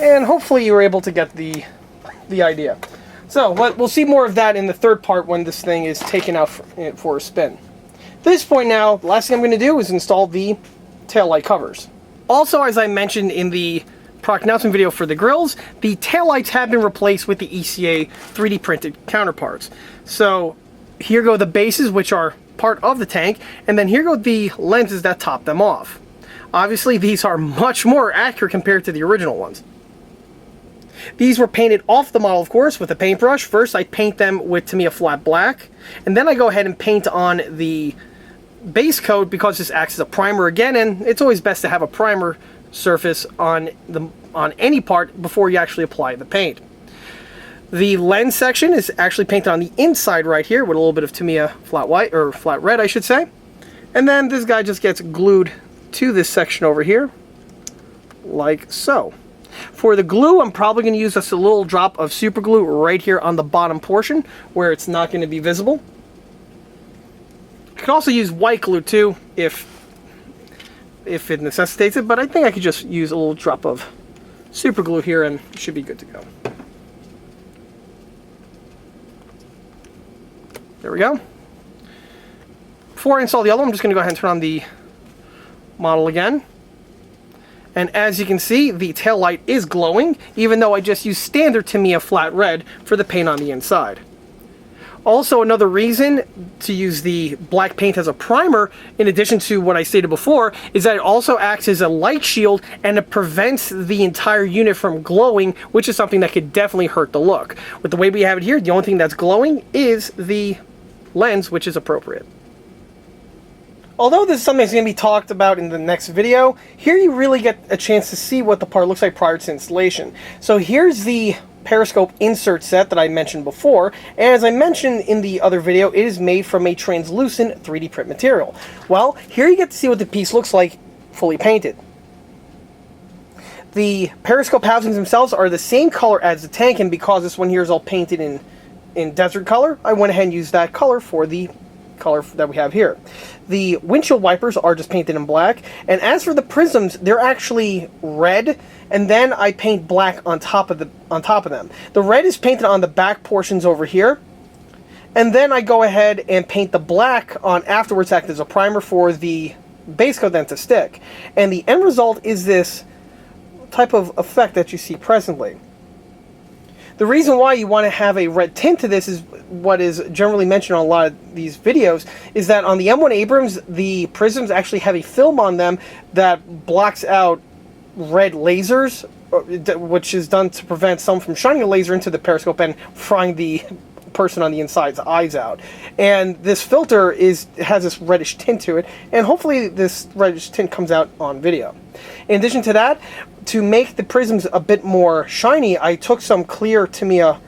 And hopefully you were able to get the idea. So we'll see more of that in the third part when this thing is taken out for a spin. At this point now, the last thing I'm going to do is install the taillight covers. Also, as I mentioned in the product announcement video for the grills, the taillights have been replaced with the ECA 3D printed counterparts. So here go the bases, which are part of the tank, and then here go the lenses that top them off. Obviously, these are much more accurate compared to the original ones. These were painted off the model, of course, with a paintbrush. First, I paint them with Tamiya Flat Black, and then I go ahead and paint on the base coat because this acts as a primer again, and it's always best to have a primer surface on any part before you actually apply the paint. The lens section is actually painted on the inside right here with a little bit of Tamiya Flat White, or Flat Red, I should say. And then this guy just gets glued to this section over here, like so. For the glue, I'm probably going to use just a little drop of super glue right here on the bottom portion where it's not going to be visible. You can also use white glue too if it necessitates it, but I think I could just use a little drop of super glue here and it should be good to go. There we go. Before I install the other one, I'm just going to go ahead and turn on the model again. And as you can see, the tail light is glowing, even though I just used standard Tamiya Flat Red for the paint on the inside. Also, another reason to use the black paint as a primer, in addition to what I stated before, is that it also acts as a light shield and it prevents the entire unit from glowing, which is something that could definitely hurt the look. With the way we have it here, the only thing that's glowing is the lens, which is appropriate. Although this is something that's going to be talked about in the next video, here you really get a chance to see what the part looks like prior to installation. So here's the Periscope insert set that I mentioned before, and as I mentioned in the other video, it is made from a translucent 3D print material. Well, here you get to see what the piece looks like fully painted. The Periscope housings themselves are the same color as the tank, and because this one here is all painted in desert color, I went ahead and used that color for the color that we have here. The windshield wipers are just painted in black, and as for the prisms, they're actually red, and then I paint black on top of them. The red is painted on the back portions over here, and then I go ahead and paint the black on afterwards, act as a primer for the base coat then to stick. And the end result is this type of effect that you see presently. The reason why you want to have a red tint to this is what is generally mentioned on a lot of these videos, is that on the M1 Abrams, the prisms actually have a film on them that blocks out red lasers, which is done to prevent someone from shining a laser into the periscope and frying the person on the inside's eyes out. And this filter has this reddish tint to it, and hopefully this reddish tint comes out on video. In addition to that, to make the prisms a bit more shiny, I took some clear Tamiya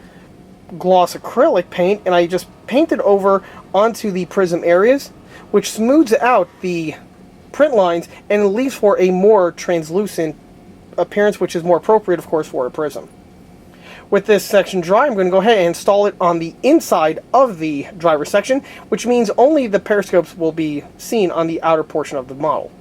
gloss acrylic paint and I just painted over onto the prism areas, which smooths out the print lines and leaves for a more translucent appearance, which is more appropriate, of course, for a prism. With this section dry, I'm going to go ahead and install it on the inside of the driver section, which means only the periscopes will be seen on the outer portion of the model.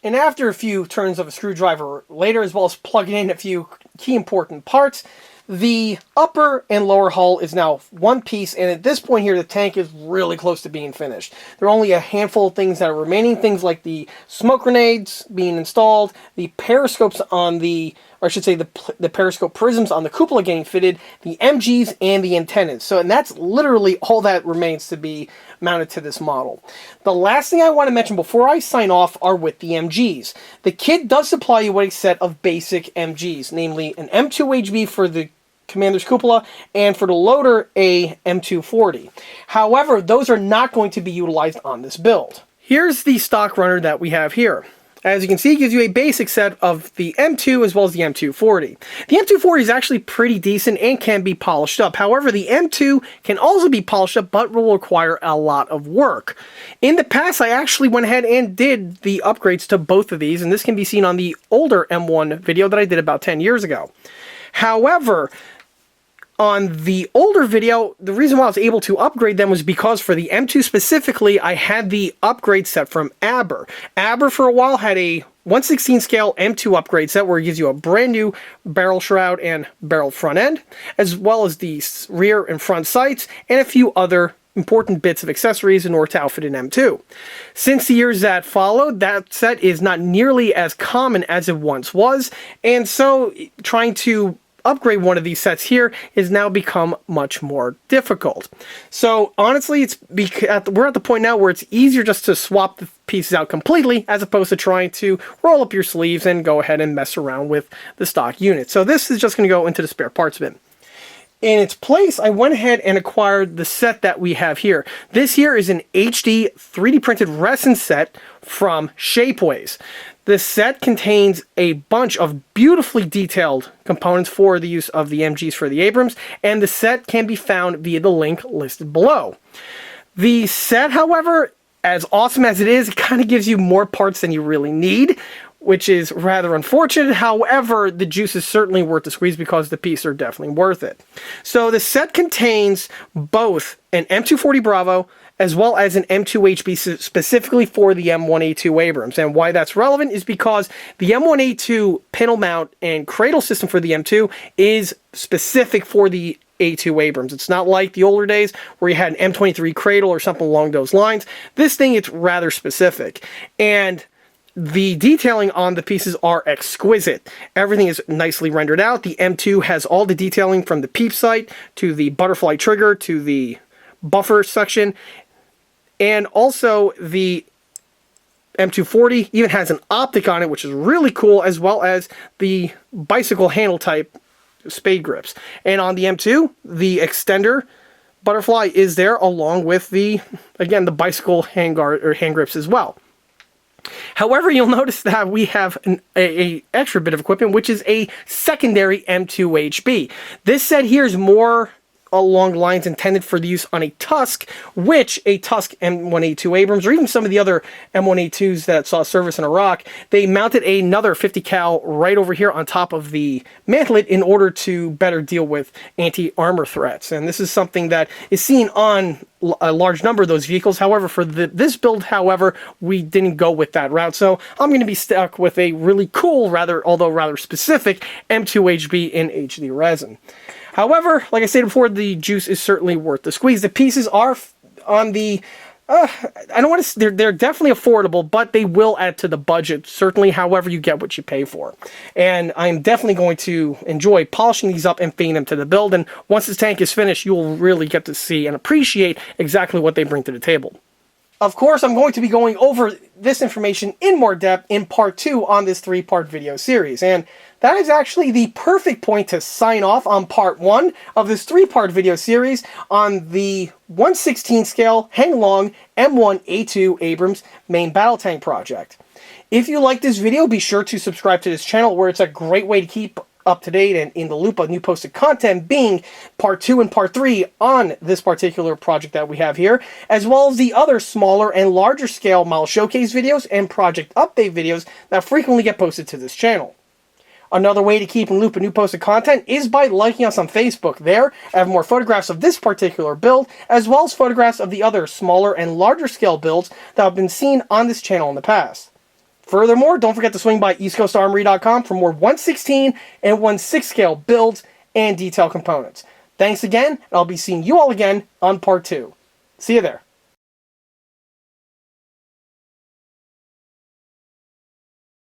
And after a few turns of a screwdriver later, as well as plugging in a few key important parts, the upper and lower hull is now one piece, and at this point here, the tank is really close to being finished. There are only a handful of things that are remaining, things like the smoke grenades being installed, the periscopes on the, or I should say the periscope prisms on the cupola getting fitted, the MGs, and the antennas. So, and that's literally all that remains to be mounted to this model. The last thing I want to mention before I sign off are with the MGs. The kit does supply you with a set of basic MGs, namely an M2 HB for the Commander's cupola, and for the loader, a M240. However, those are not going to be utilized on this build. Here's the stock runner that we have here. As you can see, it gives you a basic set of the M2 as well as the M240. The M240 is actually pretty decent and can be polished up. However, the M2 can also be polished up, but will require a lot of work. In the past, I actually went ahead and did the upgrades to both of these, and this can be seen on the older M1 video that I did about 10 years ago. However, on the older video, the reason why I was able to upgrade them was because for the M2 specifically, I had the upgrade set from Aber. Aber for a while had a 1/16 scale M2 upgrade set where it gives you a brand new barrel shroud and barrel front end, as well as the rear and front sights, and a few other important bits of accessories in order to outfit an M2. Since the years that followed, that set is not nearly as common as it once was, and so trying to upgrade one of these sets here has now become much more difficult. So honestly, we're at the point now where it's easier just to swap the pieces out completely as opposed to trying to roll up your sleeves and go ahead and mess around with the stock unit. So this is just going to go into the spare parts bin. In its place, I went ahead and acquired the set that we have here. This here is an HD 3D printed resin set from Shapeways. This set contains a bunch of beautifully detailed components for the use of the MGs for the Abrams, and the set can be found via the link listed below. The set, however, as awesome as it is, it kind of gives you more parts than you really need, which is rather unfortunate. However, the juice is certainly worth the squeeze because the pieces are definitely worth it. So the set contains both an M240 Bravo as well as an M2HB specifically for the M1A2 Abrams. And why that's relevant is because the M1A2 pintle mount and cradle system for the M2 is specific for the A2 Abrams. It's not like the older days where you had an M23 cradle or something along those lines. This thing, it's rather specific. And the detailing on the pieces are exquisite. Everything is nicely rendered out. The M2 has all the detailing from the peep sight to the butterfly trigger to the buffer section. And also the M240 even has an optic on it, which is really cool, as well as the bicycle handle type spade grips. And on the M2, the extender butterfly is there along with the, again, the bicycle hand grips as well. However, you'll notice that we have an extra bit of equipment, which is a secondary M2HB. This set here is more along lines intended for the use on a Tusk, which a Tusk M1A2 Abrams, or even some of the other M1A2s that saw service in Iraq, they mounted another 50 cal right over here on top of the mantlet in order to better deal with anti-armor threats. And this is something that is seen on a large number of those vehicles. However, for this build, however, we didn't go with that route. So I'm going to be stuck with a really cool, although rather specific, M2HB in HD resin. However, like I said before, the juice is certainly worth the squeeze. The pieces are on the, I don't want to, they're definitely affordable, but they will add to the budget, certainly. However, you get what you pay for. And I'm definitely going to enjoy polishing these up and fitting them to the build. And once this tank is finished, you'll really get to see and appreciate exactly what they bring to the table. Of course, I'm going to be going over this information in more depth in part 2 on this 3-part video series. And that is actually the perfect point to sign off on part 1 of this 3-part video series on the 1/16 scale Heng Long M1A2 Abrams main battle tank project. If you like this video, be sure to subscribe to this channel, where it's a great way to keep up to date and in the loop of new posted content, being part 2 and part 3 on this particular project that we have here, as well as the other smaller and larger scale model showcase videos and project update videos that frequently get posted to this channel. Another way to keep in loop of new posted content is by liking us on Facebook. There, I have more photographs of this particular build, as well as photographs of the other smaller and larger scale builds that have been seen on this channel in the past. Furthermore, don't forget to swing by eastcoastarmory.com for more 1/16 and 1/6 scale builds and detail components. Thanks again, and I'll be seeing you all again on part 2. See you there.